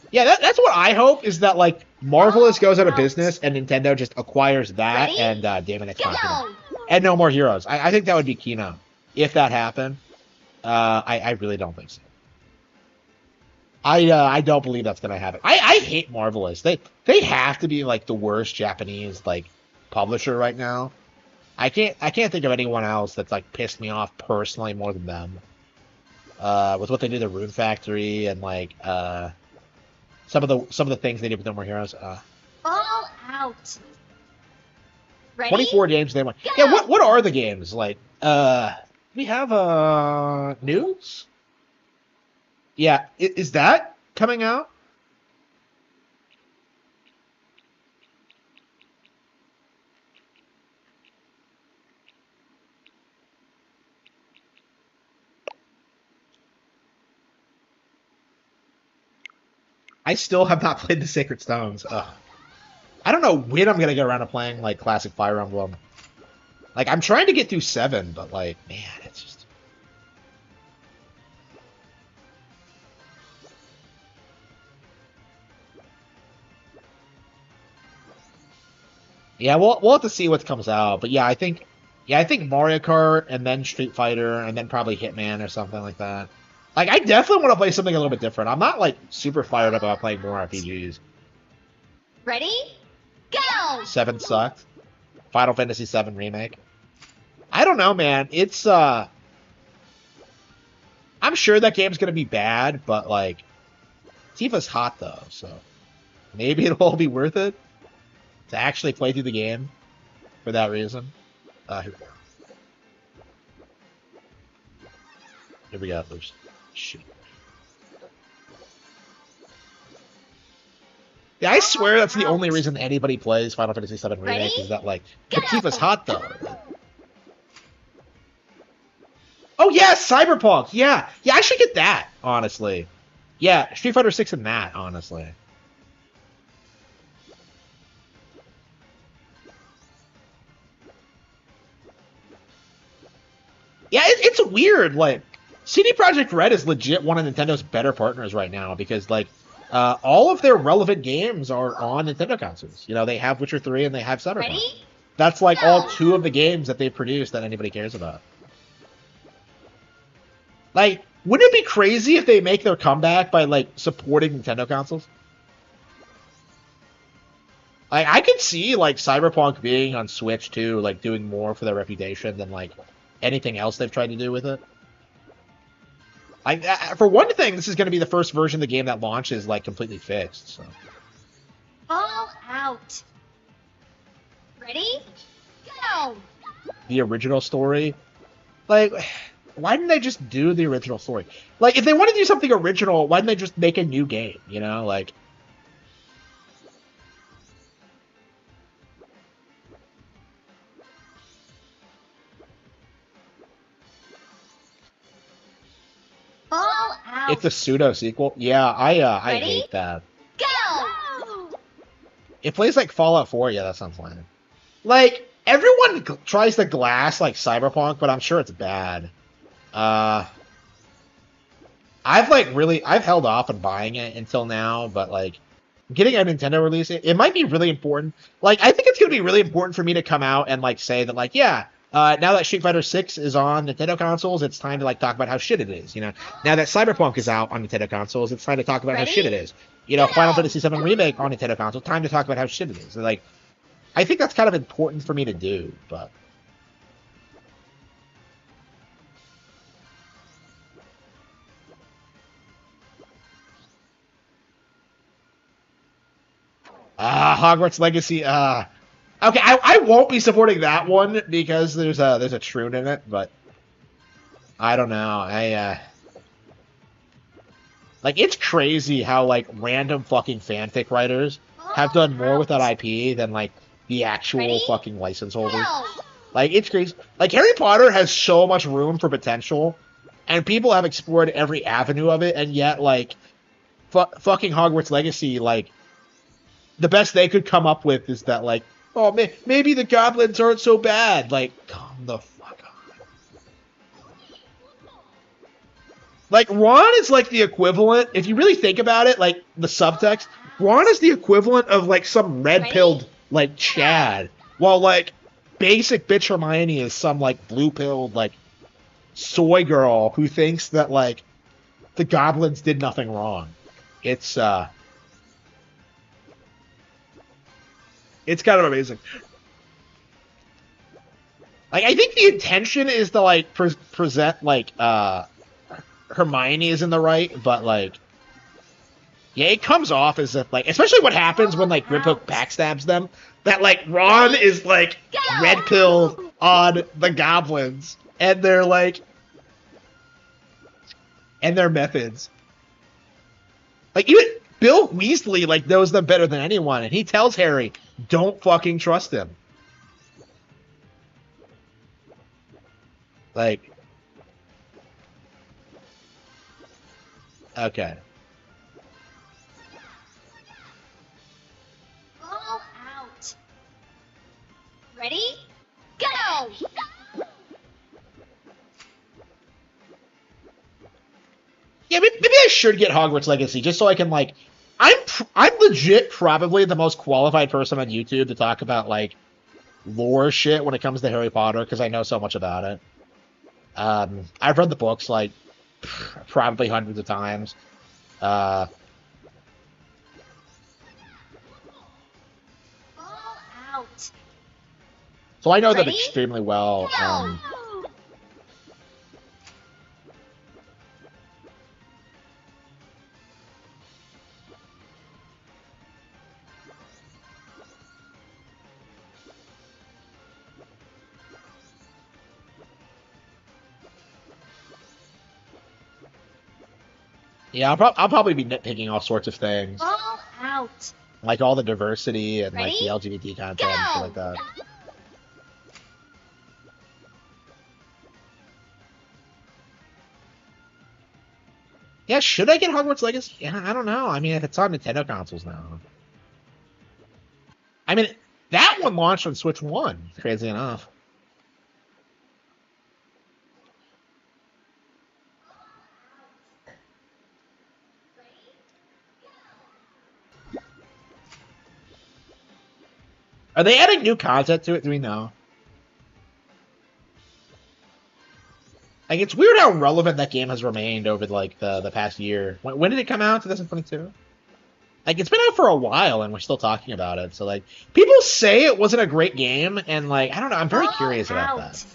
Yeah, that's what I hope, is that, like, Marvelous goes out of business and Nintendo just acquires that, Ready? and damn it, it's not Go! gonna. And No More Heroes. I think that would be keynote. If that happened, I really don't think so. I don't believe that's gonna happen. I hate Marvelous. They have to be like the worst Japanese like publisher right now. I can't think of anyone else that's like pissed me off personally more than them. with what they did to Rune Factory and like some of the things they did with No More Heroes. All out. Ready? 24 games they won. Go! Yeah, what are the games like? We have news. Yeah, is that coming out? I still have not played the Sacred Stones. Ugh. I don't know when I'm gonna get around to playing like classic Fire Emblem. Like I'm trying to get through 7, but like, man, it's just. Yeah, we'll have to see what comes out. But yeah, I think Mario Kart and then Street Fighter and then probably Hitman or something like that. Like I definitely want to play something a little bit different. I'm not like super fired up about playing more RPGs. Ready? Go! 7 sucked. Final Fantasy 7 remake. I don't know, man. It's I'm sure that game's gonna be bad, but like Tifa's hot though, so maybe it'll all be worth it to actually play through the game for that reason. Here we go. Oops. Shit. Yeah, I swear that's the only reason anybody plays Final Fantasy VII Remake Ready? is that like Go! Tifa's hot though. Oh yeah, Cyberpunk. Yeah, I should get that honestly. Yeah, Street Fighter 6 and that honestly. Yeah, it's weird. Like, CD Projekt Red is legit one of Nintendo's better partners right now because, like, all of their relevant games are on Nintendo consoles. You know, they have Witcher 3 and they have Cyberpunk. Ready? That's like Go! all 2 of the games that they've produced that anybody cares about. Like, wouldn't it be crazy if they make their comeback by, like, supporting Nintendo consoles? Like, I could see, like, Cyberpunk being on Switch, too, like, doing more for their reputation than, like, anything else they've tried to do with it. Like, for one thing, this is going to be the first version of the game that launches, like, completely fixed, so. All out. Ready? Go! The original story? Like, why didn't they just do the original story? Like, if they want to do something original, why didn't they just make a new game, you know? Like... All out. It's a pseudo sequel. Yeah, I Ready? hate that. Go! It plays like Fallout 4. Yeah, that sounds fine. Like everyone tries to glass like Cyberpunk, but I'm sure it's bad. I've held off on buying it until now, but like getting a Nintendo release, it might be really important. Like I think it's gonna be really important for me to come out and like say that like yeah. Now that Street Fighter 6 is on Nintendo consoles, it's time to like talk about how shit it is. You know, now that Cyberpunk is out on Nintendo consoles, it's time to talk about Ready? how shit it is. You know, Go! Final Fantasy VII Remake on Nintendo console, time to talk about how shit it is. Like, I think that's kind of important for me to do, but. Hogwarts Legacy. Okay, I won't be supporting that one because there's a Troon in it, but I don't know. Like it's crazy how like random fucking fanfic writers have done more with that IP than like the actual Ready? fucking license holders. Go! Like it's crazy. Like Harry Potter has so much room for potential, and people have explored every avenue of it, and yet like fucking Hogwarts Legacy, like the best they could come up with is that like. Oh, maybe the goblins aren't so bad. Like, come the fuck on. Like, Ron is like the equivalent, if you really think about it, like, the subtext, Ron is the equivalent of, like, some red-pilled, like, Chad. While, like, basic bitch Hermione is some, like, blue-pilled, like, soy girl who thinks that, like, the goblins did nothing wrong. It's kind of amazing. Like, I think the intention is to, like, present, like, Hermione is in the right, but like, yeah, it comes off as if like, especially what happens when like Griphook backstabs them. That like Ron is like red pill on the goblins, and they're like, and their methods. Like even Bill Weasley like knows them better than anyone, and he tells Harry, "Don't fucking trust him." Like, okay. Ball out. Ready? Go! Yeah, maybe I should get Hogwarts Legacy just so I can like. I'm legit probably the most qualified person on YouTube to talk about like lore shit when it comes to Harry Potter because I know so much about it. I've read the books like probably hundreds of times. Uh, Ball out. so I know them Ready? extremely well. Go! Yeah, I'll probably be nitpicking all sorts of things, Ball out. like all the diversity and like Ready? the LGBT content and shit like Go! that. Yeah, should I get Hogwarts Legacy? Yeah, I don't know. I mean, if it's on Nintendo consoles now. I mean, that one launched on Switch 1, crazy enough. Are they adding new content to it? Do we know? Like, it's weird how relevant that game has remained over like the past year. When did it come out? 2022. Like, it's been out for a while, and we're still talking about it. So, like, people say it wasn't a great game, and like, I don't know. I'm very Ball curious about out. that.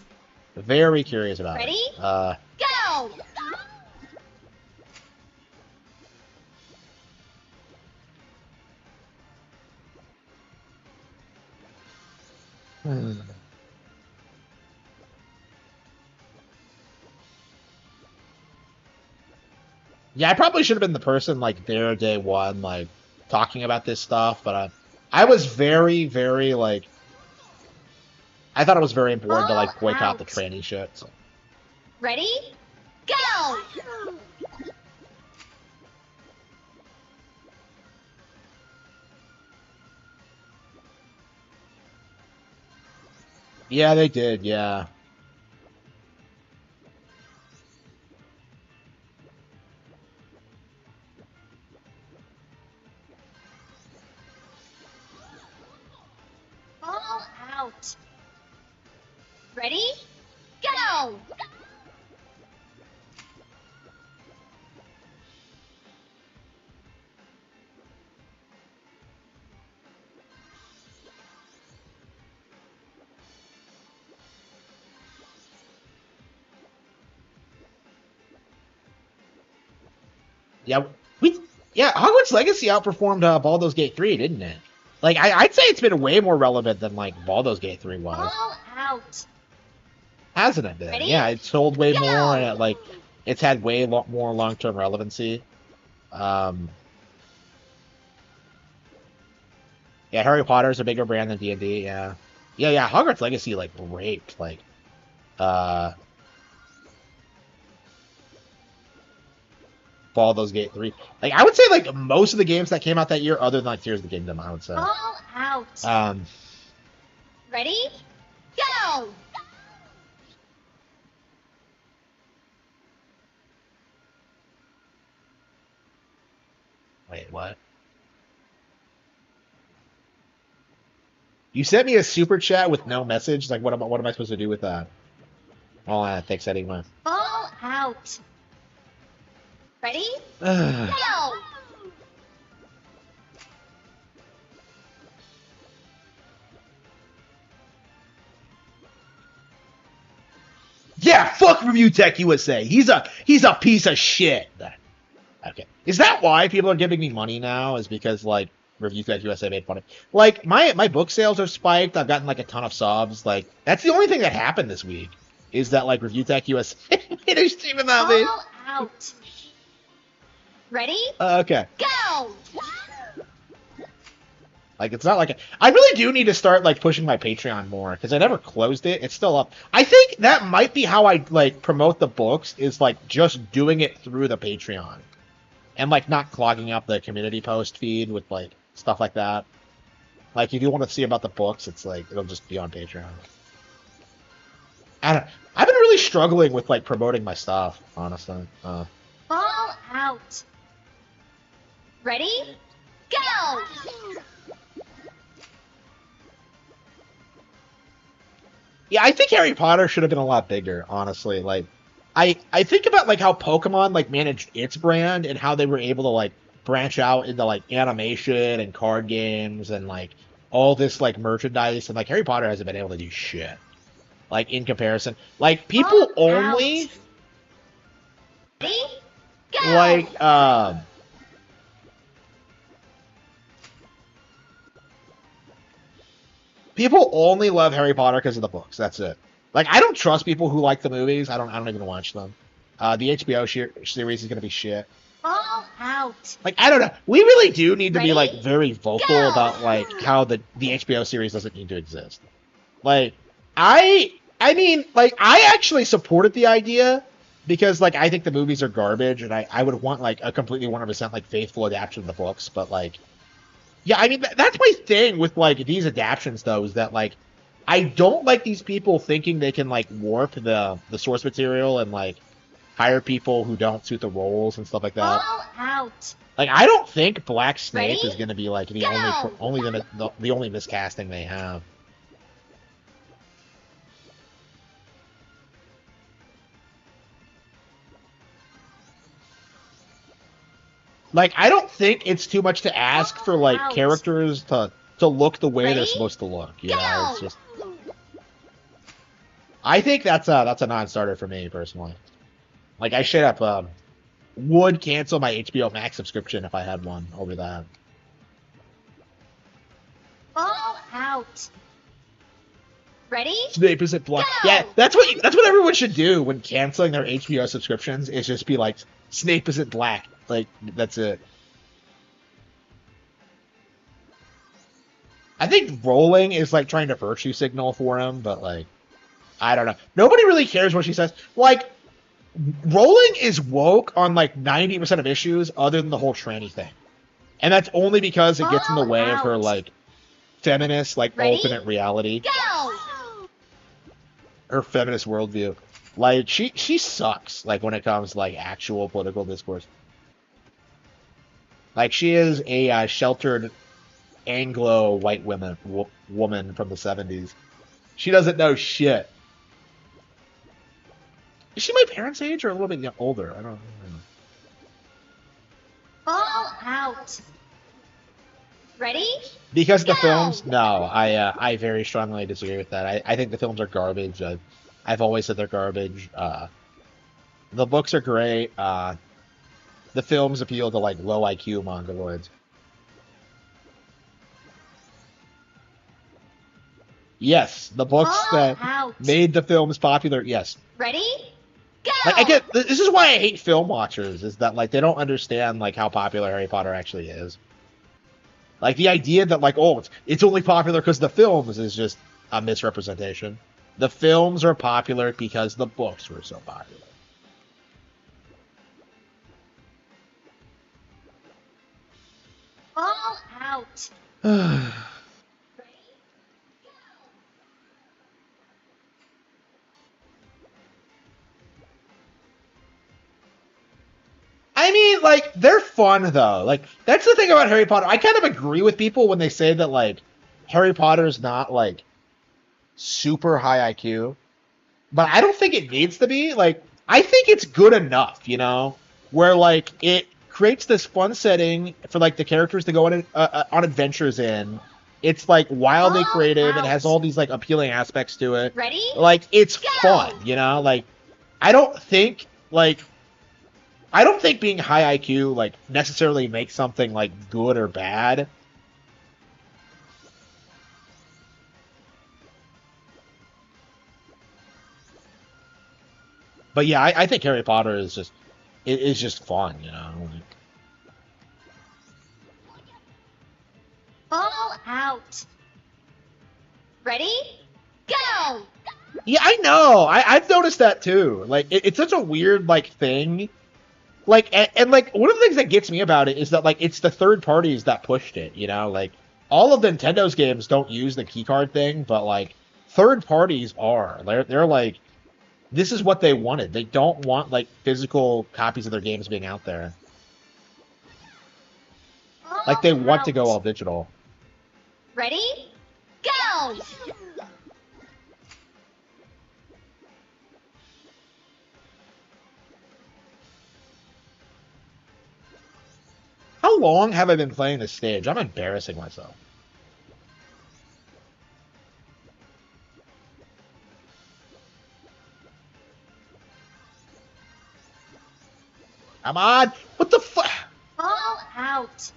Very curious about Ready? it. Go! Yeah, I probably should have been the person like there day one, like talking about this stuff, but I was very, very like I thought it was very important to Ball like boycott the out. tranny shit. So. Ready? Go! Yeah, they did. Yeah. Ball out. Ready? Go! Yeah, we yeah, Hogwarts Legacy outperformed Baldur's Gate 3, didn't it? Like I'd say it's been way more relevant than like Baldur's Gate 3 was. Ball out. Hasn't it been? Ready? Yeah, it's sold way more and Go! like it's had way more long-term relevancy. Um yeah, Harry Potter's a bigger brand than D&D, yeah. Yeah, Hogwarts Legacy like raped like uh Baldur's Gate 3. Like I would say like most of the games that came out that year other than like Tears of the Kingdom, I would say. Ball out. Um Ready? Go! wait, what? You sent me a super chat with no message. Like, what am I supposed to do with that? Oh, thanks anyway. Ball out. Ready? Do Go! Yeah, fuck Review Tech USA. He's a piece of shit. Okay. Is that why people are giving me money now? Is because like Review Tech USA made fun of like my book sales are spiked. I've gotten like a ton of subs. Like that's the only thing that happened this week is that like Review Tech USA made a stream about me. All out. Ready? Okay. Go! Like it's not like I really do need to start like pushing my Patreon more because I never closed it. It's still up. I think that might be how I like promote the books is like just doing it through the Patreon and like not clogging up the community post feed with like stuff like that. Like if you want to see about the books, it's like it'll just be on Patreon. I've been really struggling with like promoting my stuff, honestly. All out. Ready? Go! Yeah, I think Harry Potter should have been a lot bigger, honestly. Like, I think about like how Pokemon like managed its brand and how they were able to like branch out into like animation and card games and like all this like merchandise and like Harry Potter hasn't been able to do shit. Like in comparison, like people All only out. Ready? Go! like people only love Harry Potter because of the books. That's it. Like I don't trust people who like the movies. I don't even watch them. The HBO series is gonna be shit. All out. Like I don't know. We really do need to be Ready? like very vocal Go! about like how the HBO series doesn't need to exist. Like I mean like I actually supported the idea because like I think the movies are garbage and I would want like a completely 100% like faithful adaptation of the books, but like yeah, I mean that's my thing with like these adaptions though is that like I don't like these people thinking they can like warp the source material and like hire people who don't suit the roles and stuff like that. All out. Like I don't think Black Snape Ready? is going to be like the Go! the only miscasting they have. Like I don't think it's too much to ask for like Out. characters to look the way they're Ready? supposed to look. You Go! know, it's just. I think that's a non-starter for me personally. Like I straight up would cancel my HBO Max subscription if I had one over that. All out. Ready? Snape isn't black. Go! Yeah, that's what everyone should do when canceling their HBO subscriptions. Is just be like, Snape isn't black. Like that's it. I think Rowling is like trying to virtue signal for him, but like, I don't know. Nobody really cares what she says. Like, Rowling is woke on like 90% of issues, other than the whole tranny thing, and that's only because it gets in the All way of her out. like feminist like Ready? alternate reality. Go! Her feminist worldview. Like she sucks. Like when it comes to like actual political discourse. Like she is a sheltered Anglo white woman from the 70s. She doesn't know shit. Is she my parents' age or a little bit older? I don't know. All out. Ready? Because the Go! films, no, I very strongly disagree with that. I think the films are garbage. I've always said they're garbage. The books are great. The films appeal to like low IQ mongoloids. Yes, the books All that out. made the films popular. Yes, Ready? Go! like I get. This is why I hate film watchers. Is that like they don't understand like how popular Harry Potter actually is. Like the idea that like it's only popular because the films is just a misrepresentation. The films are popular because the books were so popular. All out. I mean, like, they're fun, though. Like, that's the thing about Harry Potter. I kind of agree with people when they say that, like, Harry Potter's not, like, super high IQ. But I don't think it needs to be. Like, I think it's good enough, you know? Where, like, it creates this fun setting for, like, the characters to go on adventures in. It's like wildly Ball creative. It out. has all these like appealing aspects to it. Ready? Like it's Go. fun, you know? Like I don't think being high IQ like necessarily makes something like good or bad. But yeah, I think Harry Potter is just fun, you know. Like, Ball out. Ready? Go! yeah, I know. I've noticed that too. Like it's such a weird like thing. Like and like one of the things that gets me about it is that like it's the third parties that pushed it, you know? Like all of Nintendo's games don't use the keycard thing, but like third parties are. They're like this is what they wanted. They don't want like physical copies of their games being out there. Ball Like they want out. to go all digital. Ready? Go! How long have I been playing this stage? I'm embarrassing myself. Come on! What the fuck? Ball out.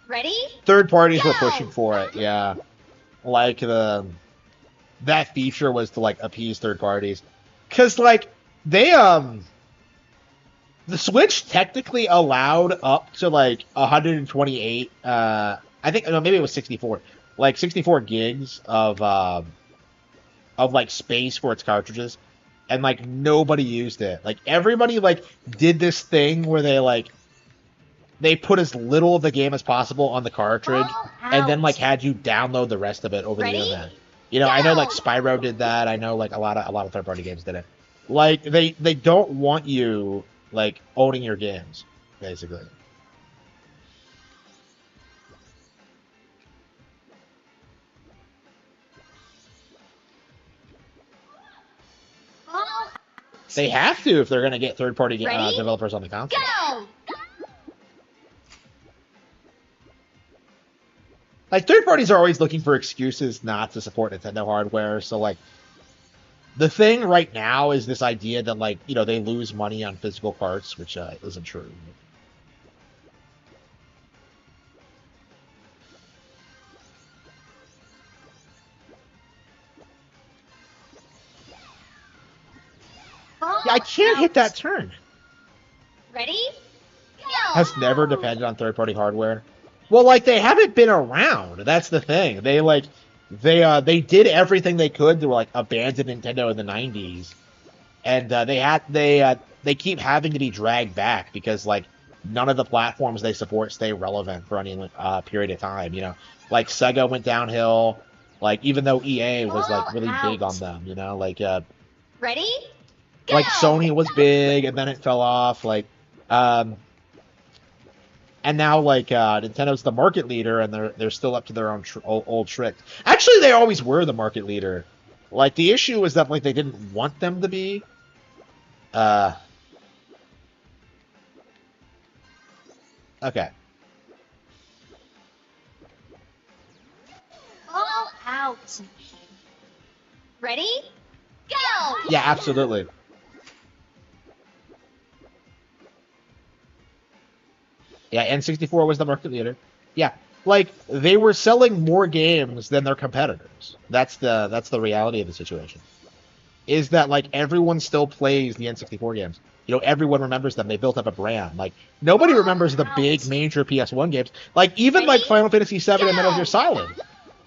Ready? Third parties were Go! pushing for it, yeah. Like that feature was to like appease third parties. Cause like they the Switch technically allowed up to like 128 I think no maybe it was 64. Like 64 gigs of like space for its cartridges. And like nobody used it. Like everybody like did this thing where they put as little of the game as possible on the cartridge Ball and then out. like had you download the rest of it over Ready? the internet. You know, I know like Go! Spyro did that. I know like a lot of third party games did it. Like they don't want you like owning your games, basically. Ball out. They have to if they're gonna get third party Ready? developers on the console. Go! Like third parties are always looking for excuses not to support Nintendo hardware. So like the thing right now is this idea that like you know they lose money on physical parts, which isn't true. Ball Yeah, I can't hit out. that turn. Ready? Go! Has never depended on third party hardware. Well, like they haven't been around. That's the thing. They did everything they could to like abandon Nintendo in the 90s, and they keep having to be dragged back because like none of the platforms they support stay relevant for any period of time. You know, like Sega went downhill. Like even though EA was like really big on them, you know, Ready? Go! like Sony was big and then it fell off. Like and now like Nintendo's the market leader and they're still up to their own old trick. Actually, they always were the market leader. Like the issue was that like they didn't want them to be. Okay. Ball out. Ready? Go! Yeah, absolutely. Yeah, N64 was the market leader. Yeah, like they were selling more games than their competitors. That's the reality of the situation. Is that like everyone still plays the N64 games? You know, everyone remembers them. They built up a brand. Like nobody remembers the big major PS1 games. Like even like Ready? Final Fantasy VII and Metal Gear Go! Solid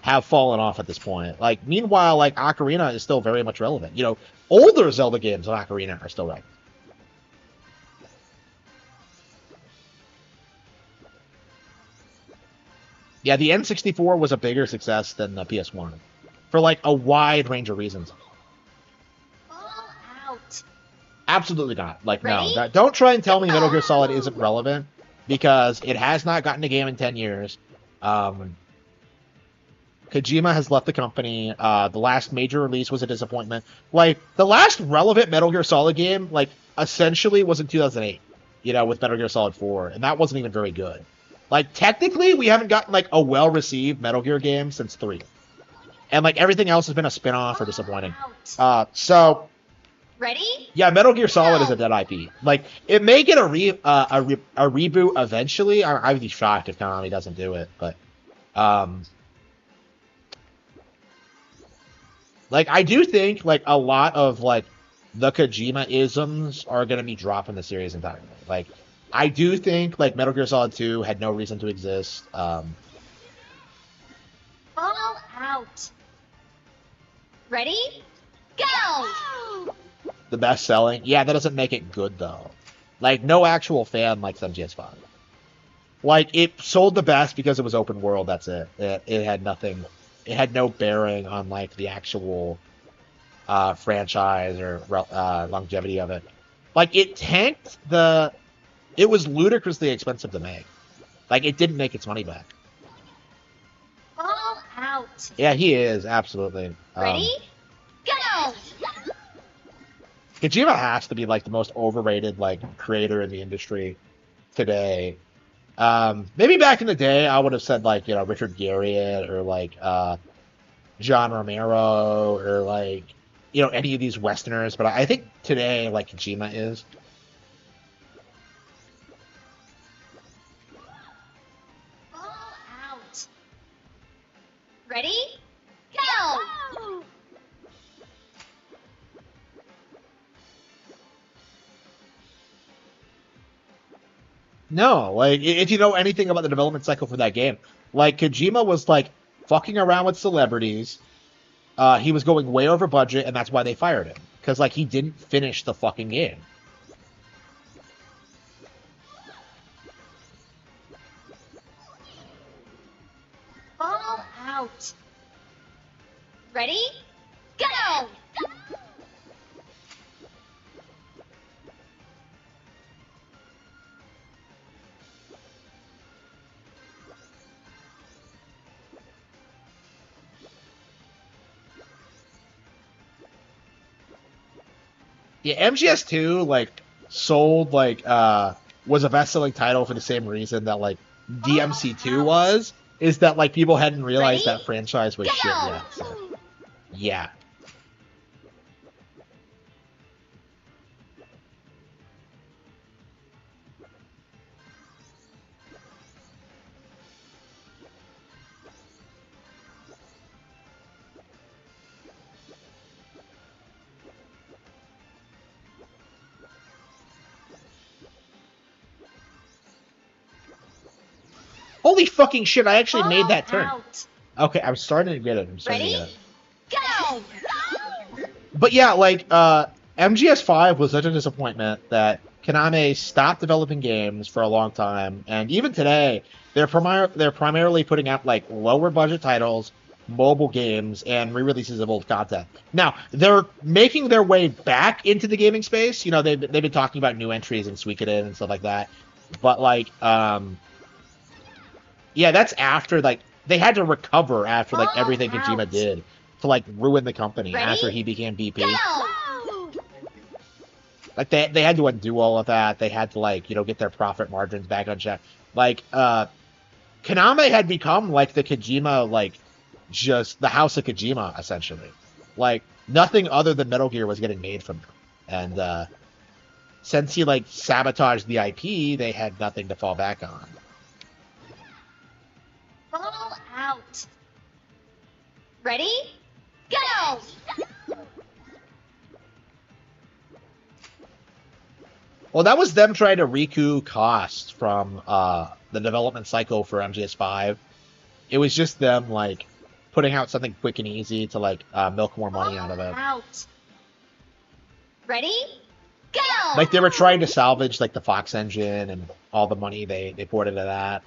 have fallen off at this point. Like meanwhile, like Ocarina is still very much relevant. You know, older Zelda games of Ocarina are still relevant. Yeah, the N64 was a bigger success than the PS1 for like a wide range of reasons. Ball out. Absolutely not. Like no, Ready? don't try and tell me Metal Gear Solid isn't relevant because it has not gotten a game in 10 years. Kojima has left the company. The last major release was a disappointment. Like the last relevant Metal Gear Solid game, like essentially was in 2008. You know, with Metal Gear Solid 4, and that wasn't even very good. Like, technically, we haven't gotten, like, a well-received Metal Gear game since 3. And, like, everything else has been a spin-off or disappointing. So, Ready? yeah, Metal Gear Solid is a dead IP. Like, it may get a reboot eventually. I would be shocked if Konami doesn't do it, but, like, I do think, like, a lot of, like, the Kojima-isms are going to be dropping the series entirely. Like, I do think, like, Metal Gear Solid 2 had no reason to exist. All out. Ready? Go! The best selling? Yeah, that doesn't make it good, though. Like, no actual fan likes MGS5. Like, it sold the best because it was open world, that's it. It had nothing... It had no bearing on, like, the actual franchise or longevity of it. Like, it tanked the... It was ludicrously expensive to make. Like, it didn't make its money back. All out. Yeah, he is, absolutely. Ready? Go! Kojima has to be, like, the most overrated, like, creator in the industry today. Maybe back in the day, I would have said, like, you know, Richard Garriott or, like, John Romero or, like, you know, any of these Westerners. But I think today, like, Kojima is. All out. Ready? Go! No, like, if you know anything about the development cycle for that game, like, Kojima was, like, fucking around with celebrities. He was going way over budget, and that's why they fired him. Because, like, he didn't finish the fucking game. All out. Ready? Go! Yeah, MGS2, like, sold, like, was a best-selling title for the same reason that, like, DMC2 was, is that, like, people hadn't realized Ready? that franchise was shit Go! yet. So, yeah. Holy fucking shit, I actually made that turn. Out. Okay, I'm starting to get it. I'm starting Ready? to get it. Go! But yeah, like, MGS5 was such a disappointment that Konami stopped developing games for a long time, and even today, they're primarily putting out, like, lower budget titles, mobile games, and re-releases of old content. Now, they're making their way back into the gaming space. You know, they've been talking about new entries and Suikoden and stuff like that. But, like, yeah, that's after, like, they had to recover after, like, everything Kojima did to, like, ruin the company Ready? after he became VP. Go! Like, they had to undo all of that. They had to, like, you know, get their profit margins back on check. Like, Konami had become, like, the Kojima, like, just the House of Kojima, essentially. Like, nothing other than Metal Gear was getting made from them. And, since he, like, sabotaged the IP, they had nothing to fall back on. All out. Ready? Go! Well, that was them trying to recoup costs from the development cycle for MGS5. It was just them, like, putting out something quick and easy to, like, milk more money out of it. Out. Ready? Go! Like, they were trying to salvage, like, the Fox engine and all the money they poured into that.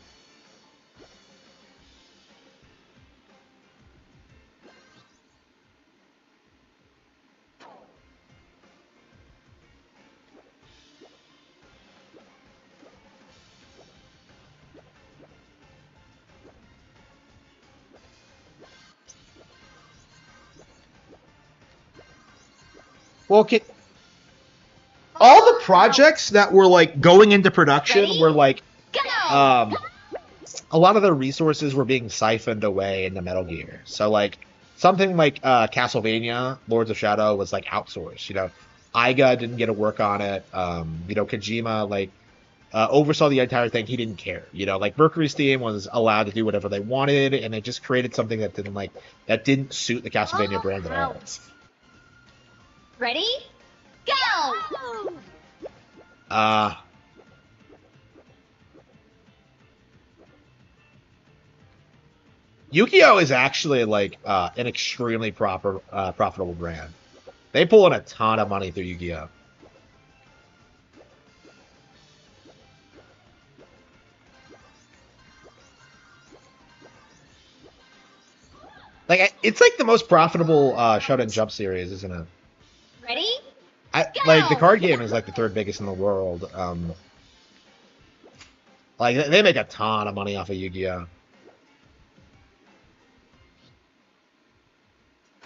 Well, all the projects that were, like, going into production Ready? were, like, Go! a lot of the resources were being siphoned away into Metal Gear. So like something like Castlevania, Lords of Shadow was like outsourced. You know, Iga didn't get to work on it. You know, Kojima like oversaw the entire thing. He didn't care. You know, like Mercury's team was allowed to do whatever they wanted, and it just created something that didn't suit the Castlevania Ball brand at all. out. Ready? Go! Yu-Gi-Oh is actually like an extremely profitable brand. They pull in a ton of money through Yu-Gi-Oh. Like it's like the most profitable Shonen Jump series, isn't it? Ready? Like the card game is like the third biggest in the world. Like they make a ton of money off of Yu-Gi-Oh.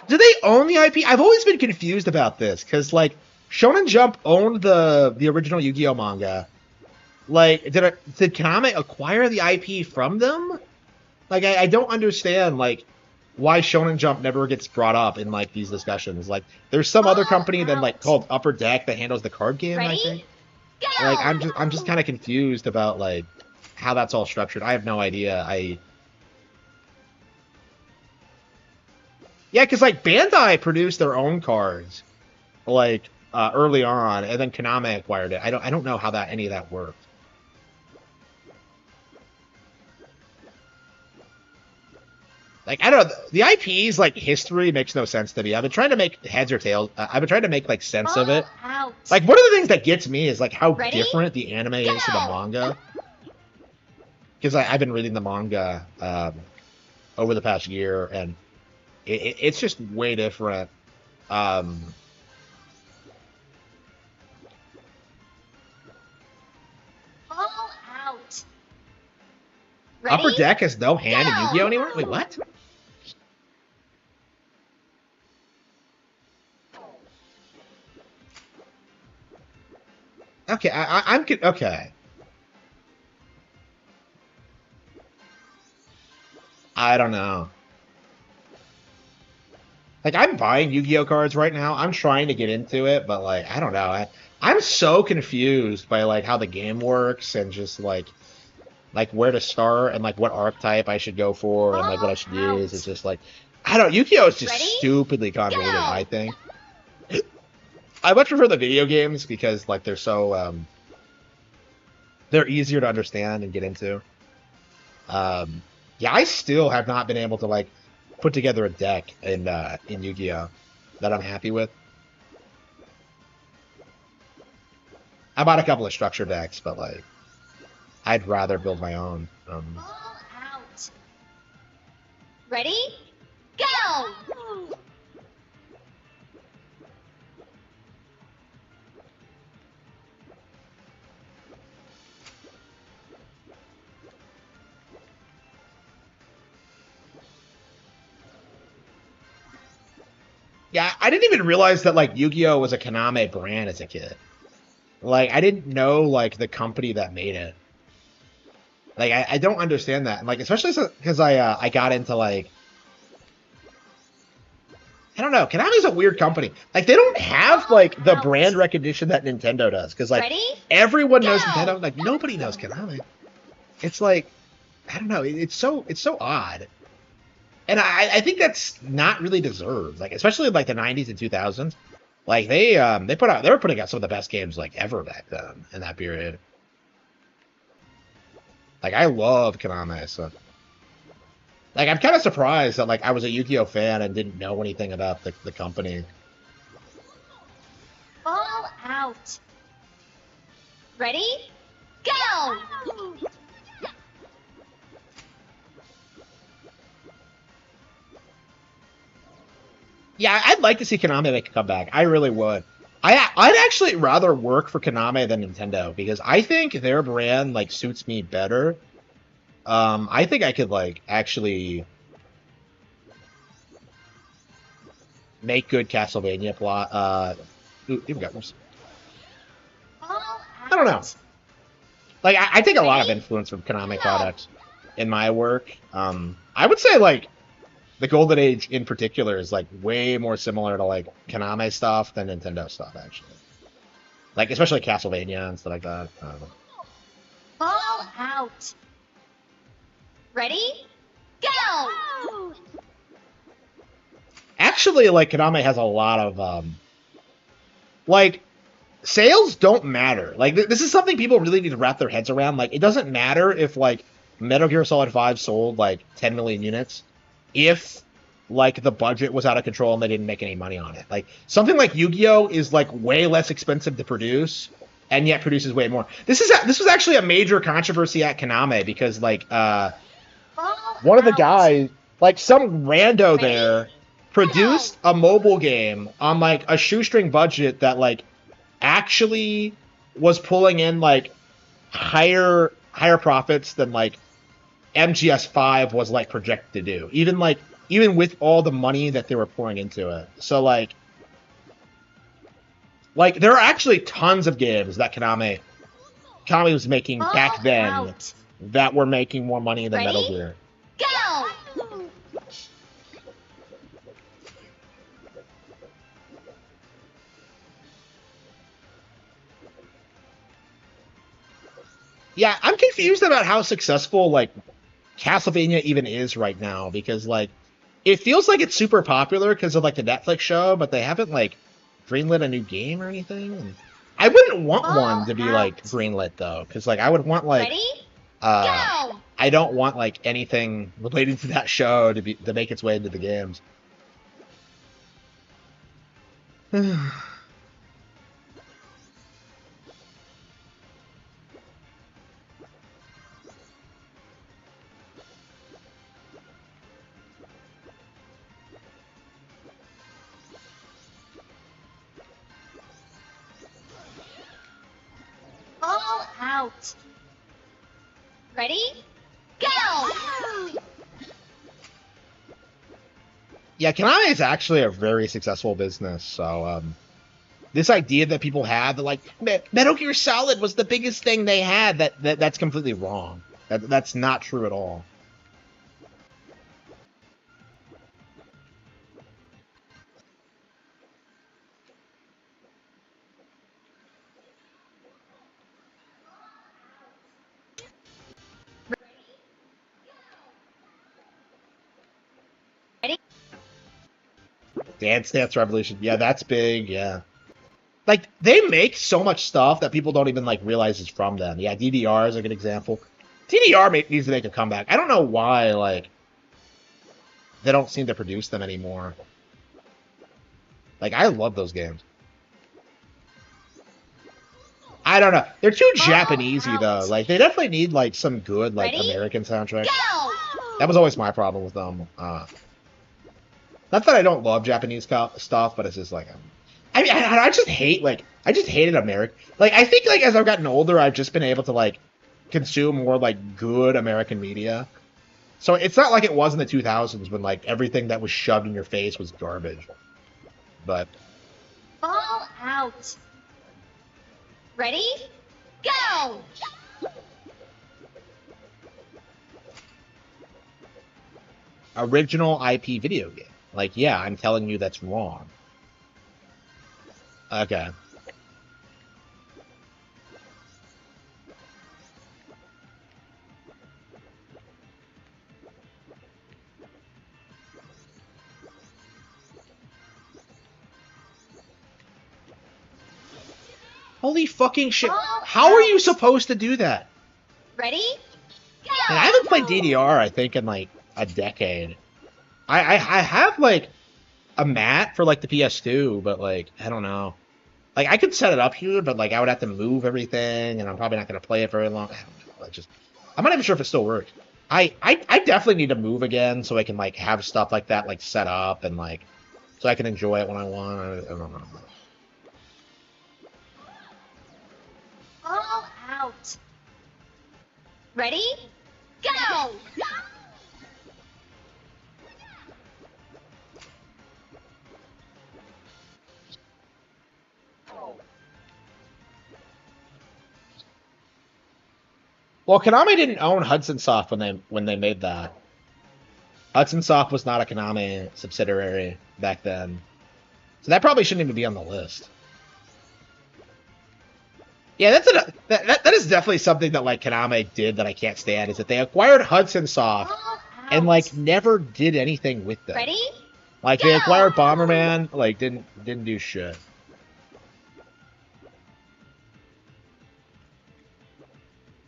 Do they own the IP? I've always been confused about this because like Shonen Jump owned the original Yu-Gi-Oh manga. Like did Konami acquire the IP from them? Like I don't understand like why Shonen Jump never gets brought up in like these discussions. Like there's some other company that like called Upper Deck that handles the card game, I think. Go! Like I'm just kind of confused about like how that's all structured. I have no idea. Yeah, because like Bandai produced their own cards like early on, and then Konami acquired it. I don't know how any of that worked. Like I don't know, the IP's like history makes no sense to me. I've been trying to make heads or tails. I've been trying to make like sense of it. Out. Like one of the things that gets me is like how Ready? different the anime is to the manga. Because I've been reading the manga over the past year, and it's just way different. Ball out. Ready? Upper Deck has no hand in Go! Yu-Gi-Oh anymore? Wait, what? Okay, I'm okay. I don't know. Like I'm buying Yu-Gi-Oh cards right now. I'm trying to get into it, but like I don't know. I'm so confused by like how the game works and just like where to start and like what archetype I should go for and like what I should use. It's just like I don't. Yu-Gi-Oh is just Ready? stupidly convoluted. Go! I think. I much prefer the video games because like they're so they're easier to understand and get into. Yeah, I still have not been able to like put together a deck in Yu-Gi-Oh that I'm happy with. I bought a couple of structure decks, but like I'd rather build my own. Ball out. Ready? Go! Yeah, I didn't even realize that like Yu-Gi-Oh was a Konami brand as a kid. Like I didn't know like the company that made it. Like I don't understand that. And, like especially because I got into like I don't know. Konami's a weird company. Like they don't have like the brand recognition that Nintendo does. Because like Ready? everyone knows Go! Nintendo. Like nobody knows Konami. It's like I don't know. It's so odd. And I think that's not really deserved. Like especially in like the 90s and 2000s. Like they were putting out some of the best games like ever back then in that period. Like I love Konami, so like I'm kind of surprised that like I was a Yu-Gi-Oh fan and didn't know anything about the company. Ball out. Ready? Go! Yeah, I'd like to see Konami make a comeback. I really would. I'd actually rather work for Konami than Nintendo because I think their brand like suits me better. I think I could like actually make good Castlevania plot. Ooh, here we go. Ball I don't know. out. Like I take a lot of influence from Konami Go! products. in my work. I would say like the Golden Age in particular is like way more similar to like Konami stuff than Nintendo stuff actually. Like especially Castlevania and stuff like that. Ball out. Ready? Go! Actually, like Konami has a lot of like sales don't matter. Like this is something people really need to wrap their heads around. Like it doesn't matter if like Metal Gear Solid 5 sold like 10 million units if like the budget was out of control and they didn't make any money on it. Like something like Yu-Gi-Oh is like way less expensive to produce and yet produces way more. This was actually a major controversy at Konami because like Ball one of the out. guys, like some rando Ready? there, produced a mobile game on like a shoestring budget that like actually was pulling in like higher profits than like MGS5 was like projected to do. Even with all the money that they were pouring into it. So like there are actually tons of games that Konami was making Ball back then out. that were making more money than Metal Ready? Gear. Go! Yeah, I'm confused about how successful like Castlevania even is right now because like it feels like it's super popular because of like the Netflix show, but they haven't like greenlit a new game or anything. And I wouldn't want one to be like greenlit though, because like I would want like Ready? uh Go! I don't want like anything related to that show to make its way into the games. Ball out. Ready? Go! Yeah, Konami is actually a very successful business, so this idea that people have that like Metal Gear Solid was the biggest thing they had that's completely wrong. That's not true at all. Ready? Dance Dance Revolution, yeah, that's big. Yeah, like they make so much stuff that people don't even like realize is from them. Yeah, DDR is a good example. Needs to make a comeback. I don't know why like they don't seem to produce them anymore. Like I love those games. I don't know. They're too Japanesey though. Like they definitely need like some good like Ready? American soundtrack. Go! That was always my problem with them. Not that I don't love Japanese stuff, but it's just like I just hate like I just hated America. Like I think like as I've gotten older, I've just been able to like consume more like good American media. So it's not like it was in the 2000s when like everything that was shoved in your face was garbage. But Ball out. Ready? Go! original IP video game. Like, yeah, I'm telling you that's wrong. Okay. Holy fucking shit. How are you supposed to do that? Ready? Go! And I haven't played DDR, I think, in like a decade. I have like a mat for like the PS2, but like, I don't know. Like, I could set it up here, but like, I would have to move everything, and I'm probably not going to play it very long. I don't know. I'm not even sure if it still works. I definitely need to move again so I can like have stuff like that like set up and like so I can enjoy it when I want. I don't know. Ball out. Ready? Go! Well, Konami didn't own Hudson Soft when they made that. Hudson Soft was not a Konami subsidiary back then. So that probably shouldn't even be on the list. Yeah, that is definitely something that like Konami did that I can't stand, is that they acquired Hudson Soft Ball and out. like never did anything with them. Ready? Like Go! they acquired Bomberman, like didn't do shit.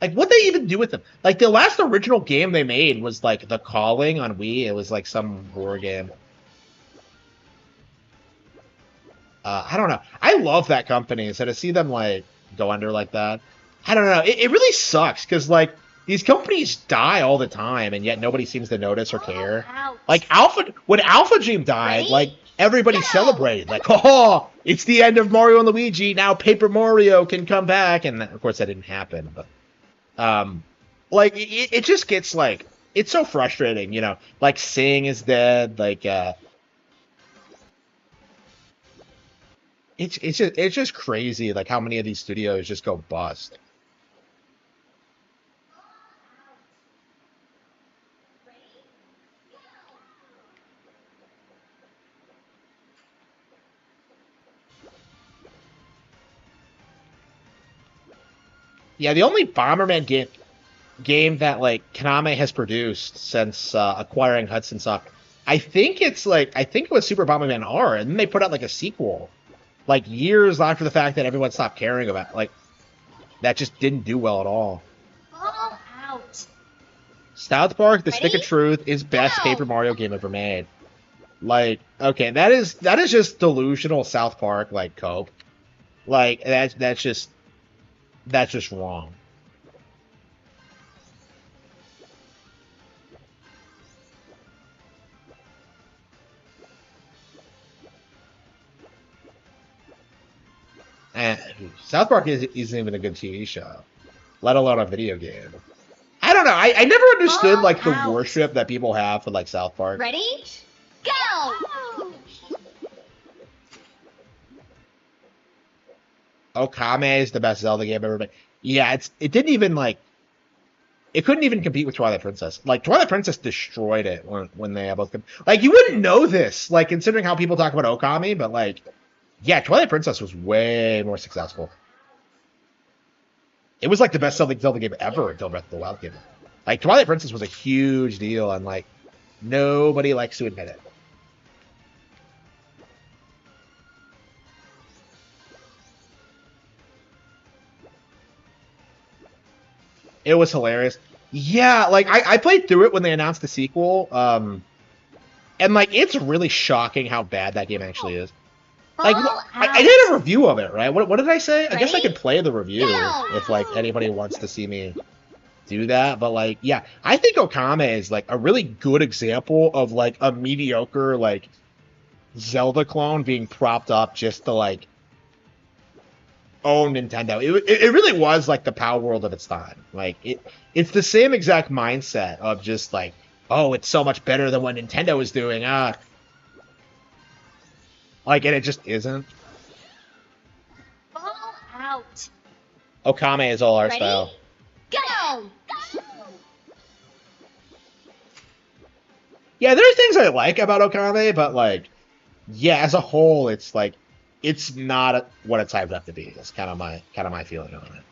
Like what they even do with them? Like the last original game they made was like The Calling on Wii. It was like some horror game. I don't know. I love that company, so to see them like go under like that, I don't know. It really sucks because like these companies die all the time, and yet nobody seems to notice or care. Out. Like when Alpha Dream died, Ready? like everybody Go! celebrated, like, oh, it's the end of Mario and Luigi. Now Paper Mario can come back, and of course that didn't happen. But like it just gets like it's so frustrating, you know. Like Sing is dead, like it's just crazy, like how many of these studios just go bust. Yeah, the only Bomberman game that like Konami has produced since acquiring Hudson Soft, I think it was Super Bomberman R, and then they put out like a sequel, like years after the fact that everyone stopped caring about. Like that just didn't do well at all. Ball out. South Park: The Stick of Ready? Truth is best Go! Paper Mario game ever made. Like, okay, that is just delusional South Park like cope. Like that's just wrong. And South Park isn't even a good TV show, let alone a video game. I don't know. I never understood like the Out. worship that people have for like South Park. Ready? Go! Okame is the best Zelda game ever made. Yeah, it didn't even like it couldn't even compete with Twilight Princess. Like Twilight Princess destroyed it when they both like you wouldn't know this, like considering how people talk about Okami, but like yeah, Twilight Princess was way more successful. It was like the best selling Zelda game ever until Breath of the Wild came out. Like Twilight Princess was a huge deal, and like nobody likes to admit it. It was hilarious. Yeah, like I played through it when they announced the sequel, and like it's really shocking how bad that game actually is. Like Ball I did a review of it, right? What did I say? I guess I Ready? could play the review Go! if like anybody wants to see me do that. But like, yeah, I think Okame is like a really good example of like a mediocre like Zelda clone being propped up just to like own Nintendo. It really was like the Power World of its time. Like it's the same exact mindset of just like, oh, it's so much better than what Nintendo is doing. Like, and it just isn't. Ball out. Okame is all art Ready? style. Go! Yeah, there are things I like about Okame, but like, yeah, as a whole, it's like, it's not what it's hyped up to be. That's kind of my feeling on it.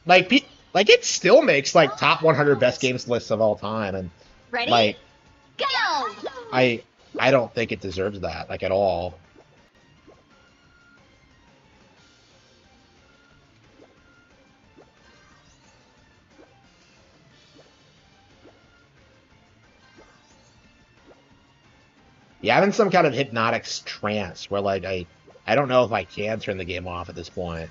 Like it still makes like top 100 best games lists of all time, and Ready? like Go! I don't think it deserves that like at all. Yeah, I'm in some kind of hypnotic trance where like I don't know if I can turn the game off at this point.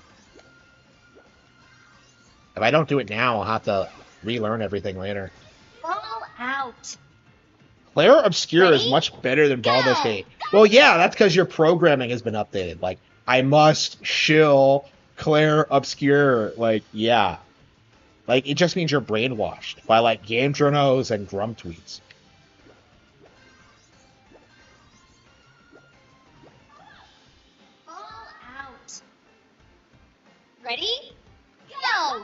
If I don't do it now, I'll have to relearn everything later. Ball out. Player Obscure is Ready? much better than Baldur's Go! Gate. Well, yeah, that's because your programming has been updated. Like, I must shill Claire Obscure. Like, yeah. Like, it just means you're brainwashed by, like, game journos and Grum tweets. Ready? Go!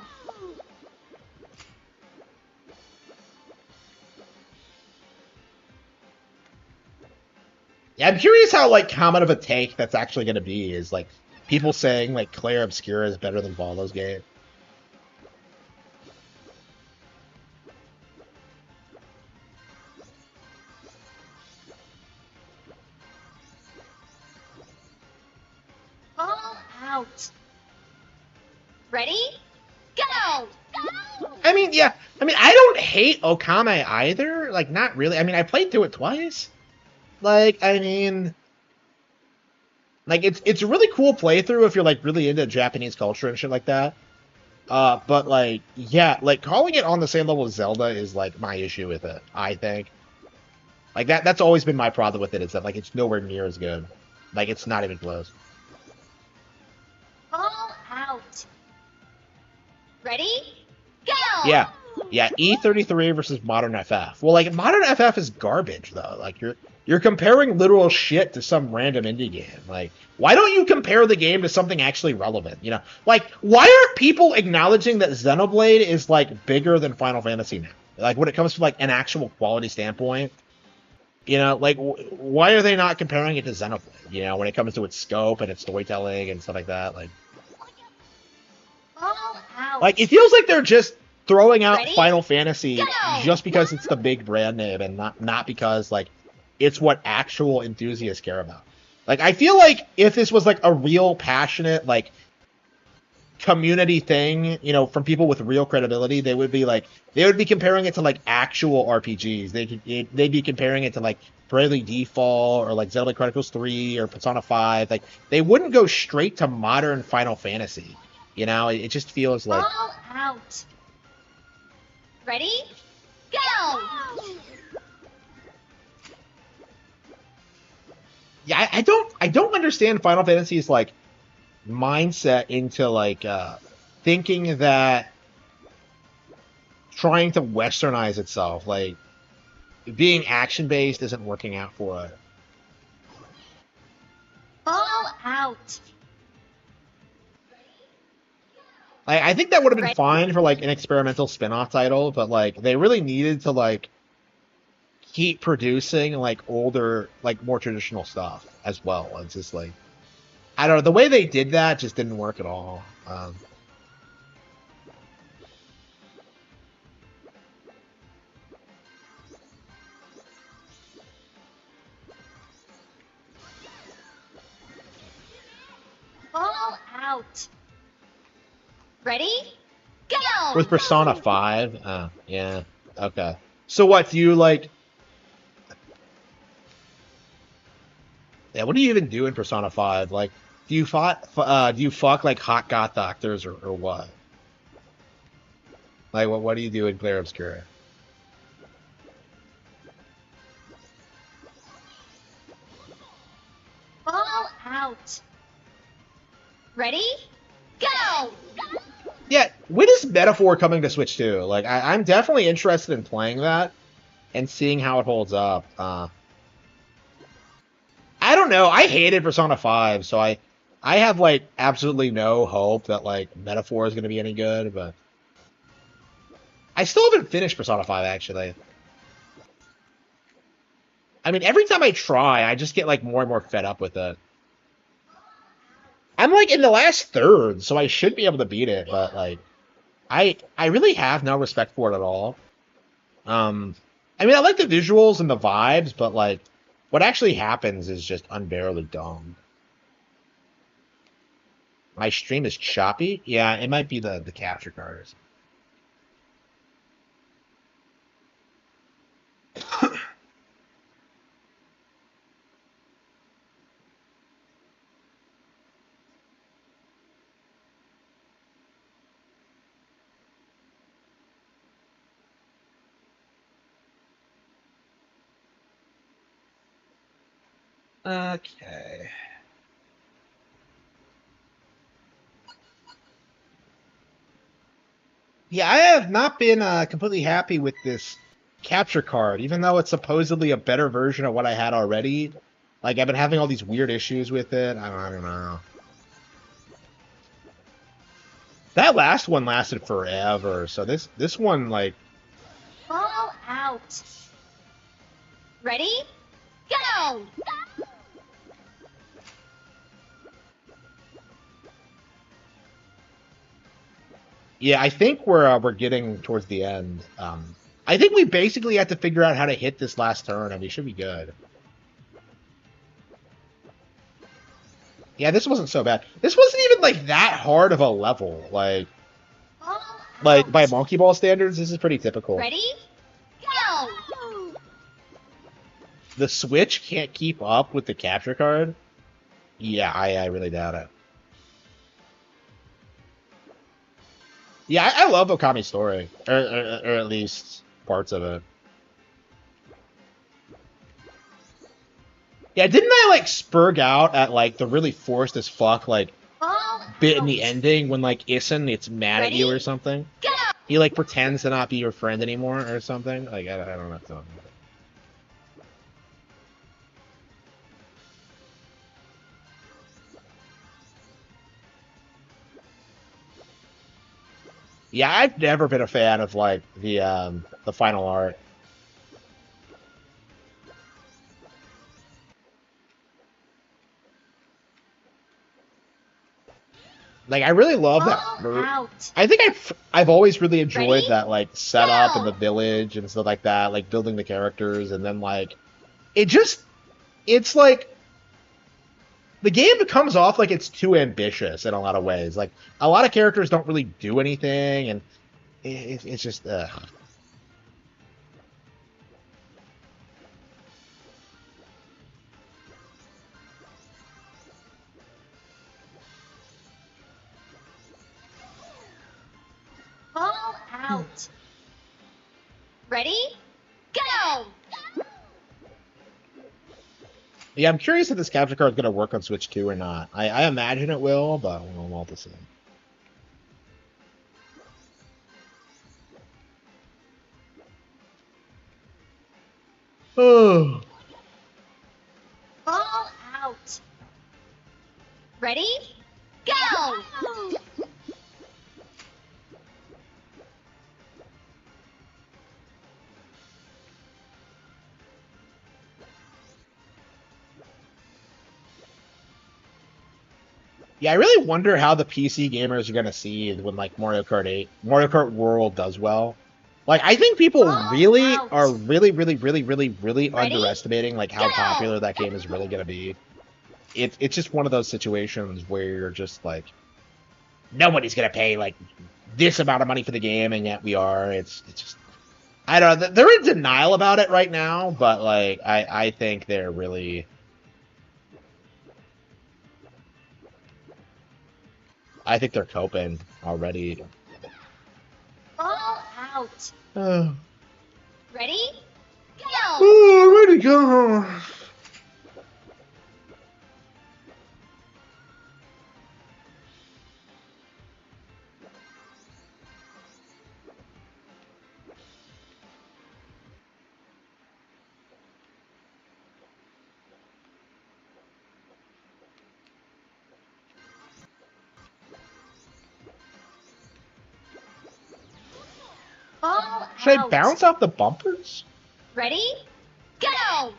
Yeah, I'm curious how like common of a take that's actually going to be is like people saying like Clair Obscura is better than Baldur's Gate. Ball out. Ready? Go! I mean, yeah, I mean, I don't hate Okame either. Like, not really. I mean, I played through it twice. Like, I mean, like it's a really cool playthrough if you're like really into Japanese culture and shit like that. But like, yeah, like calling it on the same level as Zelda is like my issue with it. I think like that's always been my problem with it is that like it's nowhere near as good. Like it's not even close. Ball out. Ready? Go! Yeah, yeah. E33 versus Modern FF. Well, like Modern FF is garbage though. Like you're comparing literal shit to some random indie game. Like, why don't you compare the game to something actually relevant? You know, like why aren't people acknowledging that Xenoblade is like bigger than Final Fantasy now? Like when it comes to like an actual quality standpoint. You know, like why are they not comparing it to Xenoblade? You know, when it comes to its scope and its storytelling and stuff like that. Ball out. Like it feels like they're just throwing out Ready? Final Fantasy Go! just because it's the big brand name and not because like it's what actual enthusiasts care about. Like I feel like if this was like a real passionate like community thing, you know, from people with real credibility, they would be comparing it to like actual RPGs. They'd be comparing it to like Bravely Default or like Zelda Chronicles 3 or Persona 5. Like they wouldn't go straight to modern Final Fantasy. You know, it just feels like Ball out. Ready? Go! yeah, I don't understand Final Fantasy's like mindset into like thinking that trying to westernize itself, like being action based isn't working out for it. Ball out. Like, I think that would have been Right. fine for like an experimental spin-off title, but like they really needed to like keep producing like older, like more traditional stuff as well. It's just like I don't know, the way they did that just didn't work at all. Ball out. Ready? Go! With Persona 5, yeah, okay. So what do you like? Yeah, what do you even do in Persona 5? Like, do you fuck like hot goth doctors or what? Like, what do you do in Clair Obscura? Ball out. Ready? Go! Yeah, when is Metaphor coming to Switch 2? Like, I'm definitely interested in playing that and seeing how it holds up. I don't know. I hated Persona 5, so I have like absolutely no hope that like Metaphor is going to be any good, but I still haven't finished Persona 5 actually. I mean, every time I try, I just get like more and more fed up with it. I'm like in the last third, so I should be able to beat it, but like I really have no respect for it at all. I mean, I like the visuals and the vibes, but like what actually happens is just unbearably dumb. My stream is choppy. Yeah, it might be the capture cards. Okay. Yeah, I have not been completely happy with this capture card, even though it's supposedly a better version of what I had already. Like, I've been having all these weird issues with it. I don't know. That last one lasted forever, so this one, like... Ball out. Ready? Go! Yeah, I think we're getting towards the end. I think we basically have to figure out how to hit this last turn, and we should be good. Yeah, this wasn't so bad. This wasn't even, like, that hard of a level. Ball Like by out. Monkey Ball standards, this is pretty typical. Ready? Go! The Switch can't keep up with the capture card? Yeah, I really doubt it. Yeah, I love Okami's story, or at least parts of it. Yeah, didn't I like spurg out at like the really forced as fuck like Ball bit in out. the ending when like Issen gets mad at you Ready? or something? Go! He like pretends to not be your friend anymore or something. Like I don't know. Yeah, I've never been a fan of like the final art. Like I really love that. Ball out. I think I've always really enjoyed Ready? that like setup in Go! the village and stuff like that, like building the characters and then like it it's like the game comes off like it's too ambitious in a lot of ways. Like a lot of characters don't really do anything and it's just Ball out. Ready? Go! Yeah, I'm curious if this capture card is going to work on Switch 2 or not. I imagine it will, but we'll have to see. Oh. Ball out. Ready? Go! Yeah, I really wonder how the PC gamers are going to see when like Mario Kart World does well. Like, I think people Ball really out. are really Ready? underestimating like how Go! popular that game is really going to be. It's just one of those situations where you're just like, nobody's going to pay like this amount of money for the game, and yet we are. It's just I don't know. They're in denial about it right now, but like I think they're really. I think they're coping already. Ball out. Oh, Ready? Go! I'm ready to go home. Ball Should I out. bounce off the bumpers? Ready? Go!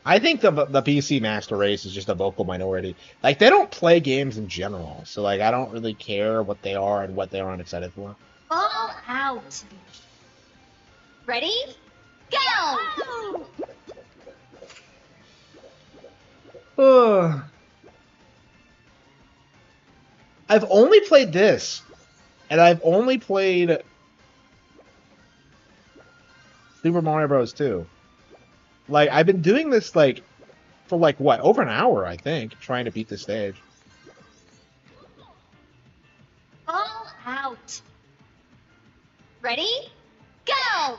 I think the PC Master Race is just a vocal minority. Like they don't play games in general, so like I don't really care what they are and what they aren't excited for. Ball out. Ready? Go! I've only played this, and I've only played Super Mario Bros. 2. Like I've been doing this like for like what over an hour, I think, trying to beat this stage. Ball out. Ready? Go!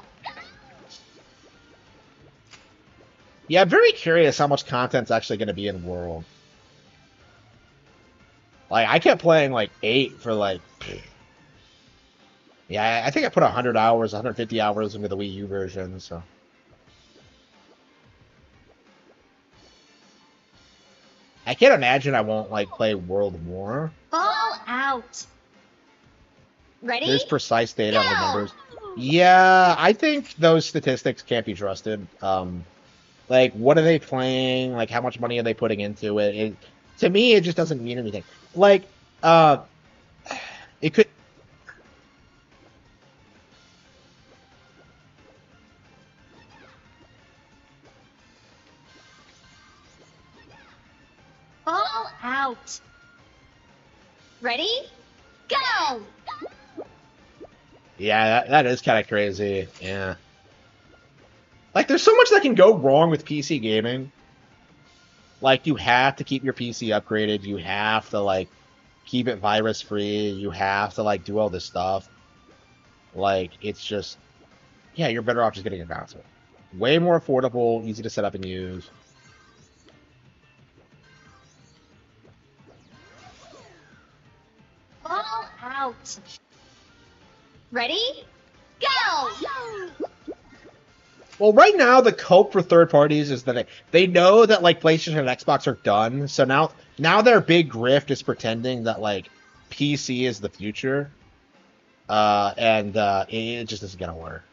Yeah, I'm very curious how much content's actually going to be in World. Like I kept playing like 8 for like. Yeah, I think I put 100 hours, 150 hours into the Wii U version, so. I can't imagine I won't like play World War. Ball out. Ready? There's precise data on the Go! numbers. Yeah, I think those statistics can't be trusted. Like, what are they playing? Like, how much money are they putting into it? To me, it just doesn't mean anything. Like, uh, it could. Ball out. Ready? Go! Yeah, that is kind of crazy. Yeah. Like, there's so much that can go wrong with PC gaming. Like, you have to keep your PC upgraded. You have to, like, keep it virus free. You have to, like, do all this stuff. Like, it's just, yeah, you're better off just getting a console. Way more affordable, easy to set up and use. Ball out. Ready? Go! Well, right now the cope for third parties is that they know that like PlayStation and Xbox are done, so now their big grift is pretending that like PC is the future, and it just isn't gonna work.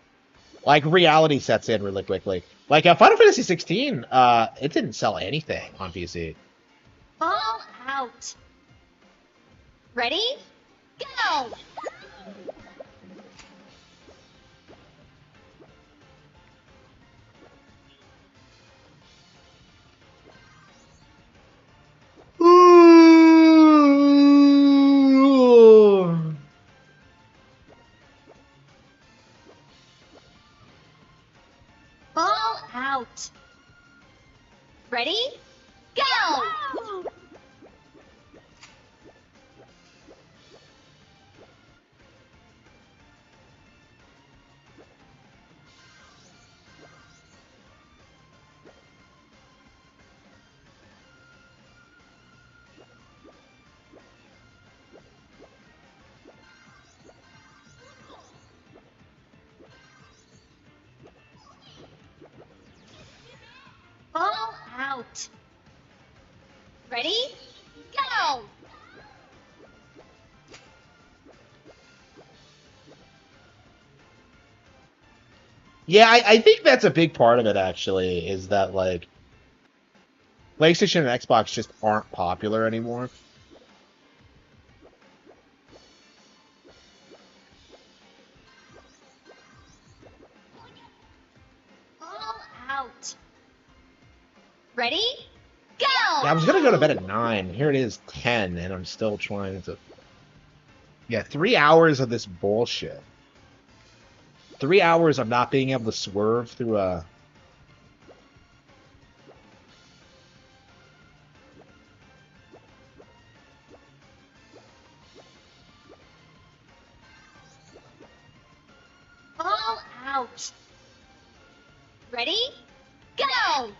Like reality sets in really quickly. Like Final Fantasy 16, it didn't sell anything on PC. Ball out. Ready? Go! Ball out. Ready? Go! Ball out. Ready? Go! Yeah, I think that's a big part of it actually, is that like PlayStation and Xbox just aren't popular anymore. Ball out. Ready? Go! Yeah, I was gonna go to bed at 9. Here it is 10, and I'm still trying to. Yeah, 3 hours of this bullshit. 3 hours of not being able to swerve through a. Ball out. Ready? Go!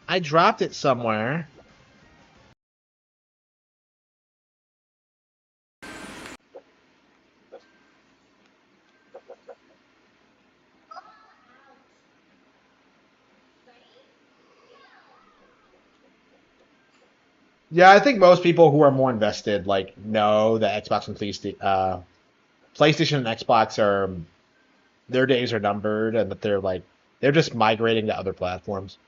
I dropped it somewhere. Yeah, I think most people who are more invested like know that Xbox and PlayStation and Xbox are their days are numbered, and that they're just migrating to other platforms.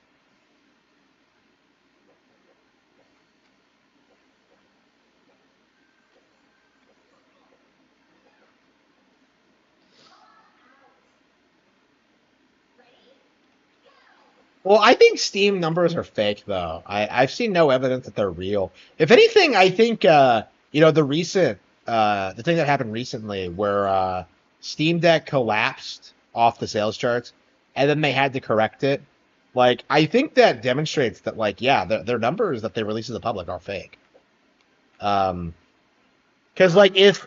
Well, I think Steam numbers are fake, though. I've seen no evidence that they're real. If anything, I think the thing that happened recently where Steam Deck collapsed off the sales charts, and then they had to correct it. Like, I think that demonstrates that, like, yeah, their numbers that they release to the public are fake. Because like if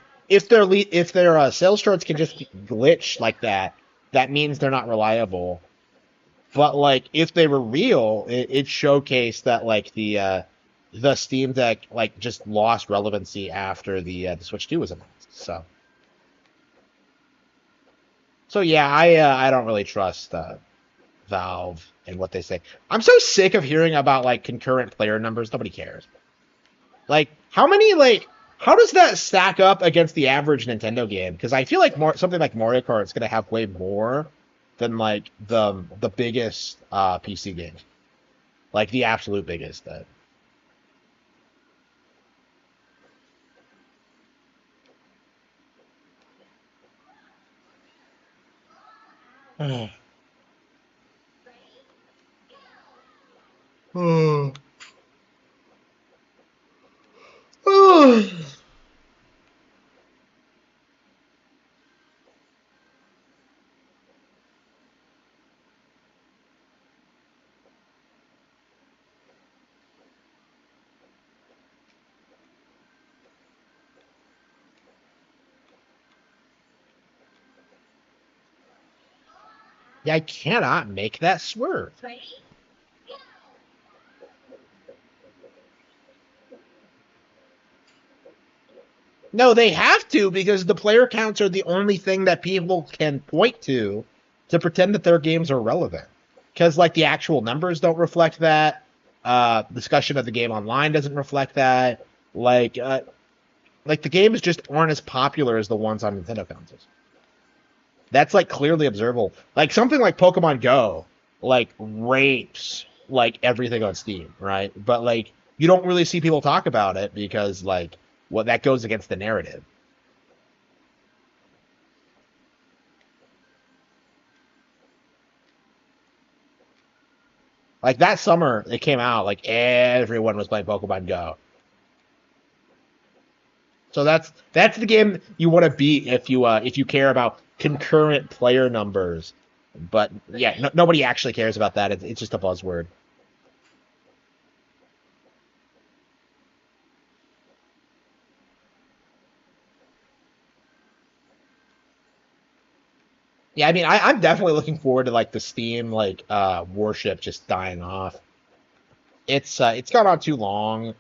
their sales charts can just glitch like that, that means they're not reliable. But like if they were real, it showcased that like the Steam Deck like just lost relevancy after the Switch 2 was announced. So yeah, I don't really trust Valve and what they say. I'm so sick of hearing about like concurrent player numbers. Nobody cares. Like how does that stack up against the average Nintendo game? Because I feel like more something like Mario Kart is gonna have way more than like the biggest PC games, like the absolute biggest. Yeah, I cannot make that swerve. Ready? No, they have to because the player counts are the only thing that people can point to pretend that their games are relevant. Because like the actual numbers don't reflect that. Discussion of the game online doesn't reflect that. Like like the games just aren't as popular as the ones on Nintendo consoles. That's like clearly observable. Like something like Pokemon Go, like rapes like everything on Steam, right? But like you don't really see people talk about it because like what that goes against the narrative. Like that summer it came out, like everyone was playing Pokemon Go. So that's the game you want to beat if you care about concurrent player numbers. But yeah, nobody actually cares about that. It's just a buzzword. Yeah, I mean, I'm definitely looking forward to like the Steam like warship just dying off. It's gone on too long.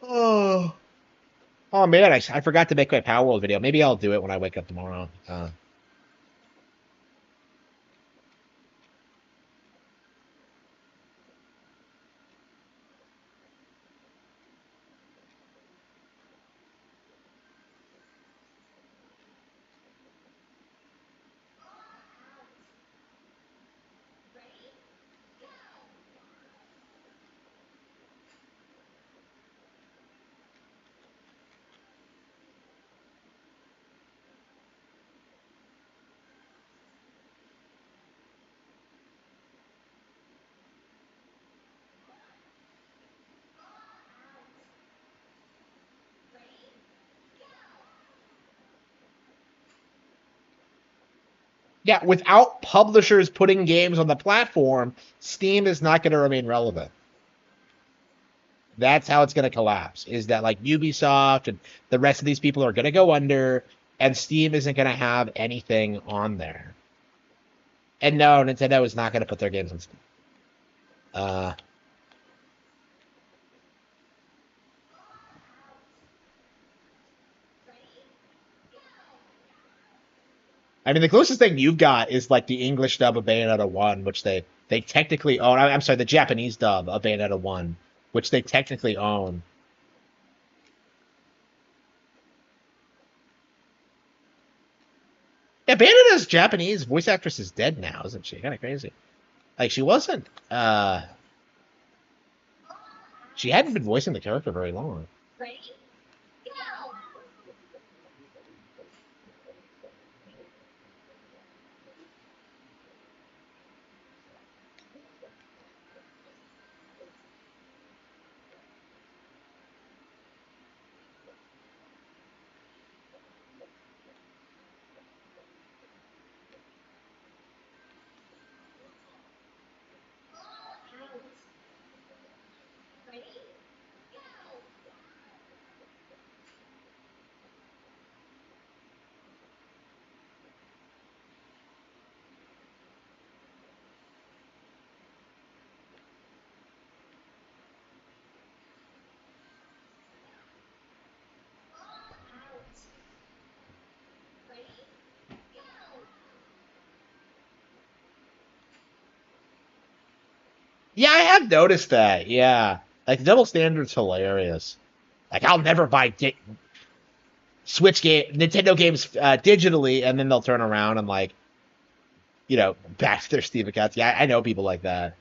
Oh, oh man, I forgot to make my Power World video. Maybe I'll do it when I wake up tomorrow. Yeah, without publishers putting games on the platform, Steam is not going to remain relevant. That's how it's going to collapse. Is that like Ubisoft and the rest of these people are going to go under, and Steam isn't going to have anything on there. And no, Nintendo is not going to put their games on Steam. Uh, I mean, the closest thing you've got is like the English dub of Bayonetta 1, which they technically own. I'm sorry, the Japanese dub of Bayonetta 1, which they technically own. Yeah, Bayonetta's Japanese voice actress is dead now, isn't she? Kind of crazy. Like she wasn't. She hadn't been voicing the character very long. Ready? Go! Out. Ready? Go! Yeah, I have noticed that. Yeah, like the double standard's hilarious. Like I'll never buy Switch game, Nintendo games digitally, and then they'll turn around and like back to their Steam accounts. Yeah, I know people like that.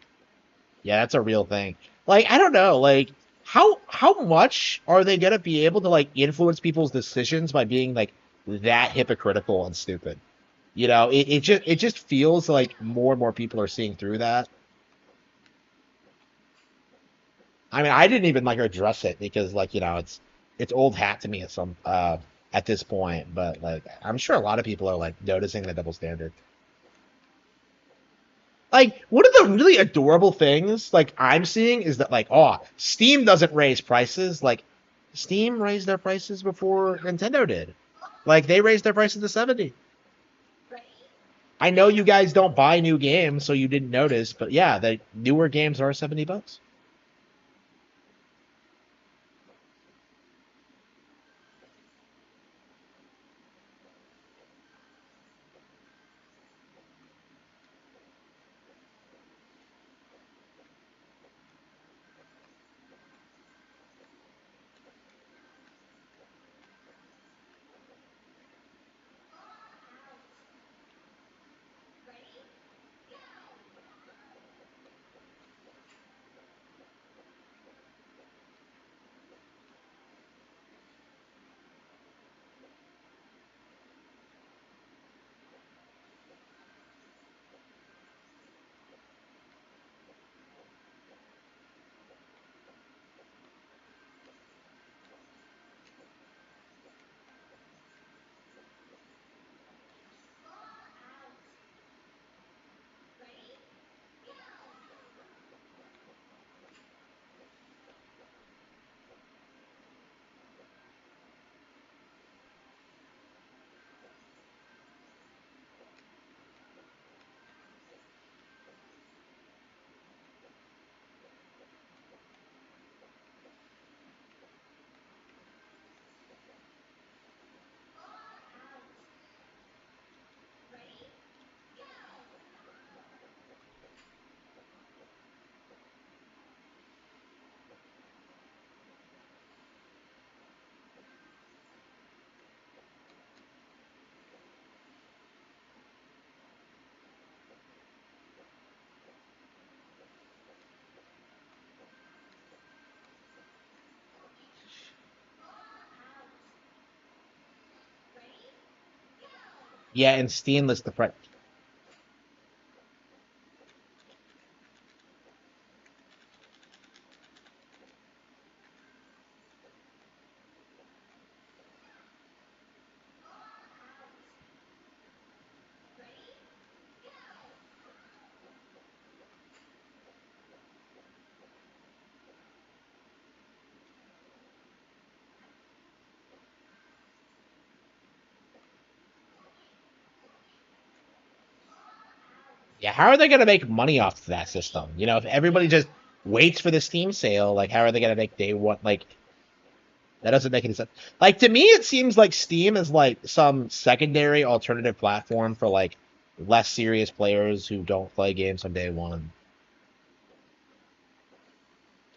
Yeah, that's a real thing. Like I don't know, like how much are they gonna be able to like influence people's decisions by being like that hypocritical and stupid? It just feels like more and more people are seeing through that. I mean, I didn't even like address it because like it's old hat to me at this point, but like I'm sure a lot of people are like noticing the double standard. Like one of the really adorable things like I'm seeing is that like Steam doesn't raise prices. Like Steam raised their prices before Nintendo did. Like they raised their prices to 70. I know you guys don't buy new games, so you didn't notice, but yeah, the newer games are $70. Yeah, and Steam lists the price. Yeah, how are they gonna make money off of that system? If everybody just waits for the Steam sale, like how are they gonna make day one? Like that doesn't make any sense. Like to me, it seems like Steam is like some secondary alternative platform for like less serious players who don't play games on day one.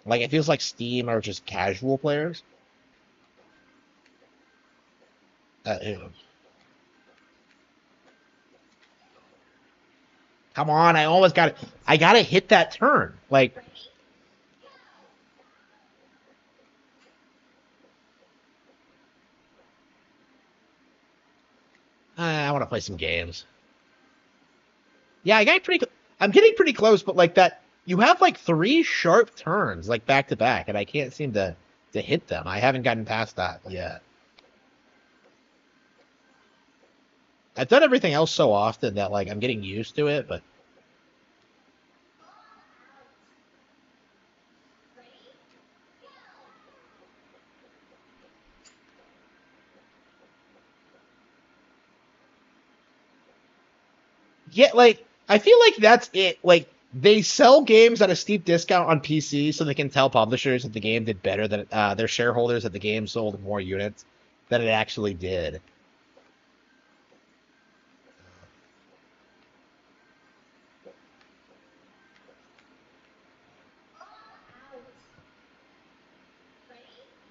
Like it feels like Steam are just casual players. Ew. Come on, I almost got it. I gotta hit that turn. Like I want to play some games. Yeah, I got pretty. I'm getting pretty close, but like that, you have like three sharp turns like back to back, and I can't seem to hit them. I haven't gotten past that yet. I've done everything else so often that like I'm getting used to it, but yeah, like I feel like that's it. Like they sell games at a steep discount on PC so they can tell publishers that the game did better than their shareholders that the game sold more units than it actually did.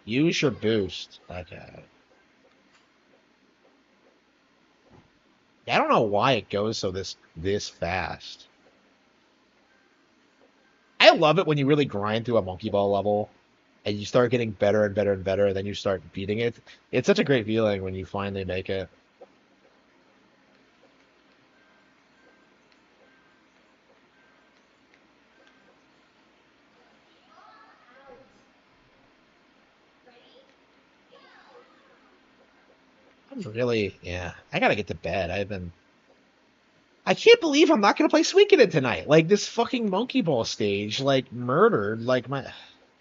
Use your boost. Okay. I don't know why it goes so this fast. I love it when you really grind through a monkey ball level and you start getting better and better and better, and then you start beating it. It's such a great feeling when you finally make it. I'm really, yeah. I gotta get to bed. I can't believe I'm not gonna play Suikoden tonight. Like this fucking monkey ball stage, like murdered. Like my,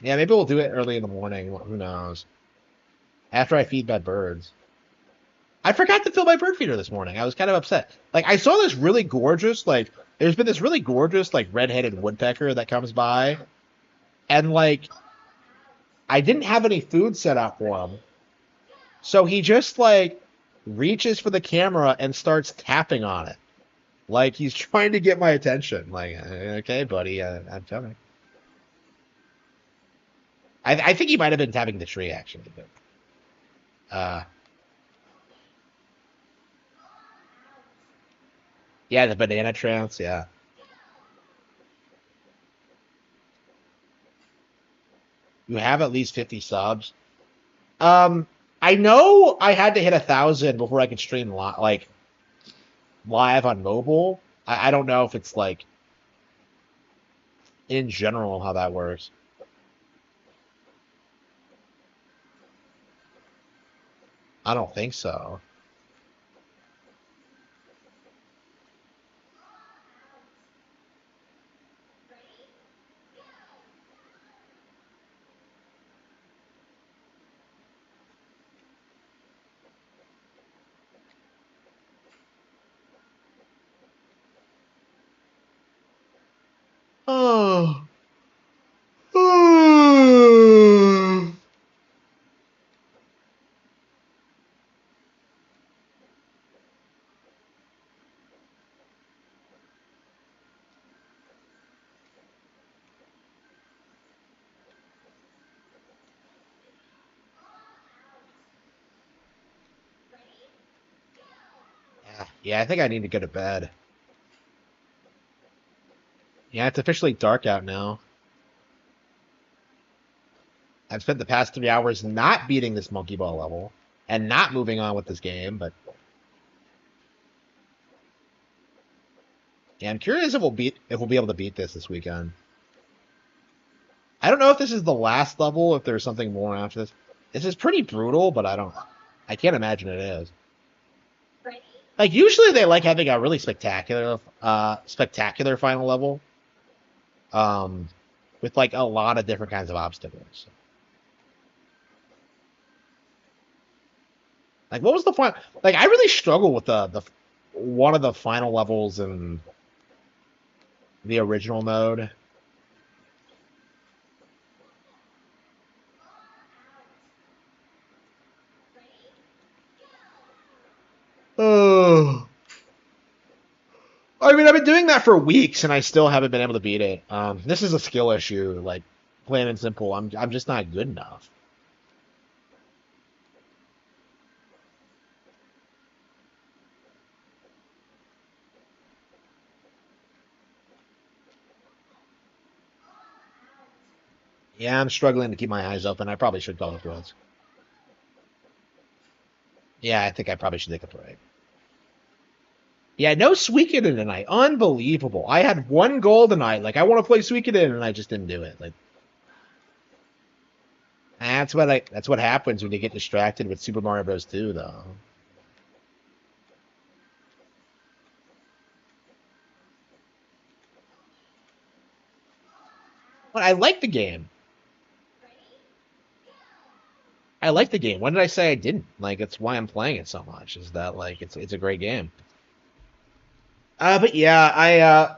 yeah. Maybe we'll do it early in the morning. Who knows? After I feed my birds. I forgot to fill my bird feeder this morning. I was kind of upset. Like I saw this really gorgeous, like there's been this really gorgeous, like red-headed woodpecker that comes by, and like I didn't have any food set up for him, so he just like reaches for the camera and starts tapping on it, like he's trying to get my attention. Like, okay, buddy, I'm coming. I think he might have been tapping the tree actually, but uh, yeah, the banana trance, yeah. You have at least 50 subs. Um, I know I had to hit 1,000 before I could stream like live on mobile. I don't know if it's like in general how that works. I don't think so. Oh. Yeah, I think I need to go to bed. Yeah, it's officially dark out now. I've spent the past 3 hours not beating this monkey ball level and not moving on with this game, but yeah, I'm curious if we'll be able to beat this weekend. I don't know if this is the last level, if there's something more after this. This is pretty brutal, but I can't imagine it is. Like usually they like having a really spectacular final level, um, with like a lot of different kinds of obstacles. Like what was the final? Like I really struggle with the one of the final levels in the original mode. Oh. I mean, I've been doing that for weeks and I still haven't been able to beat it. This is a skill issue, like plain and simple. I'm just not good enough. Yeah, I'm struggling to keep my eyes open. I probably should go through it. Yeah, I think I probably should take a break. Yeah, no Suikoden tonight. Unbelievable. I had one goal tonight. Like I want to play Suikoden and I just didn't do it. Like that's what happens when you get distracted with Super Mario Bros. 2, though. But I like the game. I like the game. When did I say I didn't? Like it's why I'm playing it so much. Is that like it's a great game. But yeah,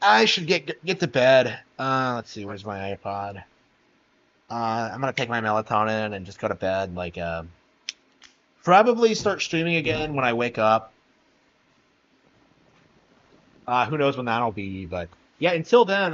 I should get to bed. Let's see, where's my iPod? I'm gonna take my melatonin and just go to bed. Like, probably start streaming again when I wake up. Who knows when that'll be? But yeah, until then,